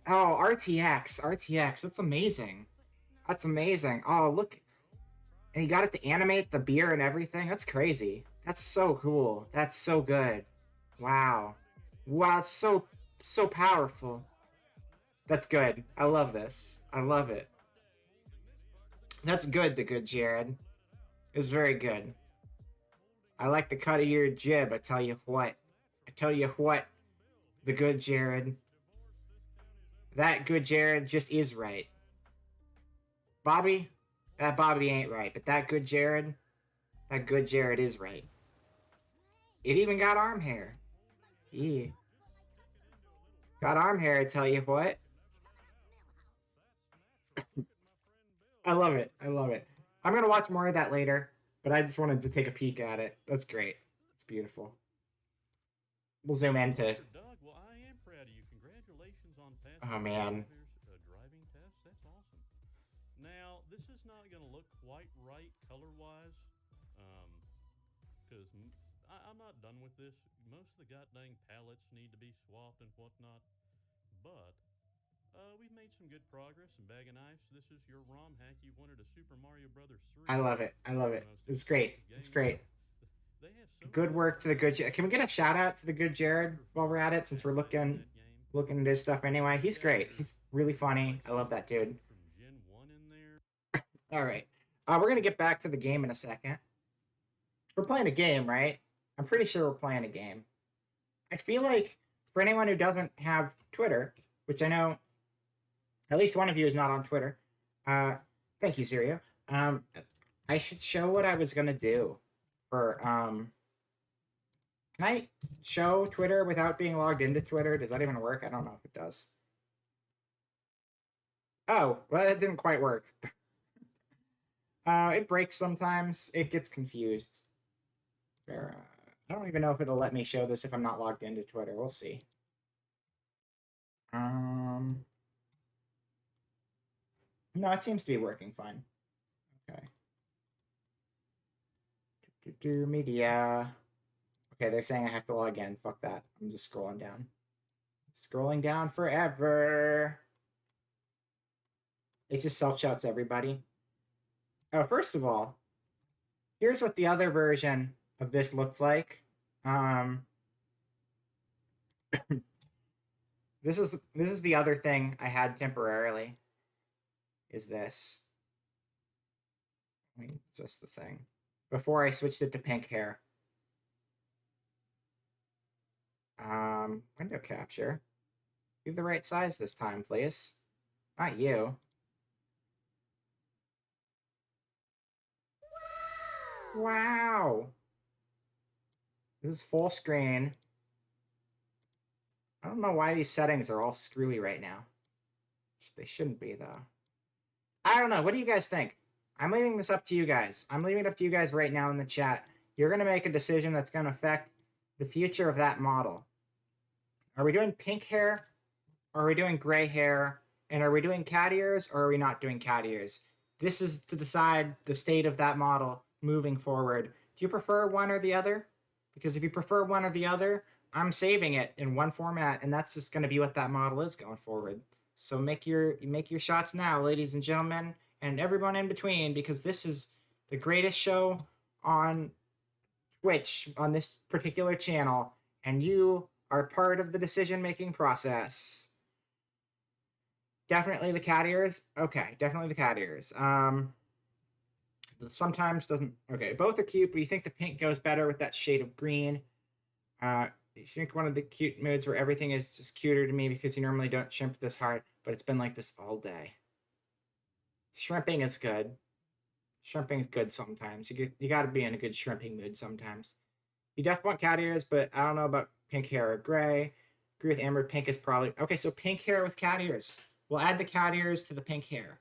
Oh, RTX. That's amazing. That's amazing. Oh, look. And he got it to animate the beer and everything. That's crazy. That's so cool. That's so good. Wow. Wow, it's so powerful. That's good. I love this. I love it. That's good, the good Jared. It's very good. I like the cut of your jib, I tell you what. I tell you what, the good Jared. That good Jared just is right. Bobby, that Bobby ain't right, but that good Jared is right. It even got arm hair. Yeah. Got arm hair, I tell you what. I love it. I love it. I'm gonna watch more of that later, but I just wanted to take a peek at it. That's great. It's beautiful. We'll zoom into. Doug, well, I am proud of you. Congratulations on passing Oh man. driving test. That's awesome. Now, this is not going to look quite right color-wise, because I'm not done with this. Most of the goddamn palettes need to be swapped and whatnot, but we've made some good progress. And Bag of Knives, this is your ROM hack. You wanted a Super Mario Brothers 3. I love it. I love it. It's great. It's great. They have so Good work to the good. Can we get a shout out to the good Jared while we're at it? Since we're looking at his stuff anyway. He's great. He's really funny. I love that dude. from Gen 1 in there. All right. We're gonna get back to the game in a second. We're playing a game, right? I'm pretty sure we're playing a game. I feel like for anyone who doesn't have Twitter, which I know at least one of you is not on Twitter. Thank you, Zerio. I should show what I was gonna do for Can I show Twitter without being logged into Twitter? Does that even work? I don't know if it does. Oh, well, that didn't quite work. It breaks sometimes. It gets confused. I don't even know if it'll let me show this if I'm not logged into Twitter. We'll see. No, it seems to be working fine. Okay. Media. Okay, they're saying I have to log in. Fuck that. I'm just scrolling down. Scrolling down forever. It just self-shouts everybody. Oh, first of all, here's what the other version of this looks like. This is the other thing I had temporarily. Is this? I mean, just the thing. Before I switched it to pink hair. Window capture. Do the right size this time, please. Not you. Wow. This is full screen. I don't know why these settings are all screwy right now. They shouldn't be, though. I don't know. What do you guys think? I'm leaving this up to you guys. I'm leaving it up to you guys right now in the chat. You're going to make a decision that's going to affect the future of that model. Are we doing pink hair? Or are we doing gray hair? And are we doing cat ears or are we not doing cat ears? This is to decide the state of that model moving forward. Do you prefer one or the other? Because if you prefer one or the other, I'm saving it in one format, and that's just going to be what that model is going forward. So make your shots now, ladies and gentlemen, and everyone in between, because this is the greatest show on Twitch on this particular channel, and you are part of the decision-making process. Definitely the cat ears. Okay, definitely the cat ears. Sometimes doesn't. Okay, both are cute, but you think the pink goes better with that shade of green. You think one of the cute moods where everything is just cuter to me because you normally don't shrimp this hard, but it's been like this all day. Shrimping is good. Shrimping is good sometimes. You got to be in a good shrimping mood sometimes. You definitely want cat ears, but I don't know about pink hair or gray. Agree with Amber. Pink is probably okay. So pink hair with cat ears. We'll add the cat ears to the pink hair.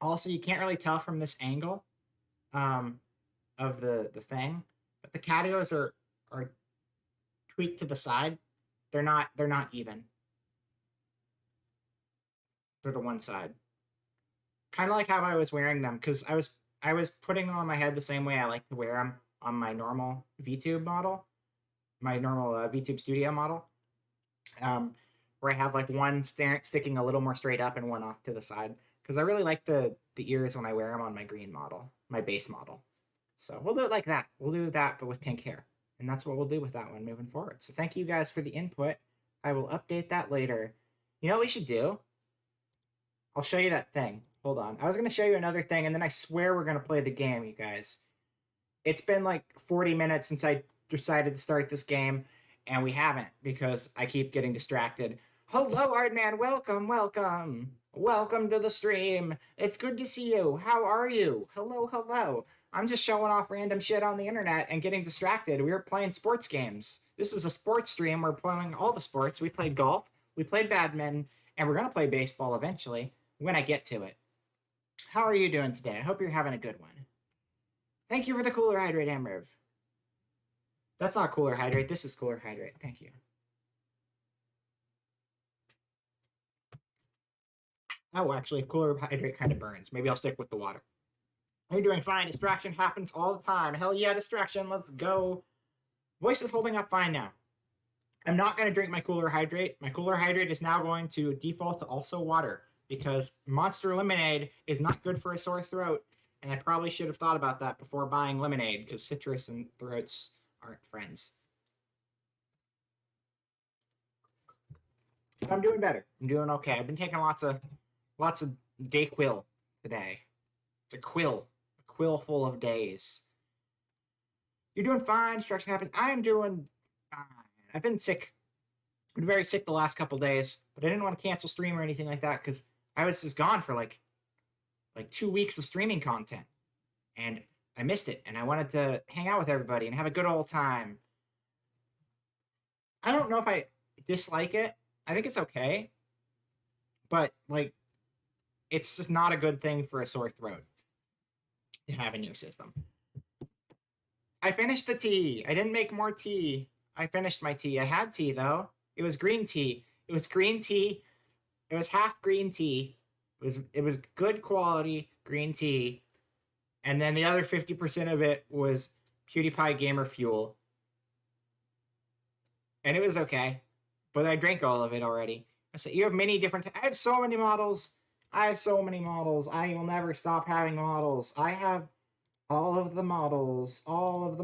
Also, you can't really tell from this angle of the thing, but the cat ears are tweaked to the side. They're not even. They're to one side. Kind of like how I was wearing them, because I was putting them on my head the same way I like to wear them on my normal VTube model, my normal VTube Studio model, where I have like one sticking a little more straight up and one off to the side, because I really like the ears when I wear them on my green model, my base model. So we'll do it like that. We'll do that, but with pink hair. And that's what we'll do with that one moving forward. So thank you guys for the input. I will update that later. You know what we should do? I'll show you that thing. Hold on. I was going to show you another thing, and then I swear we're going to play the game, you guys. It's been like 40 minutes since I decided to start this game, and we haven't because I keep getting distracted. Hello, Ardman. Welcome, welcome. Welcome to the stream. It's good to see you. How are you? Hello, hello. I'm just showing off random shit on the internet and getting distracted. We were playing sports games. This is a sports stream. We're playing all the sports. We played golf, we played badminton, and we're going to play baseball eventually when I get to it. How are you doing today? I hope you're having a good one. Thank you for the Cooler Hydrate, Amriv. That's not Cooler Hydrate. This is Cooler Hydrate. Thank you. Oh, actually, Cooler Hydrate kind of burns. Maybe I'll stick with the water. You're doing fine. Distraction happens all the time. Hell yeah, distraction. Let's go. Voice is holding up fine now. I'm not going to drink my Cooler Hydrate. My Cooler Hydrate is now going to default to also water because Monster Lemonade is not good for a sore throat. And I probably should have thought about that before buying lemonade because citrus and throats aren't friends. But I'm doing better. I'm doing okay. I've been taking lots of Dayquil today. It's a quill full of days. You're doing fine. Distraction happens. I am doing fine. I've been sick. I've been very sick the last couple days, but I didn't want to cancel stream or anything like that because I was just gone for like 2 weeks of streaming content, and I missed it, and I wanted to hang out with everybody and have a good old time. I don't know if I dislike it. I think it's okay, but like, it's just not a good thing for a sore throat to have in your system. I finished the tea. I didn't make more tea. I finished my tea. I had tea, though. It was green tea. It was green tea. It was half green tea. It was good quality green tea. And then the other 50% of it was PewDiePie Gamer Fuel. And it was okay. But I drank all of it already. So you have many different... I have so many models. I will never stop having models. I have all of the models. All of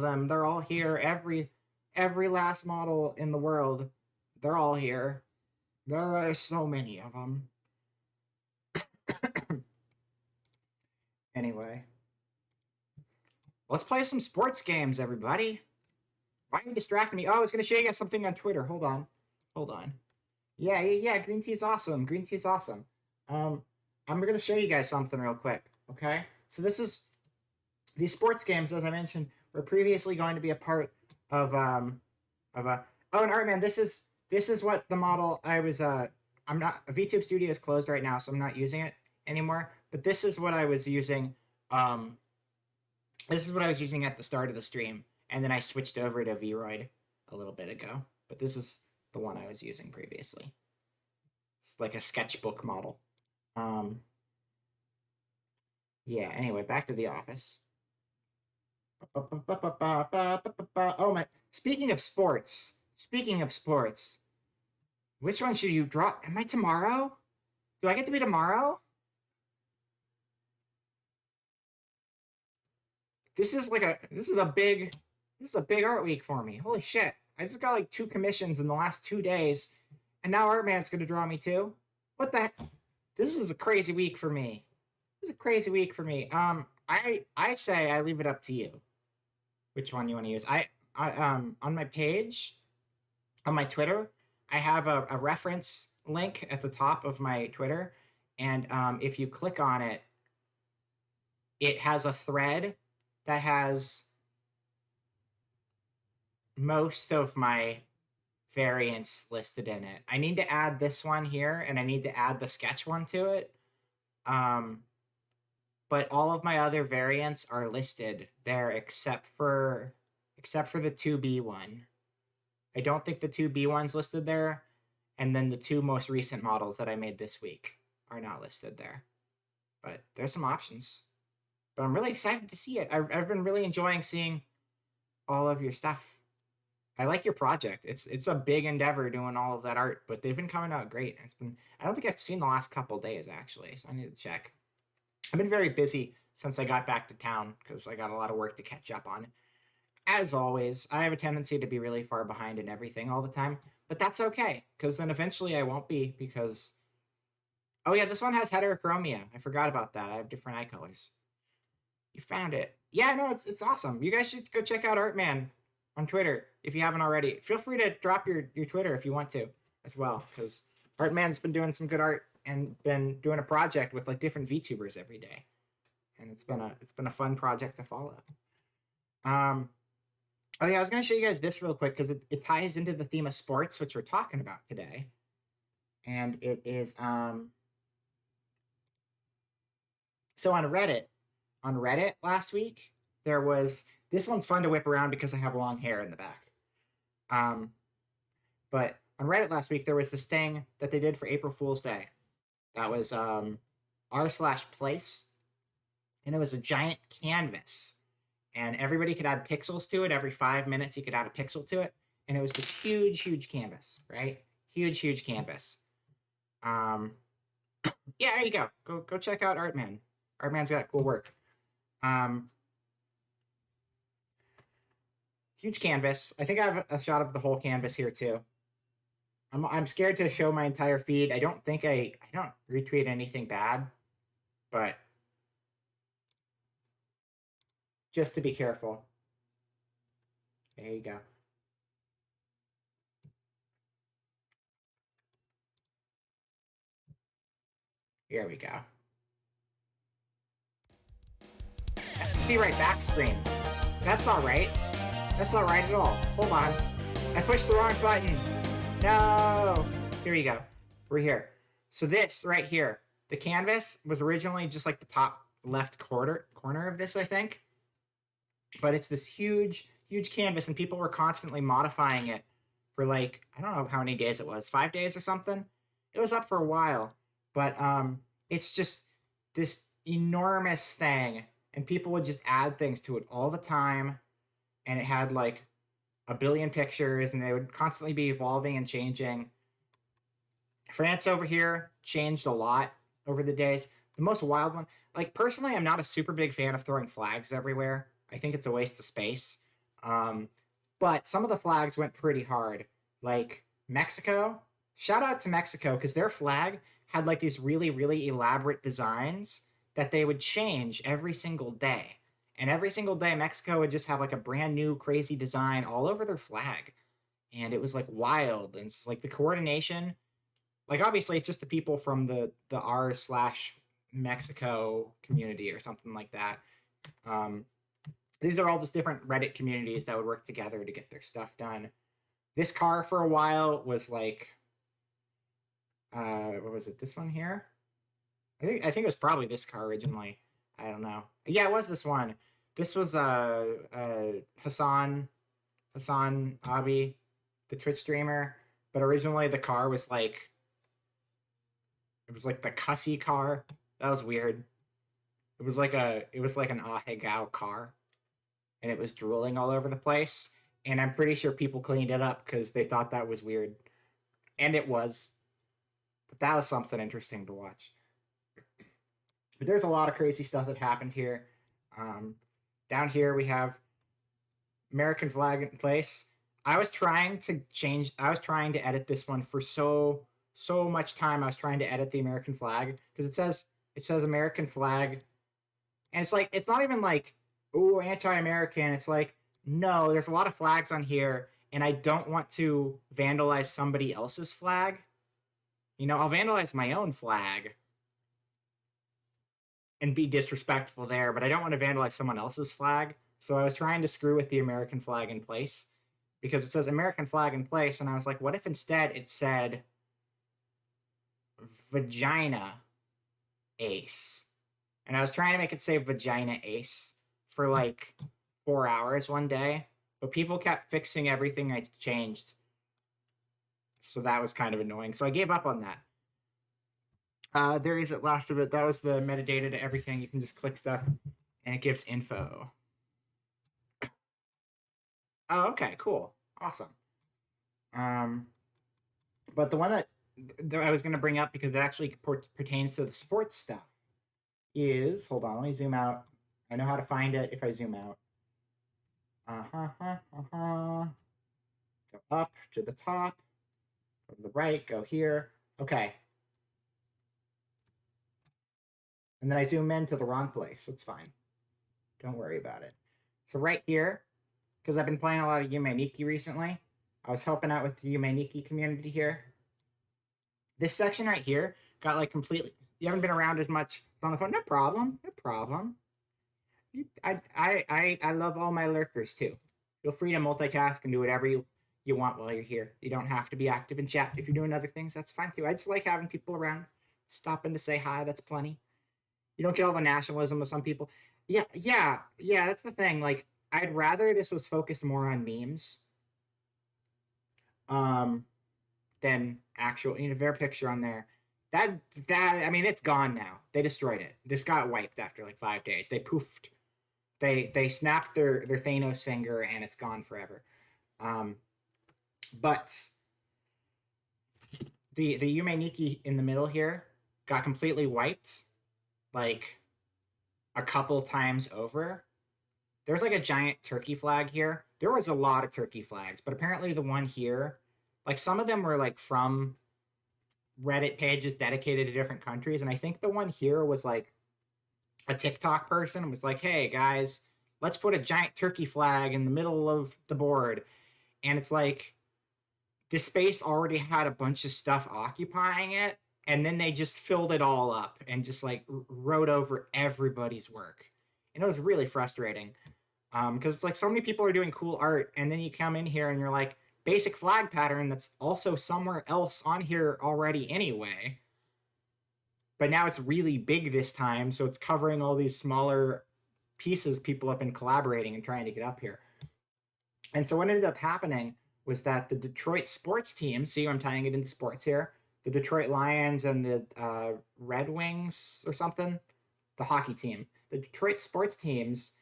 them. They're all here. Every last model in the world. They're all here. There are so many of them. Anyway. Let's play some sports games, everybody. Why are you distracting me? Oh, I was going to show you guys something on Twitter. Hold on. Yeah. Green tea is awesome. I'm going to show you guys something real quick. Okay? So these sports games, as I mentioned, were previously going to be a part of and Artman, this is what the model I was I'm not VTube Studio is closed right now, so I'm not using it anymore. But this is what I was using. This is what I was using at the start of the stream, and then I switched over to Vroid a little bit ago. But this is the one I was using previously. It's like a sketchbook model. Yeah. Anyway, back to the office. Oh my! Speaking of sports, which one should you draw? Am I tomorrow? Do I get to be tomorrow? This is a big art week for me. Holy shit! I just got like 2 commissions in the last 2 days, and now Artman's gonna draw me too. What the heck? This is a crazy week for me. I say I leave it up to you. Which one you want to use? I on my page, on my Twitter, I have a reference link at the top of my Twitter, and if you click on it, it has a thread that has most of my variants listed in it. I need to add this one here, and I need to add the sketch one to it. But all of my other variants are listed there except for the 2B one. I don't think the 2B one's listed there, and then the 2 most recent models that I made this week are not listed there. But there's some options. But I'm really excited to see it. I've been really enjoying seeing all of your stuff. I like your project. It's a big endeavor doing all of that art, but they've been coming out great. I don't think I've seen the last couple days actually, so I need to check. I've been very busy since I got back to town because I got a lot of work to catch up on. As always, I have a tendency to be really far behind in everything all the time, but that's okay because then eventually I won't be because. Oh yeah, this one has heterochromia. I forgot about that. I have different eye colors. You found it. Yeah, no, it's awesome. You guys should go check out Artman on Twitter if you haven't already. Feel free to drop your Twitter if you want to as well, because Artman's been doing some good art and been doing a project with like different VTubers every day, and it's been a fun project to follow. Oh yeah, I was gonna show you guys this real quick because it ties into the theme of sports, which we're talking about today, and it is so on Reddit last week, there was this one's fun to whip around because I have long hair in the back. But on Reddit last week, there was this thing that they did for April Fool's Day. That was r/place, and it was a giant canvas, and everybody could add pixels to it. Every 5 minutes, you could add a pixel to it, and it was this huge canvas, right? Huge canvas. Yeah, there you go. Go check out Artman. Artman's got cool work. Huge canvas. I think I have a shot of the whole canvas here too. I'm scared to show my entire feed. I don't think I don't retweet anything bad, but just to be careful. There you go. Here we go. Be right back screen. That's not right. That's not right at all. Hold on. I pushed the wrong button. No. Here you go. We're here. So this right here, the canvas was originally just like the top left corner of this, I think. But it's this huge canvas, and people were constantly modifying it for like, I don't know how many days it was, 5 days or something. It was up for a while, but it's just this enormous thing, and people would just add things to it all the time, and it had like a billion pictures, and they would constantly be evolving and changing. France over here changed a lot over the days. The most wild one, like personally, I'm not a super big fan of throwing flags everywhere. I think it's a waste of space. But some of the flags went pretty hard. Like Mexico, shout out to Mexico because their flag had like these really elaborate designs that they would change every single day. And every single day, Mexico would just have like a brand new crazy design all over their flag. And it was like wild. And it's like the coordination, like obviously it's just the people from the r/Mexico community or something like that. These are all just different Reddit communities that would work together to get their stuff done. This car for a while was like, what was it? This one here? I think it was probably this car originally. I don't know. Yeah, it was this one. This was Hassan Abi, the Twitch streamer. But originally the car was like, it was like the cussy car. That was weird. It was like an Ahegao car, and it was drooling all over the place. And I'm pretty sure people cleaned it up because they thought that was weird, and it was. But that was something interesting to watch. But there's a lot of crazy stuff that happened here. Down here we have American flag in place. I was trying to edit this one for so much time. I was trying to edit the American flag because it says American flag, and it's like it's not even like, oh, anti-American. It's like, no, there's a lot of flags on here, and I don't want to vandalize somebody else's flag. You know, I'll vandalize my own flag and be disrespectful there, but I don't want to vandalize someone else's flag. So I was trying to screw with the American flag in place because it says American flag in place, and I was like, what if instead it said vagina ace? And I was trying to make it say vagina ace for like 4 hours one day, but people kept fixing everything I changed. So that was kind of annoying. So I gave up on that. There is at last of it. That was the metadata to everything. You can just click stuff and it gives info. Oh, okay, cool. Awesome. But the one that I was going to bring up because it actually pertains to the sports stuff is, hold on, let me zoom out. I know how to find it if I zoom out. Go up to the top, go to the right, go here. Okay. And then I zoom in to the wrong place. That's fine. Don't worry about it. So right here, because I've been playing a lot of Yume Nikki recently, I was helping out with the Yume Nikki community here. This section right here got like completely. You haven't been around as much on the phone. No problem. No problem. I love all my lurkers too. Feel free to multitask and do whatever you want while you're here. You don't have to be active in chat. If you're doing other things, that's fine too. I just like having people around, stopping to say hi. That's plenty. You don't get all the nationalism of some people. Yeah. That's the thing. Like, I'd rather this was focused more on memes, than actual. Their picture on there. That I mean, it's gone now. They destroyed it. This got wiped after like 5 days. They poofed. They snapped their Thanos finger and it's gone forever. But the Yume Nikki in the middle here got completely wiped, like a couple times over. There's like a giant turkey flag here. There was a lot of turkey flags, but apparently the one here, like some of them were like from Reddit pages dedicated to different countries, and I think the one here was like a TikTok person was like, "Hey guys, let's put a giant turkey flag in the middle of the board," and it's like this space already had a bunch of stuff occupying it, and then they just filled it all up and just like wrote over everybody's work, and it was really frustrating because it's like so many people are doing cool art, and then you come in here and you're like, basic flag pattern that's also somewhere else on here already anyway. But now it's really big this time, so it's covering all these smaller pieces people have been collaborating and trying to get up here. And so what ended up happening was that the Detroit sports team, see, I'm tying it into sports here, the Detroit Lions and the Red Wings or something, the hockey team, the Detroit sports teams,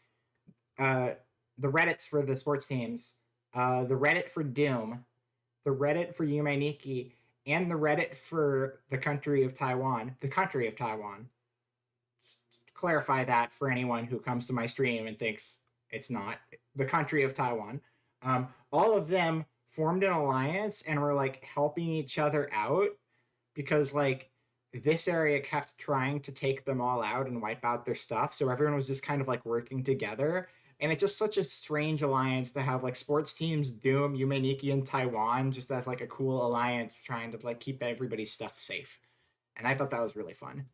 the Reddits for the sports teams, the Reddit for Doom, the Reddit for Yume Nikki, and the Reddit for the country of Taiwan. Clarify that for anyone who comes to my stream and thinks it's not the country of Taiwan. All of them formed an alliance and were like helping each other out because like this area kept trying to take them all out and wipe out their stuff. So everyone was just kind of like working together. And it's just such a strange alliance to have like sports teams, Doom, Yume Nikki, and Taiwan just as like a cool alliance trying to like keep everybody's stuff safe. And I thought that was really fun.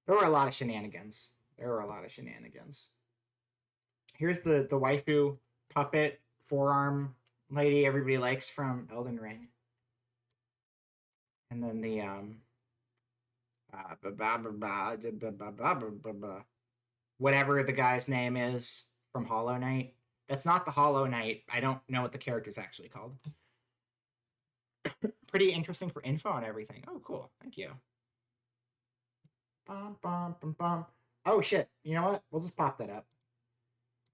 There were a lot of shenanigans. Here's the waifu puppet forearm lady everybody likes from Elden Ring. And then the whatever the guy's name is from Hollow Knight. That's not the Hollow Knight. I don't know what the character's actually called. Pretty interesting for info and everything. Oh, cool. Thank you. Oh, shit. You know what? We'll just pop that up.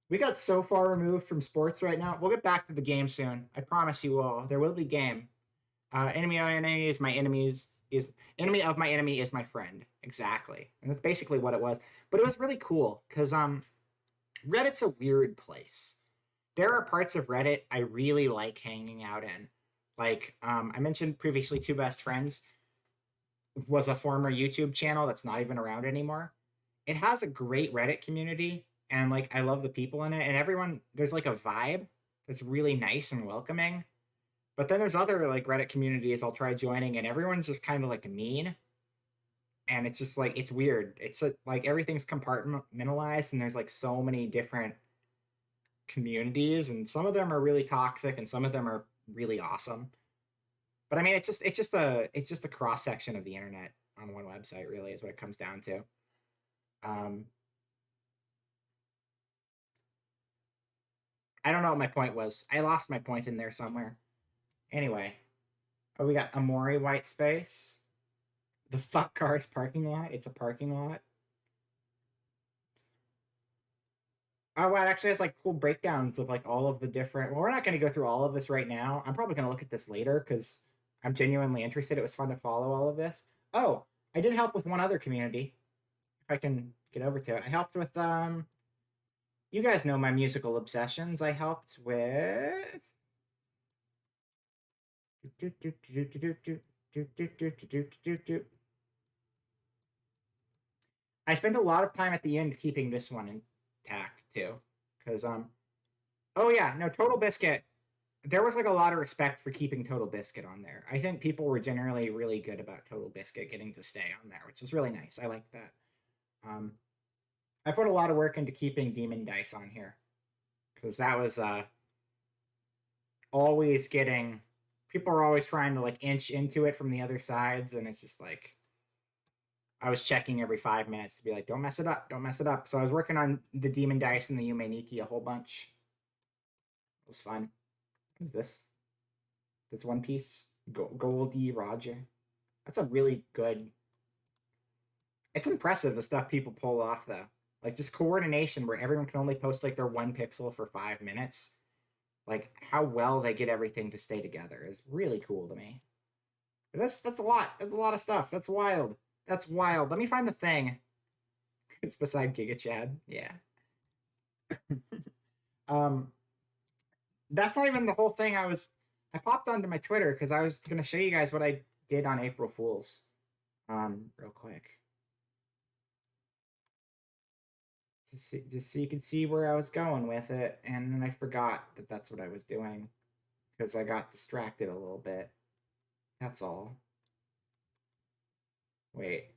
We got so far removed from sports right now. We'll get back to the game soon. I promise you will. There will be game. Enemy of my enemy is my enemies. Enemy of my enemy is my friend. Exactly. And that's basically what it was. But it was really cool because Reddit's a weird place. There are parts of Reddit I really like hanging out in. Like I mentioned previously, Two Best Friends was a former YouTube channel that's not even around anymore. It has a great Reddit community, and like I love the people in it, and everyone, there's like a vibe that's really nice and welcoming. But then there's other like Reddit communities I'll try joining, and everyone's just kind of like mean. And it's just like, it's weird. It's like everything's compartmentalized, and there's like so many different communities, and some of them are really toxic, and some of them are really awesome. But I mean, it's just a cross section of the internet on one website. Really, is what it comes down to. I don't know what my point was. I lost my point in there somewhere. Anyway, oh, we got Amori White Space. The fuck cars parking lot. It's a parking lot. Oh, wow, it actually has like cool breakdowns of like all of the different. Well, we're not going to go through all of this right now. I'm probably going to look at this later because I'm genuinely interested. It was fun to follow all of this. Oh, I did help with one other community. if I can get over to it. I helped with you guys know my musical obsessions. I helped with I spent a lot of time at the end keeping this one intact too. Because oh yeah, no, Total Biscuit. There was like a lot of respect for keeping Total Biscuit on there. I think people were generally really good about Total Biscuit getting to stay on there, which is really nice. I like that. I put a lot of work into keeping Demon Dice on here because that was always getting people are always trying to like inch into it from the other sides, and it's just like I was checking every 5 minutes to be like, don't mess it up, don't mess it up. So I was working on the Demon Dice and the Yume Nikki a whole bunch. It was fun. What's this? This One Piece? Goldie Roger. That's a really good... It's impressive the stuff people pull off, though. Like, just coordination where everyone can only post, like, their one pixel for 5 minutes. Like, how well they get everything to stay together is really cool to me. But that's a lot. That's a lot of stuff. That's wild. That's wild. Let me find the thing. It's beside Giga Chad. Yeah. That's not even the whole thing. I popped onto my Twitter because I was gonna show you guys what I did on April Fools. Real quick. Just so you can see where I was going with it, and then I forgot that that's what I was doing because I got distracted a little bit. That's all. Wait.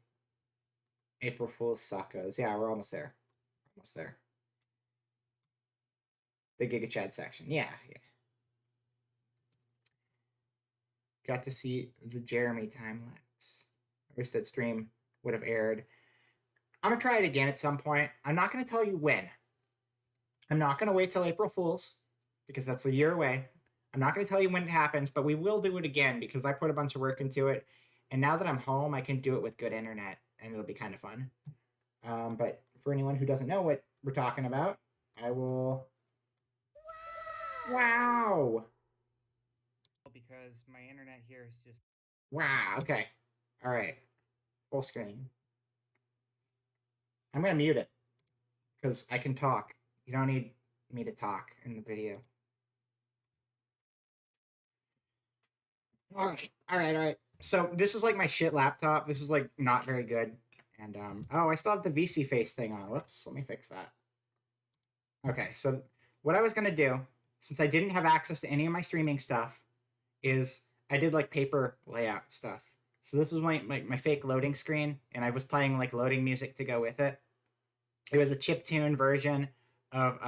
April Fool's suckos. Yeah, we're almost there. Almost there. The Giga Chad section. Yeah. Got to see the Jeremy time lapse. I wish that stream would have aired. I'm going to try it again at some point. I'm not going to tell you when. I'm not going to wait till April Fool's because that's a year away. I'm not going to tell you when it happens, but we will do it again because I put a bunch of work into it. And now that I'm home, I can do it with good internet, and it'll be kind of fun. But for anyone who doesn't know what we're talking about, I will... Wow! Because my internet here is just... Wow, okay. All right. Full screen. I'm going to mute it because I can talk. You don't need me to talk in the video. All right. So this is like my shit laptop. This is like not very good. And oh, I still have the VC face thing on. Whoops, let me fix that. Okay, so what I was going to do, since I didn't have access to any of my streaming stuff, is I did like paper layout stuff. So this was my fake loading screen, and I was playing like loading music to go with it. It was a chiptune version of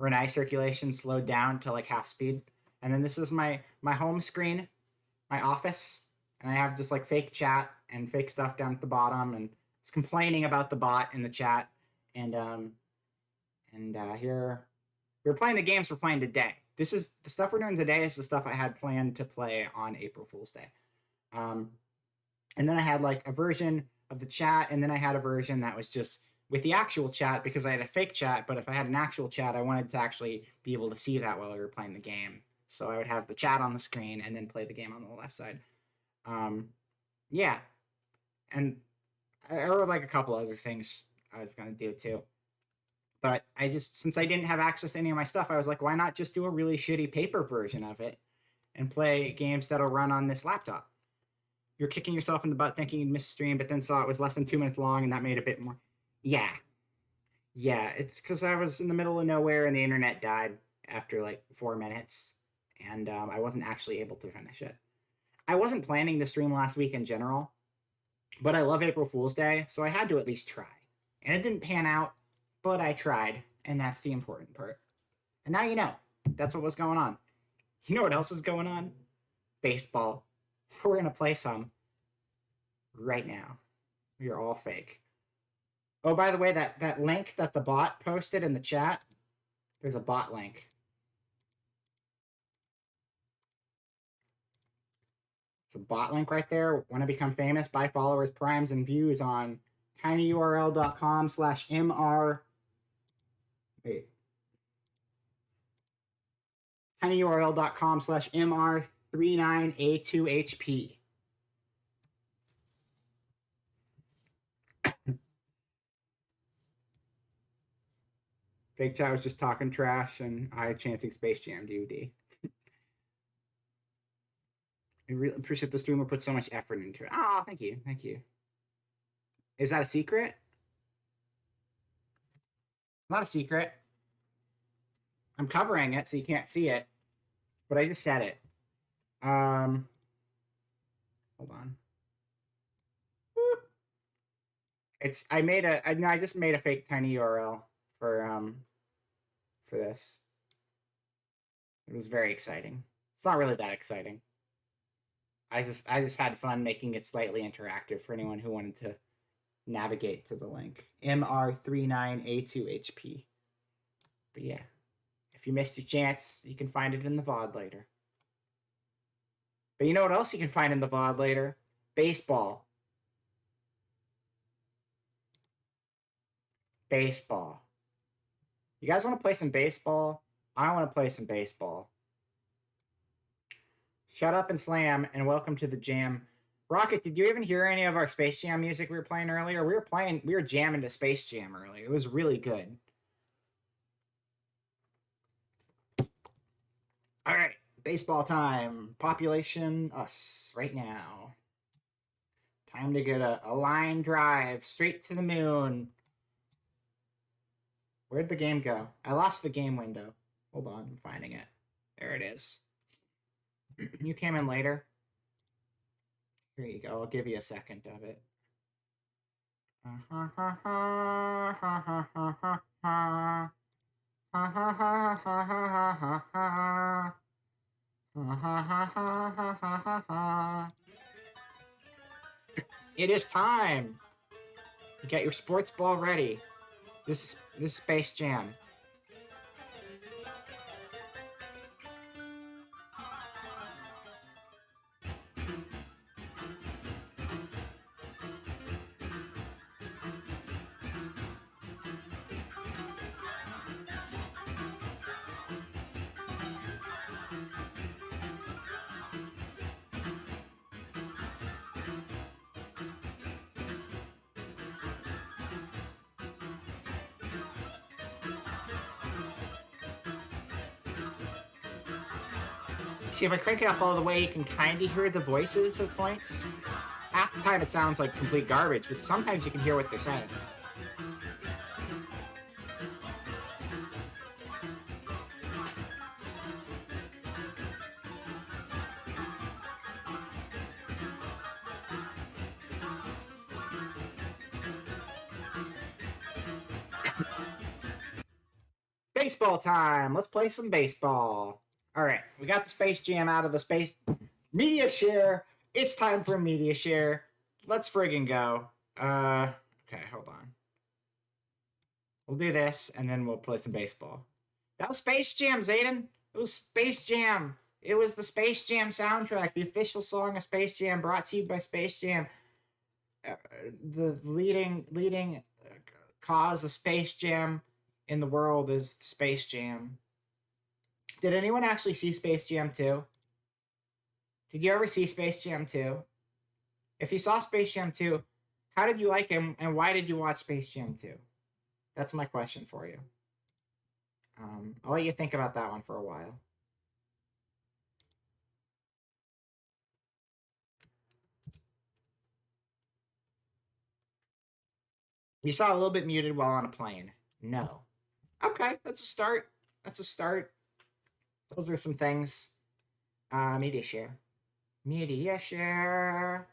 Renai Circulation slowed down to like half speed. And then this is my home screen, my office, and I have just like fake chat and fake stuff down at the bottom, and it's complaining about the bot in the chat. And here we're playing the games we're playing today. This is the stuff we're doing today is the stuff I had planned to play on April Fool's Day. And then I had like a version of the chat, and then I had a version that was just with the actual chat because I had a fake chat, but if I had an actual chat, I wanted to actually be able to see that while we were playing the game. So I would have the chat on the screen and then play the game on the left side. Yeah. And I wrote like a couple other things I was going to do too. But I just, since I didn't have access to any of my stuff, I was like, why not just do a really shitty paper version of it and play games that'll run on this laptop? You're kicking yourself in the butt thinking you'd miss a stream, but then saw it was less than 2 minutes long, and that made a bit more. Yeah, it's because I was in the middle of nowhere and the internet died after like 4 minutes, and I wasn't actually able to finish it. I wasn't planning the stream last week in general, but I love April Fool's Day, so I had to at least try. And it didn't pan out, but I tried, and that's the important part. And now you know. That's what was going on. You know what else is going on? Baseball. We're going to play some right now. We are all fake. Oh, by the way, that link that the bot posted in the chat, there's a bot link. It's a bot link right there. Want to become famous? Buy followers, primes, and views on tinyurl.com/mr. Wait. tinyurl.com/mr39a2hp. Fake chat was just talking trash, and I chanting Space Jam DVD. I really appreciate the streamer put so much effort into it. Oh, thank you, thank you. Is that a secret? Not a secret. I'm covering it so you can't see it, but I just said it. Hold on. It's I just made a fake tiny URL for this. It was very exciting. It's not really that exciting. I just had fun making it slightly interactive for anyone who wanted to navigate to the link. MR39A2HP. But yeah, if you missed your chance, you can find it in the VOD later. But you know what else you can find in the VOD later? Baseball. Baseball. You guys want to play some baseball? I want to play some baseball. Shut up and slam, and welcome to the jam. Rocket, did you even hear any of our Space Jam music we were playing earlier? We were jamming to Space Jam earlier. It was really good. All right, baseball time. Population us right now. Time to get a line drive straight to the moon. Where'd the game go? I lost the game window. Hold on, I'm finding it. There it is. You came in later. Here you go. I'll give you a second of it. It is time. You get your sports ball ready. This is Space Jam. See, if I crank it up all the way, you can kind of hear the voices at points. Half the time it sounds like complete garbage, but sometimes you can hear what they're saying. Baseball time! Let's play some baseball. All right, we got the Space Jam out of the space media share. It's time for media share. Let's friggin' go. Okay, hold on. We'll do this, and then we'll play some baseball. That was Space Jam, Zayden. It was Space Jam. It was the Space Jam soundtrack, the official song of Space Jam, brought to you by Space Jam. The leading cause of Space Jam in the world is Space Jam. Did anyone actually see Space Jam 2? Did you ever see Space Jam 2? If you saw Space Jam 2, how did you like him, and why did you watch Space Jam 2? That's my question for you. I'll let you think about that one for a while. You saw a little bit muted while on a plane. No. Okay, that's a start. That's a start. Those are some things. Media share. Media share.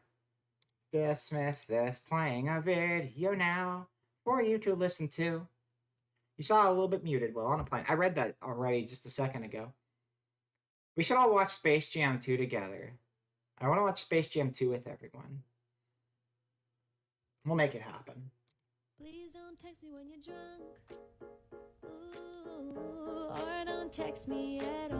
Dismiss this, playing a video now for you to listen to. You saw a little bit muted while on a plane. I read that already just a second ago. We should all watch Space Jam 2 together. I want to watch Space Jam 2 with everyone. We'll make it happen. Please don't text me when you're drunk. Ooh, or don't text me at all.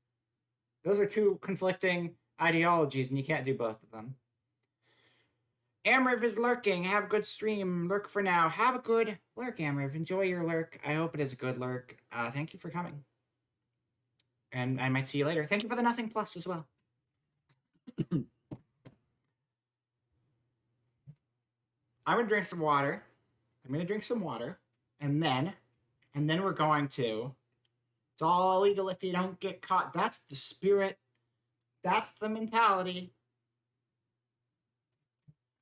Those are two conflicting ideologies, and you can't do both of them. Amriv is lurking. Have a good stream. Lurk for now. Have a good lurk, Amriv. Enjoy your lurk. I hope it is a good lurk. Thank you for coming. And I might see you later. Thank you for the nothing plus as well. I'm gonna drink some water. And then we're going to. It's all illegal if you don't get caught. That's the spirit. That's the mentality.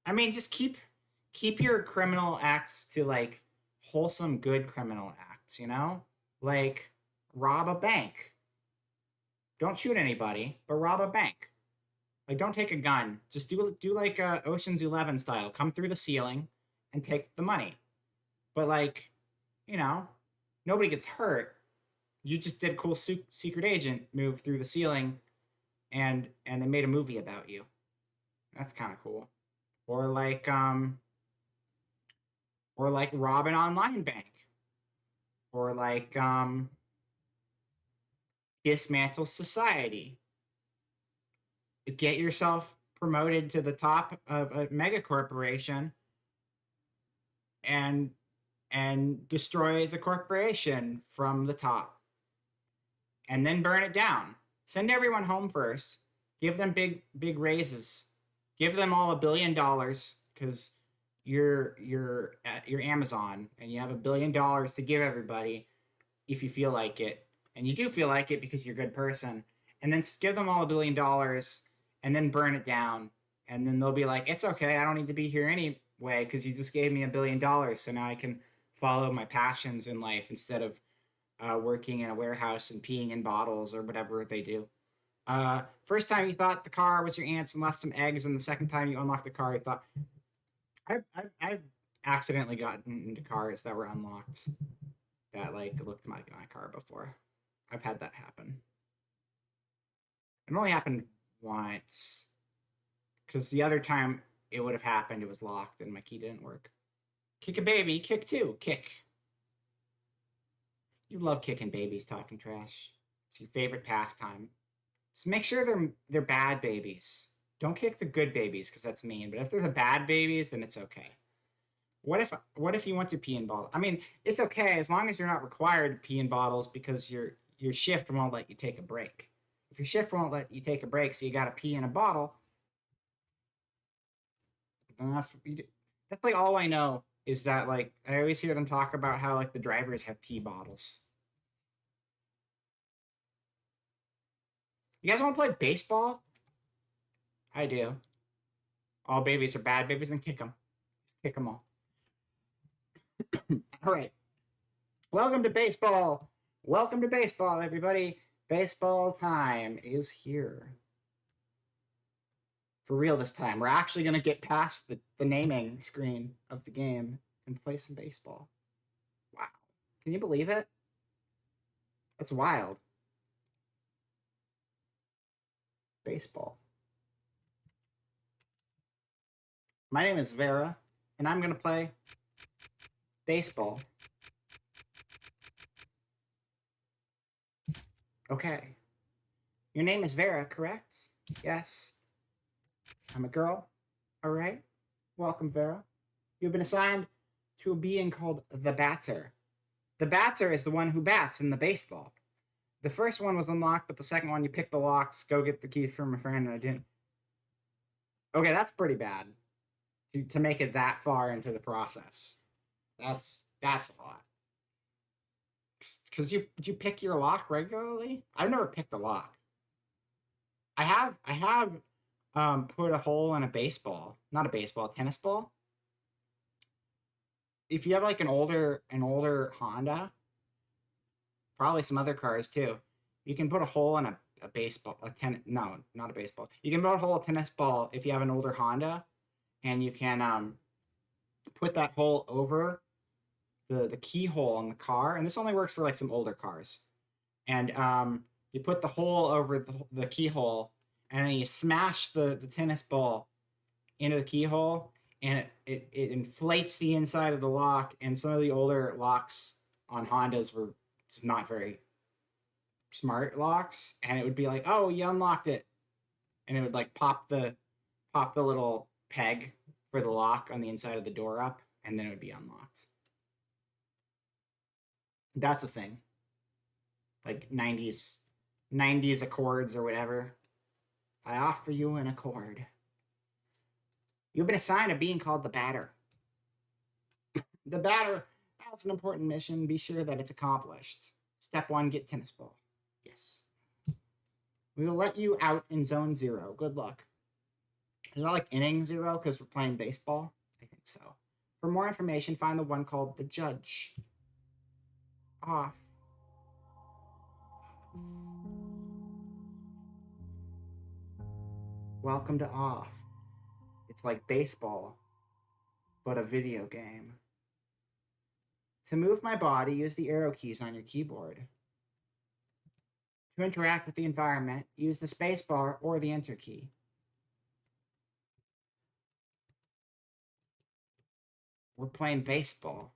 I mean, just keep your criminal acts to like wholesome, good criminal acts. You know, like rob a bank. Don't shoot anybody, but rob a bank. Like, don't take a gun. Just do like Ocean's 11 style. Come through the ceiling and take the money. But like, you know, nobody gets hurt. You just did a cool secret agent move through the ceiling, and they made a movie about you. That's kind of cool. Or like rob an online bank. Or like dismantle society. Get yourself promoted to the top of a mega corporation and destroy the corporation from the top. And then burn it down. Send everyone home first. Give them big raises. Give them all $1 billion because you're Amazon and you have $1 billion to give everybody if you feel like it. And you do feel like it because you're a good person. And then give them all $1 billion and then burn it down. And then they'll be like, it's okay. I don't need to be here anyway because you just gave me $1 billion. So now I can follow my passions in life instead of working in a warehouse and peeing in bottles or whatever they do. First time you thought the car was your aunt's and left some eggs, and the second time you unlocked the car, you thought, I've accidentally gotten into cars that were unlocked that like looked like my car before. I've had that happen. It only happened once because the other time it would have happened, it was locked and my key didn't work. Kick a baby, kick two, kick. You love kicking babies talking trash. It's your favorite pastime. So make sure they're bad babies. Don't kick the good babies because that's mean. But if they're the bad babies, then it's okay. What if you want to pee in bottles? I mean, it's okay as long as you're not required to pee in bottles because your shift won't let you take a break. If your shift won't let you take a break, so you got to pee in a bottle, then that's what you do. That's like all I know. Is that like I always hear them talk about how like the drivers have pee bottles. You guys want to play baseball? I do. All babies are bad babies, then kick them. Just kick them all. All right. Welcome to baseball. Welcome to baseball, everybody. Baseball time is here. For real this time. We're actually going to get past the naming screen of the game and play some baseball. Wow. Can you believe it? That's wild. Baseball. My name is Vera, and I'm going to play baseball. Okay. Your name is Vera, correct? Yes. I'm a girl. All right. Welcome, Vera. You've been assigned to a being called the batter. The batter is the one who bats in the baseball. The first one was unlocked, but the second one, you pick the locks, go get the keys from a friend, and I didn't. Okay, that's pretty bad. To make it that far into the process. That's a lot. Because you pick your lock regularly? I've never picked a lock. I have put a hole in a baseball. Not a baseball, a tennis ball. If you have like an older Honda, probably some other cars too, you can put a hole in a baseball, no, not a baseball. You can put a hole in a tennis ball if you have an older Honda, and you can put that hole over the keyhole on the car, and this only works for like some older cars. And you put the hole over the keyhole, and then you smash the tennis ball into the keyhole, and it inflates the inside of the lock. And some of the older locks on Hondas were just not very smart locks, and it would be like, oh, you unlocked it, and it would like pop the little peg for the lock on the inside of the door up, and then it would be unlocked. That's a thing. Like 90s Accords or whatever. I offer you an Accord. You've been assigned a being called the Batter. The Batter has an important mission. Be sure that it's accomplished. Step 1, get tennis ball. Yes. We will let you out in zone 0. Good luck. Is that like inning 0 because we're playing baseball? I think so. For more information, find the one called the Judge. Off. Welcome to Off. It's like baseball, but a video game. To move my body, use the arrow keys on your keyboard. To interact with the environment, use the spacebar or the enter key. We're playing baseball.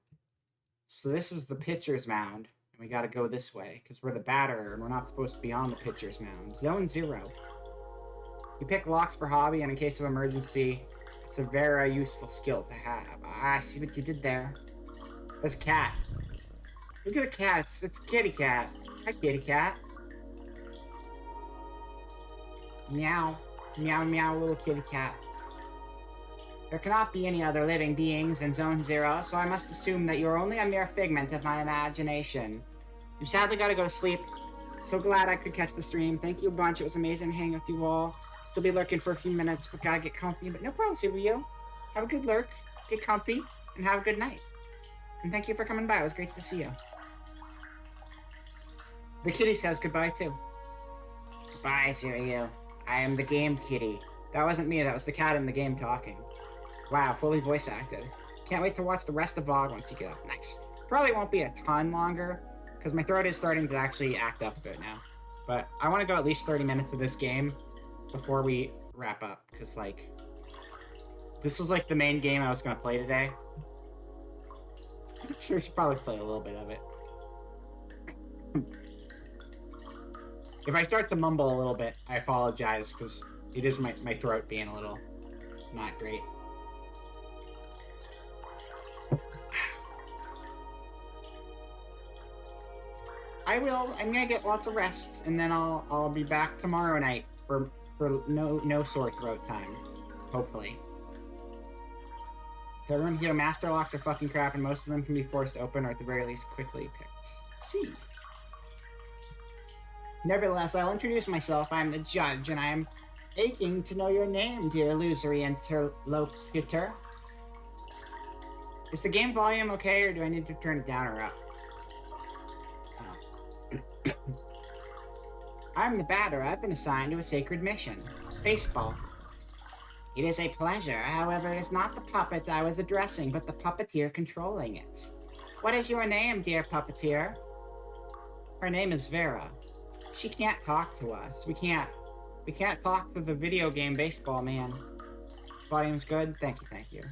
So this is the pitcher's mound, and we gotta go this way, because we're the batter, and we're not supposed to be on the pitcher's mound. Zone 0. You pick locks for hobby, and in case of emergency, it's a very useful skill to have. Ah, see what you did there. There's a cat. Look at the cat. It's Kitty Cat. Hi, Kitty Cat. Meow. Meow, meow, little kitty cat. There cannot be any other living beings in Zone 0, so I must assume that you're only a mere figment of my imagination. You've sadly got to go to sleep. So glad I could catch the stream. Thank you a bunch. It was amazing hanging with you all. Still be lurking for a few minutes, but gotta get comfy. But no problem, you. Have a good lurk, get comfy, and have a good night. And thank you for coming by. It was great to see you. The kitty says goodbye, too. Goodbye, Ziryu. I am the game kitty. That wasn't me, that was the cat in the game talking. Wow, fully voice acted. Can't wait to watch the rest of VOG once you get up. Nice. Probably won't be a ton longer, because my throat is starting to actually act up a bit now. But I want to go at least 30 minutes of this game before we wrap up, because, like, this was, like, the main game I was going to play today. So we should probably play a little bit of it. If I start to mumble a little bit, I apologize, because it is my throat being a little not great. I'm gonna get lots of rest, and then I'll be back tomorrow night for no sore throat time. Hopefully. To everyone here, master locks are fucking crap, and most of them can be forced open or at the very least quickly picked. See. Nevertheless, I'll introduce myself. I'm the judge, and I am aching to know your name, dear illusory interlocutor. Is the game volume okay, or do I need to turn it down or up? Oh. I'm the batter. I've been assigned to a sacred mission. Baseball. It is a pleasure. However, it is not the puppet I was addressing, but the puppeteer controlling it. What is your name, dear puppeteer? Her name is Vera. She can't talk to us. We can't talk to the video game baseball man. Volume's good? Thank you.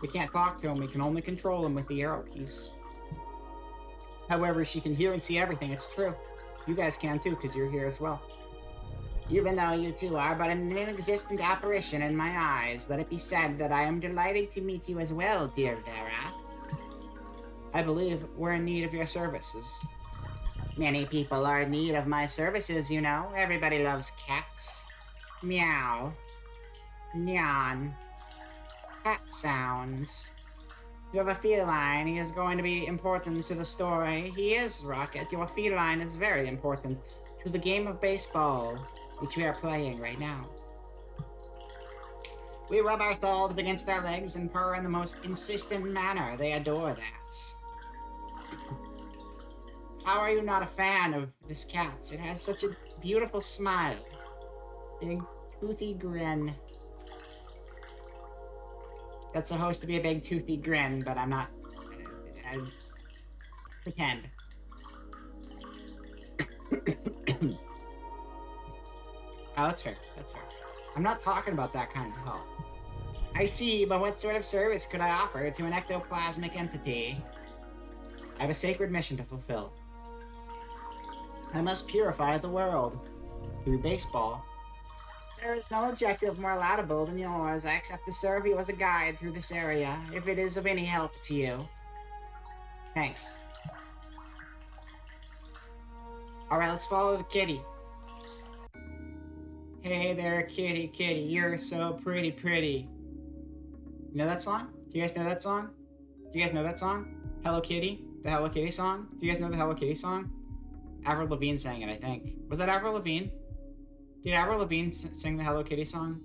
We can't talk to him. We can only control him with the arrow keys. However, she can hear and see everything. It's true. You guys can too, because you're here as well. Even though you two are but an inexistent apparition in my eyes, let it be said that I am delighted to meet you as well, dear Vera. I believe we're in need of your services. Many people are in need of my services, you know. Everybody loves cats. Meow. Nyan. Cat sounds. You have a feline. He is going to be important to the story. He is, Rocket. Your feline is very important to the game of baseball, which we are playing right now. We rub ourselves against our legs and purr in the most insistent manner. They adore that. How are you not a fan of this cat? It has such a beautiful smile. Big, toothy grin. That's supposed to be a big, toothy grin, but I'm not... I pretend. Oh, that's fair. I'm not talking about that kind of help. I see, but what sort of service could I offer to an ectoplasmic entity? I have a sacred mission to fulfill. I must purify the world through baseball. There is no objective more laudable than yours. I accept to serve you as a guide through this area, if it is of any help to you. Thanks. Alright, let's follow the kitty. Hey there, kitty, kitty, you're so pretty, pretty. You know that song? Do you guys know that song? Do you guys know that song? Hello Kitty? The Hello Kitty song? Do you guys know the Hello Kitty song? Avril Lavigne sang it, I think. Was that Avril Lavigne? Did Avril Lavigne sing the Hello Kitty song?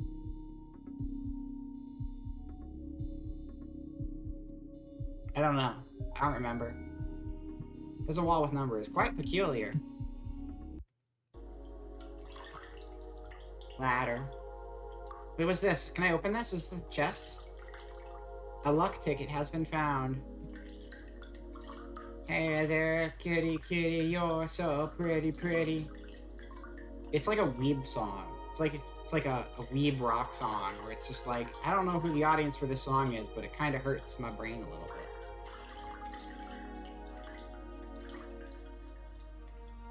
I don't know. I don't remember. There's a wall with numbers. Quite peculiar. Ladder. Wait, what's this? Can I open this? Is this chests? A luck ticket has been found. Hey there, kitty, kitty, you're so pretty, pretty. It's like a weeb song. It's like a weeb rock song, where it's just like, I don't know who the audience for this song is, but it kind of hurts my brain a little bit.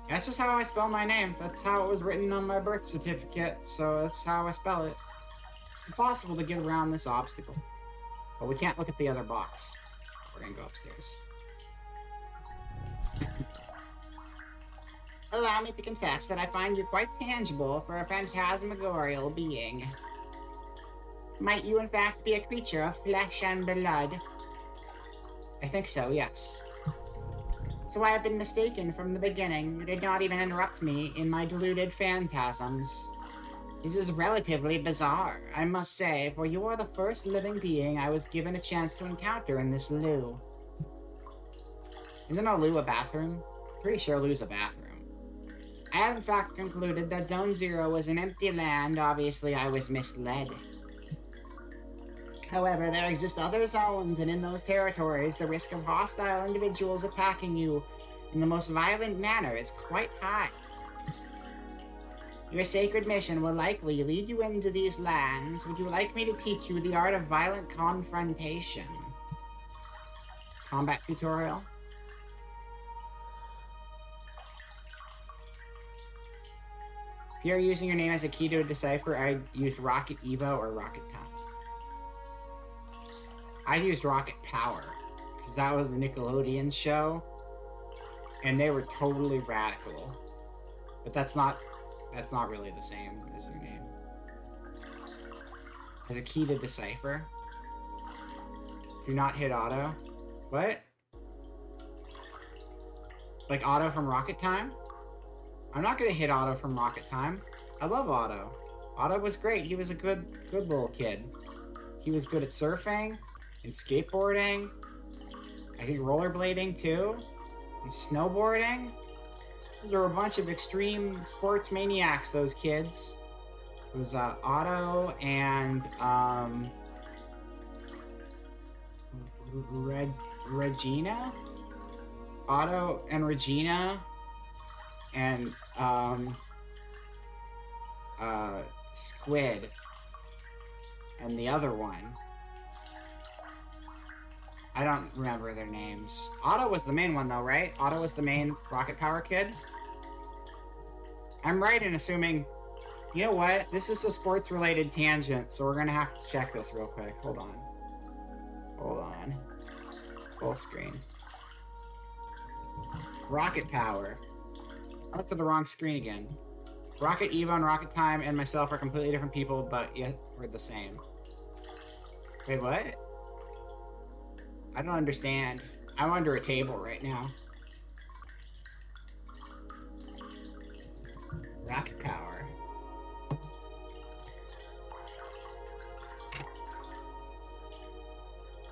That's just how I spell my name. That's how it was written on my birth certificate, so that's how I spell it. It's impossible to get around this obstacle. But we can't look at the other box. We're gonna go upstairs. Allow me to confess that I find you quite tangible for a phantasmagorial being. Might you in fact be a creature of flesh and blood? I think so, yes. So I have been mistaken from the beginning. You did not even interrupt me in my deluded phantasms. This is relatively bizarre, I must say, for you are the first living being I was given a chance to encounter in this loo. Isn't a loo a bathroom? Pretty sure loo's a bathroom. I have in fact concluded that Zone Zero was an empty land. Obviously, I was misled. However, there exist other zones, and in those territories, the risk of hostile individuals attacking you in the most violent manner is quite high. Your sacred mission will likely lead you into these lands. Would you like me to teach you the art of violent confrontation? Combat tutorial? If you're using your name as a key to a decipher, I'd use Rocket Evo or Rocket Time. I'd use Rocket Power, because that was the Nickelodeon show, and they were totally radical. But that's not really the same as your name. As a key to decipher. Do not hit auto. What? Like Otto from Rocket Time? I'm not gonna hit Otto from Rocket Time. I love Otto. Otto was great. He was a good little kid. He was good at surfing and skateboarding. I think rollerblading too. And snowboarding. Those are a bunch of extreme sports maniacs, those kids. It was Otto and Regina? Otto and Regina and Squid and the other one. I don't remember their names. Otto was the main one though, right? Otto was the main Rocket Power kid? I'm right in assuming... You know what? This is a sports-related tangent, so we're gonna have to check this real quick. Hold on. Hold on. Full screen. Rocket Power. I went to the wrong screen again. Rocket Evo and Rocket Time and myself are completely different people, but yet we're the same. Wait, what? I don't understand. I'm under a table right now. Rocket Power.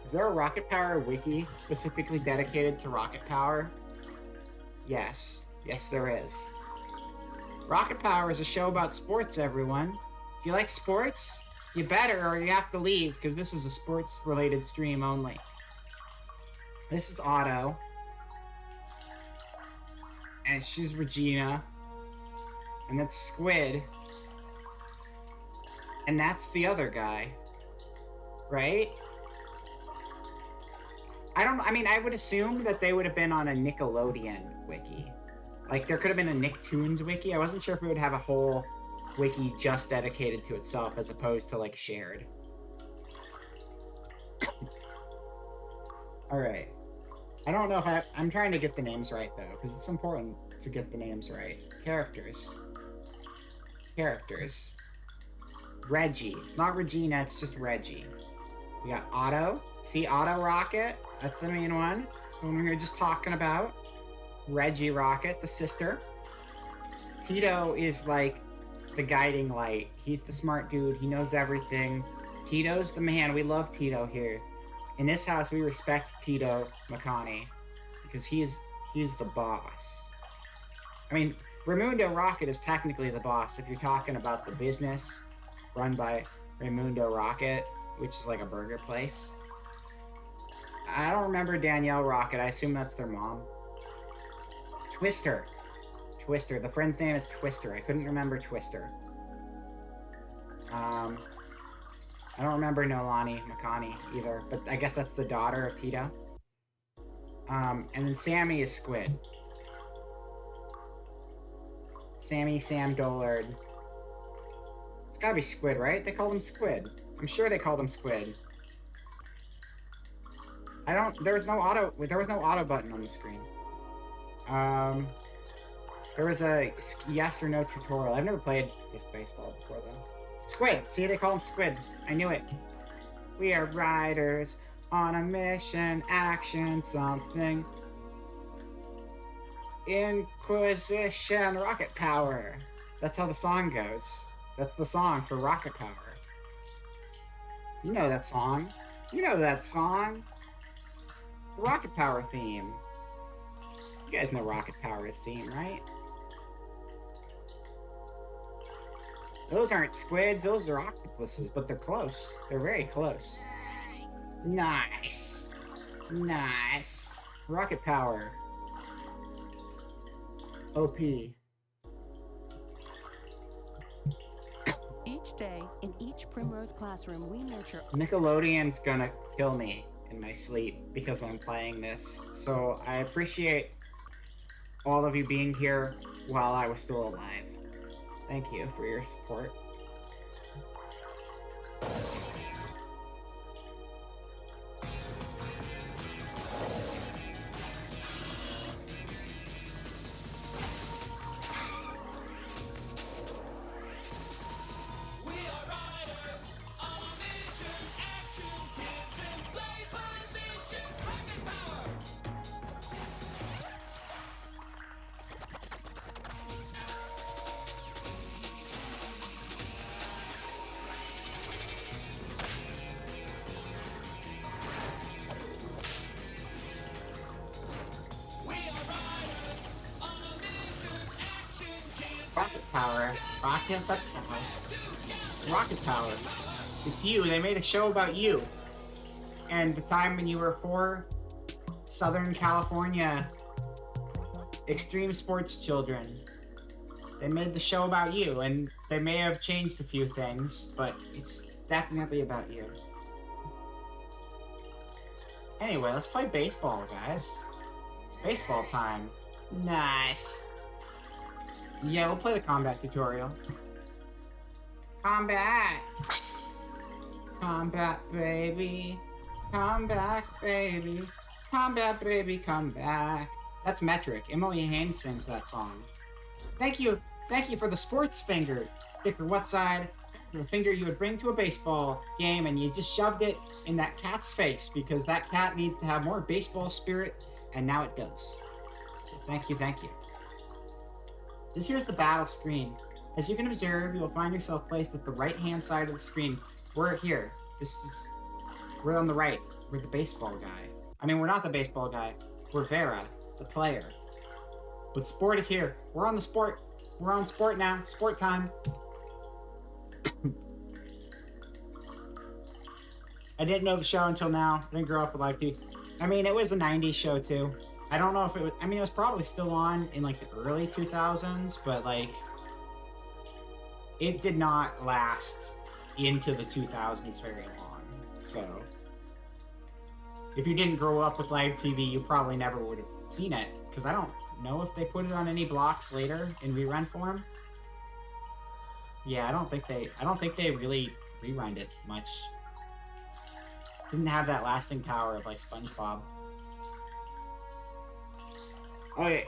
Is there a Rocket Power wiki specifically dedicated to Rocket Power? Yes. Yes, there is. Rocket Power is a show about sports, everyone. If you like sports, you better or you have to leave, because this is a sports-related stream only. This is Otto. And she's Regina. And that's Squid. And that's the other guy. Right? I mean, I would assume that they would have been on a Nickelodeon wiki. Like, there could have been a Nicktoons wiki. I wasn't sure if it would have a whole wiki just dedicated to itself as opposed to, like, shared. Alright. I don't know if I'm trying to get the names right, though, because it's important to get the names right. Characters. Characters. Reggie. It's not Regina, it's just Reggie. We got Otto. See Otto Rocket? That's the main one. The one we were just talking about. Reggie Rocket, the sister. Tito is like the guiding light. He's the smart dude. He knows everything. Tito's the man. We love Tito here. In this house, we respect Tito Makani because he's the boss. I mean, Raimundo Rocket is technically the boss if you're talking about the business run by Raimundo Rocket, which is like a burger place. I don't remember Danielle Rocket. I assume that's their mom. Twister. Twister. The friend's name is Twister. I couldn't remember Twister. I don't remember Nolani Makani either, but I guess that's the daughter of Tito. And then Sammy is Squid. Sammy Sam Dollard. It's gotta be Squid, right? They called him Squid. I'm sure they called him Squid. There was no auto button on the screen. There was a yes or no tutorial. I've never played this baseball before, though. Squid! See, they call him Squid. I knew it. We are riders on a mission, action, something. Inquisition, rocket power. That's how the song goes. That's the song for rocket power. You know that song. You know that song. The rocket power theme. You guys know rocket power's theme, right? Those aren't squids, those are octopuses, but they're close. They're very close. Nice. Nice. Rocket power. OP. Each day, in each Primrose classroom, we nurture. Nickelodeon's gonna kill me in my sleep because I'm playing this. So I appreciate all of you being here while I was still alive. Thank you for your support. Rocket power. Rocket, that's power. It's rocket power. It's you. They made a show about you. And the time when you were 4 Southern California extreme sports children. They made the show about you, and they may have changed a few things, but it's definitely about you. Anyway, let's play baseball, guys. It's baseball time. Nice. Yeah, we'll play the combat tutorial. Combat! Combat, baby. Come back, baby. Combat, baby, come back. That's Metric. Emily Haynes sings that song. Thank you for the sports finger. Sticker, what side? The finger you would bring to a baseball game, and you just shoved it in that cat's face because that cat needs to have more baseball spirit, and now it does. So thank you. This here's the battle screen. As you can observe, you will find yourself placed at the right-hand side of the screen. We're here. We're on the right. We're the baseball guy. I mean, we're not the baseball guy. We're Vera, the player. But sport is here. We're on the sport. We're on sport now. Sport time. I didn't know the show until now. I didn't grow up with live TV. I mean, it was a 90s show, too. I don't know if it was... I mean, it was probably still on in, like, the early 2000s, but, like... It did not last into the 2000s very long, so... If you didn't grow up with live TV, you probably never would have seen it, because I don't know if they put it on any blocks later in rerun form. Yeah, I don't think they really rerun it much. Didn't have that lasting power of like SpongeBob. Okay.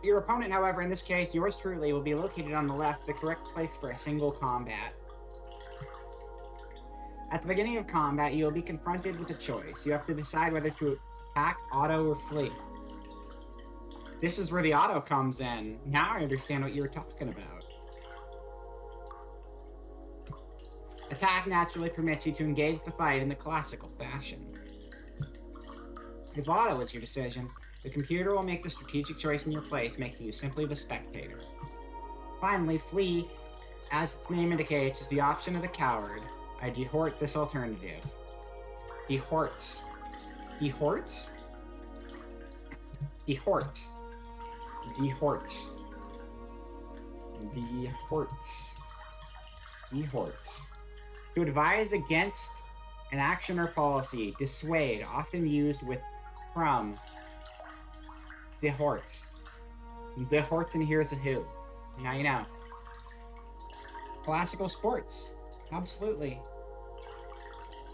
Your opponent, however, in this case, yours truly, will be located on the left, the correct place for a single combat. At the beginning of combat, you will be confronted with a choice. You have to decide whether to attack, auto, or flee. This is where the auto comes in. Now I understand what you were talking about. Attack naturally permits you to engage the fight in the classical fashion. If auto is your decision, the computer will make the strategic choice in your place, making you simply the spectator. Finally, flee, as its name indicates, is the option of the coward. I dehort this alternative. Dehorts. Dehorts? Dehorts. Dehorts. Dehorts. Dehorts. To advise against an action or policy, dissuade, often used with from. Dehorts. Dehorts, and here's a who. Now you know. Classical sports. Absolutely.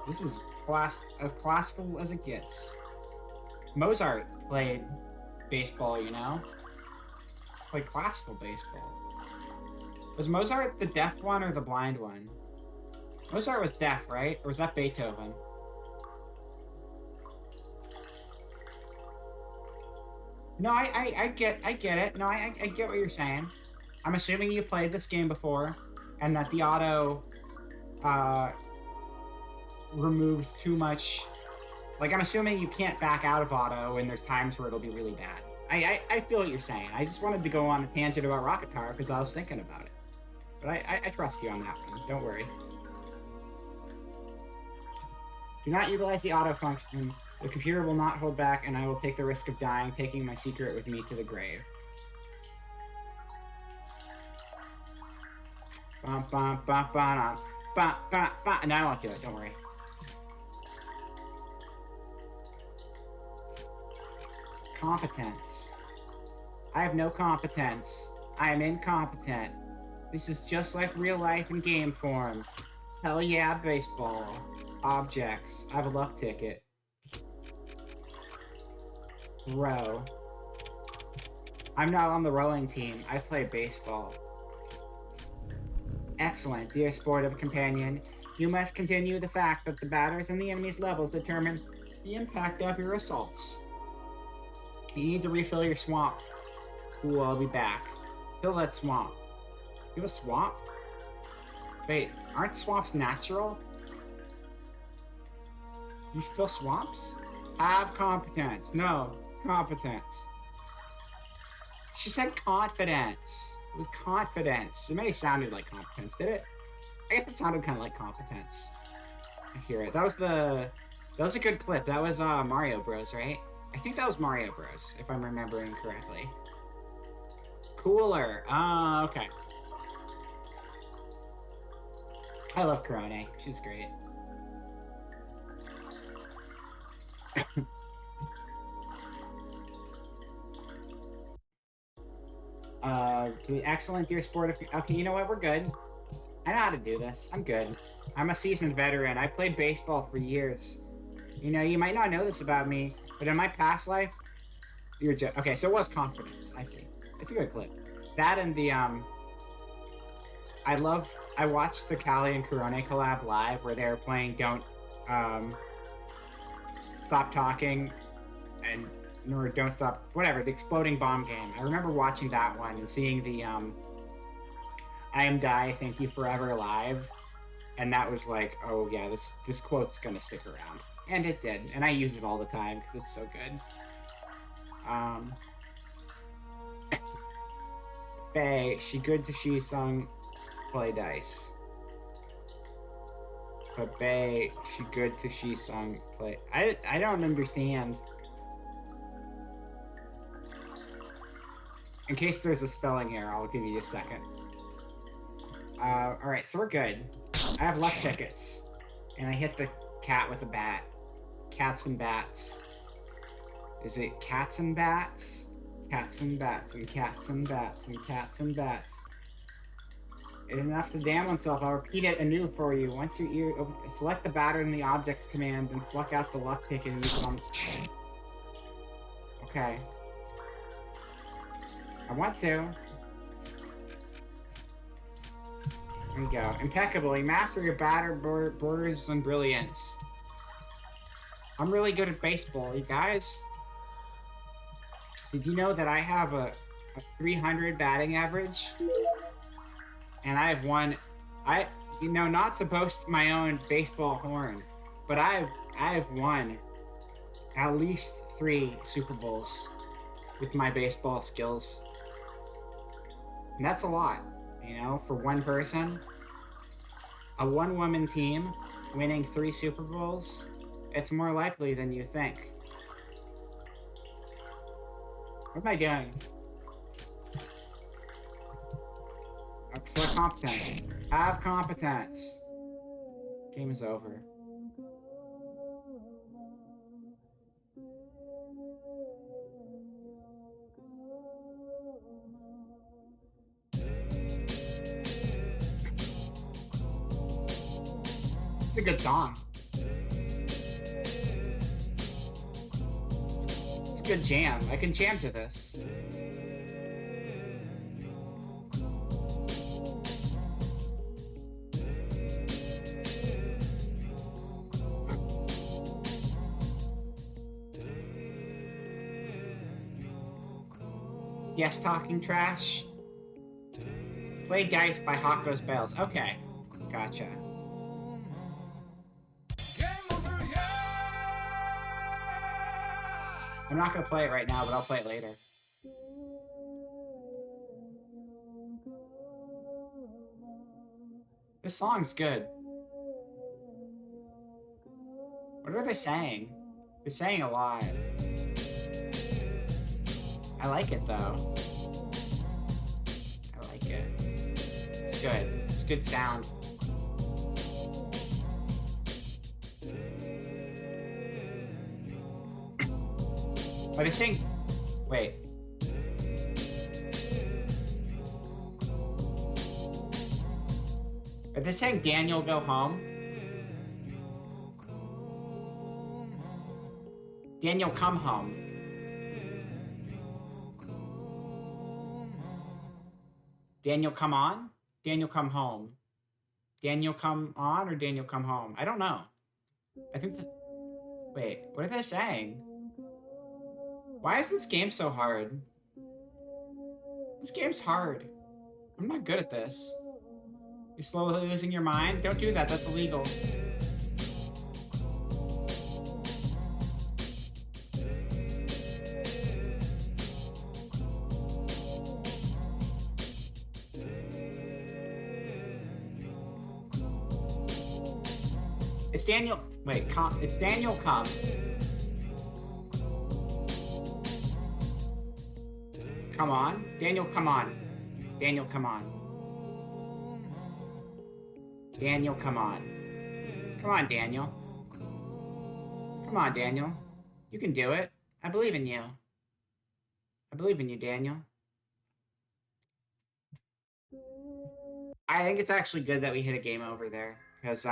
This is as classical as it gets. Mozart played baseball, you know? Played classical baseball. Was Mozart the deaf one or the blind one? Mozart was deaf, right? Or was that Beethoven? No, I get it. No, I get what you're saying. I'm assuming you played this game before, and that the auto removes too much. Like, I'm assuming you can't back out of auto, and there's times where it'll be really bad. I feel what you're saying. I just wanted to go on a tangent about Rocket Power because I was thinking about it. But I trust you on that one. Don't worry. Do not utilize the auto function. The computer will not hold back, and I will take the risk of dying, taking my secret with me to the grave. Bum, bum, bum, bum, bum, bum, bum. No, I won't do it. Don't worry. Competence. I have no competence. I am incompetent. This is just like real life in game form. Hell yeah, baseball. Objects. I have a luck ticket. Row. I'm not on the rowing team. I play baseball. Excellent, dear sportive companion. You must continue the fact that the batters and the enemy's levels determine the impact of your assaults. You need to refill your swamp. Cool, I'll be back. Fill that swamp. You have a swamp? Wait, aren't swamps natural? You fill swamps? Have competence. No, competence. She said confidence. It was confidence. It may have sounded like competence, did it? I guess it sounded kind of like competence. I hear it. That was a good clip. That was Mario Bros, right? I think that was Mario Bros, if I'm remembering correctly. Cooler. Okay. I love Korone. She's great. Excellent, dear sport. Okay, you know what? We're good. I know how to do this. I'm good. I'm a seasoned veteran. I played baseball for years. You know, you might not know this about me, but in my past life, okay, so it was confidence. I see. It's a good clip. That and the, I watched the Callie and Korone collab live where they were playing Don't, Stop Talking and or Don't Stop, whatever, the Exploding Bomb game. I remember watching that one and seeing the I Am Die, Thank You Forever live, and that was like, oh yeah, this quote's gonna stick around. And it did, and I use it all the time because it's so good. Bae, she good to she sung play dice. But Bae, she good to she sung play. I don't understand. In case there's a spelling error, I'll give you a second. Alright, so we're good. I have luck tickets. And I hit the cat with a bat. Cats and bats. Is it cats and bats? Cats and bats and cats and bats and cats and bats. Enough to damn oneself. I'll repeat it anew for you. Once your ear select the batter in the objects command and pluck out the luck ticket and use it on. Okay. I want to. There you go. Impeccable. You master your batter borders and brilliance. I'm really good at baseball, you guys. Did you know that I have a 300 batting average? And I have won, not to boast my own baseball horn, but I've won at least 3 Super Bowls with my baseball skills. And that's a lot, for one person. A one-woman team winning 3 Super Bowls, it's more likely than you think. What am I doing? Select competence. Have competence. Game is over. It's a good song. It's a good jam. I can jam to this. Yes, talking trash. Play Dice by Hawko's Bells. Okay, gotcha. I'm not gonna play it right now, but I'll play it later. This song's good. What are they saying? They're saying a lot. I like it though. I like it. It's good. It's good sound. Are they saying? Wait. Are they saying Daniel go home? Daniel come home. Daniel come on? Daniel come home. Daniel come on or Daniel come home? I don't know. I think that... Wait, what are they saying? Why is this game so hard? This game's hard. I'm not good at this. You're slowly losing your mind? Don't do that, that's illegal. It's Daniel. Wait, it's Daniel come. Come on. Daniel, come on. Daniel, come on. Daniel, come on. Come on, Daniel. Come on, Daniel. You can do it. I believe in you. I believe in you, Daniel. I think it's actually good that we hit a game over there, because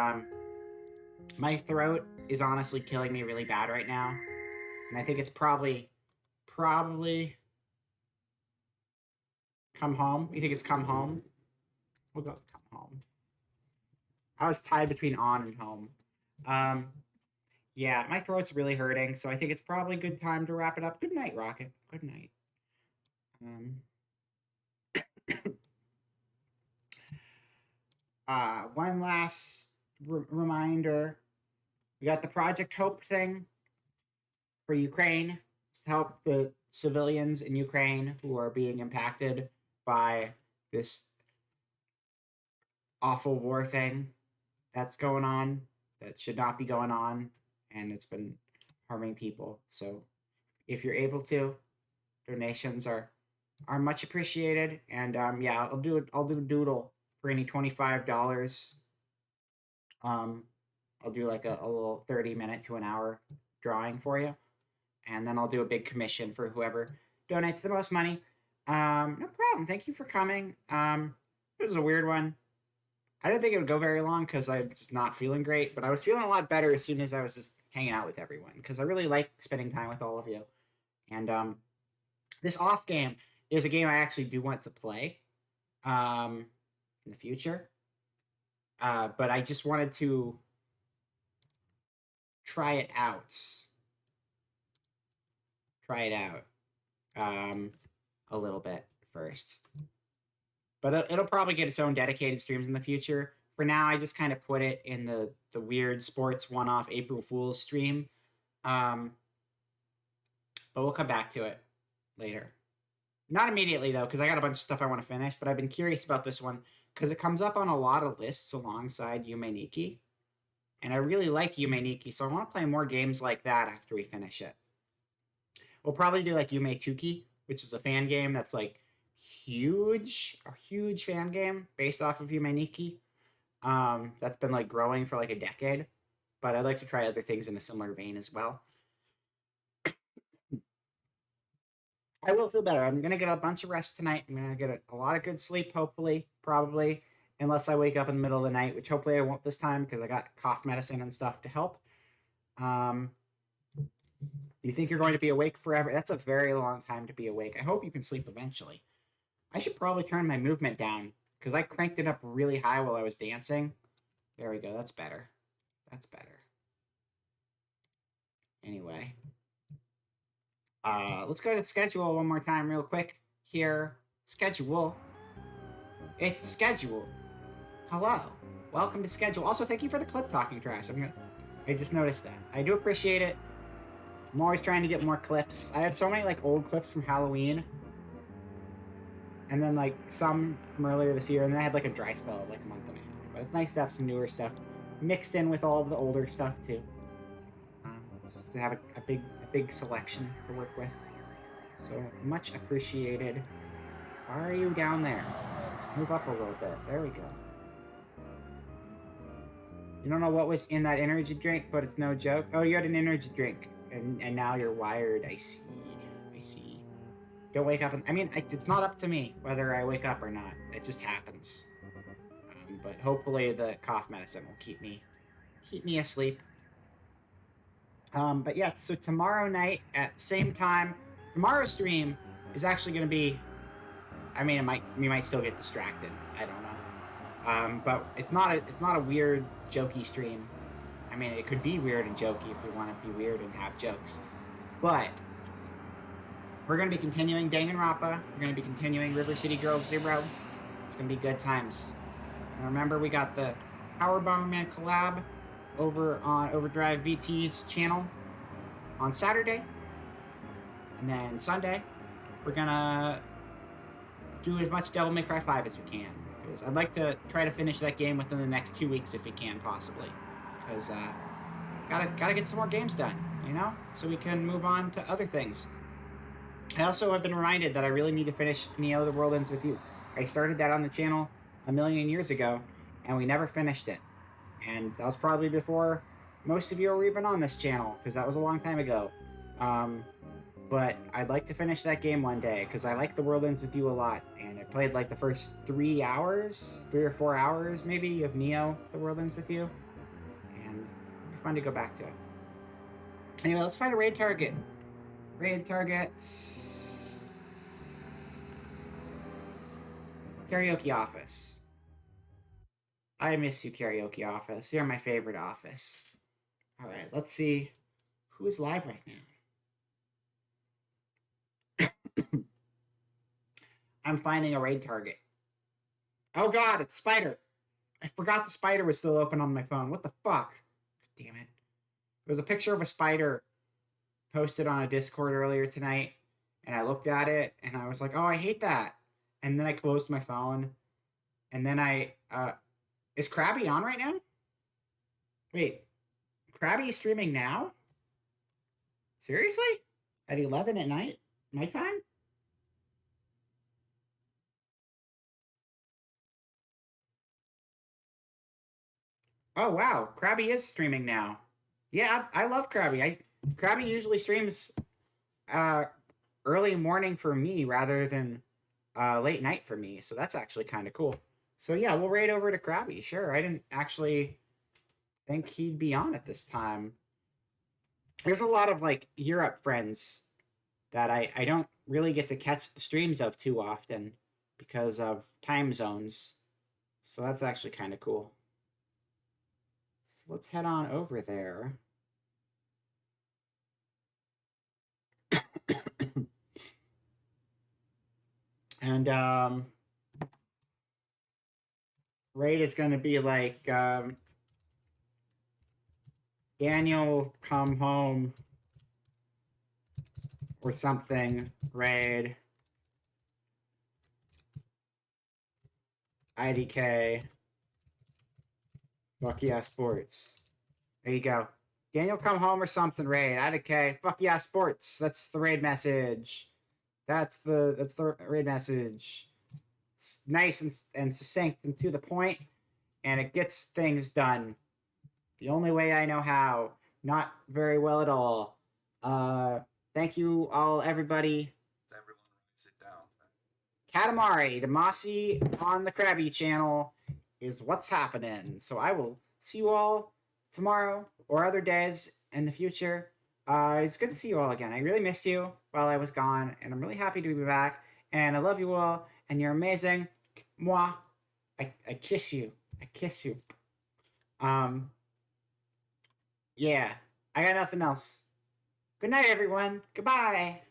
my throat is honestly killing me really bad right now. And I think it's probably come home. You think it's come home? We'll go with come home. I was tied between on and home. Yeah, my throat's really hurting, so I think it's probably a good time to wrap it up. Good night, Rocket. Good night. One last reminder. We got the Project Hope thing for Ukraine. It's to help the civilians in Ukraine who are being impacted by this awful war thing that's going on, that should not be going on, and it's been harming people. So if you're able to, donations are much appreciated. And yeah, I'll do a doodle for any $25. I'll do like a little 30-minute to an hour drawing for you. and then I'll do a big commission for whoever donates the most money. No problem. Thank you for coming. It was a weird one. I didn't think it would go very long because I was not feeling great, but I was feeling a lot better as soon as I was just hanging out with everyone because I really like spending time with all of you. And this off game is a game I actually do want to play in the future. But I just wanted to try it out. A little bit first. But it'll probably get its own dedicated streams in the future. For now, I just kind of put it in the weird sports one-off April Fool's stream. But we'll come back to it later. Not immediately, though, because I got a bunch of stuff I want to finish. But I've been curious about this one because it comes up on a lot of lists alongside Yume Nikki. And I really like Yume Nikki, so I want to play more games like that after we finish it. We'll probably do like Yume Tuki, which is a fan game that's like a huge fan game based off of Yume Nikki. That's been like growing for like a decade, but I'd like to try other things in a similar vein as well. I will feel better. I'm gonna get a bunch of rest tonight. I'm gonna get a lot of good sleep, hopefully, probably, unless I wake up in the middle of the night, which hopefully I won't this time because I got cough medicine and stuff to help. You think you're going to be awake forever? That's a very long time to be awake. I hope you can sleep eventually. I should probably turn my movement down because I cranked it up really high while I was dancing. There we go. That's better. That's better. Anyway. Let's go to the schedule one more time real quick. Here. Schedule. It's the schedule. Hello. Welcome to schedule. Also, thank you for the clip talking trash. I just noticed that. I do appreciate it. I'm always trying to get more clips. I had so many like old clips from Halloween. And then like some from earlier this year. And then I had like a dry spell of like a month and a half. But it's nice to have some newer stuff mixed in with all of the older stuff too. Just to have a big selection to work with. So much appreciated. Why are you down there? Move up a little bit. There we go. You don't know what was in that energy drink, but it's no joke. Oh, you had an energy drink, and now you're wired. I see. I see. Don't wake up. It's not up to me whether I wake up or not. It just happens. But hopefully the cough medicine will keep me asleep. But yeah, so tomorrow night at the same time, tomorrow's stream is actually going to be. We might still get distracted. I don't know. But it's not a weird, jokey stream. It could be weird and jokey if we want to be weird and have jokes. But we're going to be continuing Danganronpa. We're going to be continuing River City Girls Zero. It's going to be good times. And remember, we got the Power Bomberman collab over on Overdrive VT's channel on Saturday. And then Sunday, we're going to do as much Devil May Cry 5 as we can. Because I'd like to try to finish that game within the next 2 weeks if we can, possibly. Because gotta get some more games done, so we can move on to other things. I also have been reminded that I really need to finish Neo: The World Ends With You. I started that on the channel a million years ago, and we never finished it. And that was probably before most of you were even on this channel, because that was a long time ago. But I'd like to finish that game one day, because I like The World Ends With You a lot. And I played like the first 3 or 4 hours, maybe, of Neo: The World Ends With You. And it's fun to go back to it. Anyway, let's find a raid target. Raid targets. Karaoke office. I miss you, karaoke office. You're my favorite office. All right, let's see who is live right now. I'm finding a raid target. Oh god, it's Spider. I forgot the spider was still open on my phone. What the fuck? Damn it. There was a picture of a spider posted on a Discord earlier tonight, and I looked at it, and I was like, oh, I hate that. And then I closed my phone, and then is Krabby on right now? Wait, Krabby is streaming now? Seriously? At 11 at night? Nighttime? Oh, wow. Krabby is streaming now. Yeah, I love Krabby. Krabby usually streams early morning for me rather than late night for me. So that's actually kind of cool. So yeah, we'll raid over to Krabby. Sure, I didn't actually think he'd be on at this time. There's a lot of like Europe friends that I don't really get to catch the streams of too often because of time zones. So that's actually kind of cool. So let's head on over there. And raid is going to be like Daniel come home or something. Raid IDK. Fuck yeah, sports. There you go. Daniel come home or something. Raid IDK. Fuck yeah, sports. That's the raid message. That's the raid message. It's nice and succinct and to the point, and it gets things done. The only way I know how. Not very well at all. Thank you all, everybody. Everyone sit down. Katamari, Damasi on the Krabby channel is what's happening. So I will see you all tomorrow or other days in the future. It's good to see you all again. I really missed you while I was gone, and I'm really happy to be back. And I love you all, and you're amazing. Mwah. I kiss you. I kiss you. Yeah, I got nothing else. Good night, everyone. Goodbye.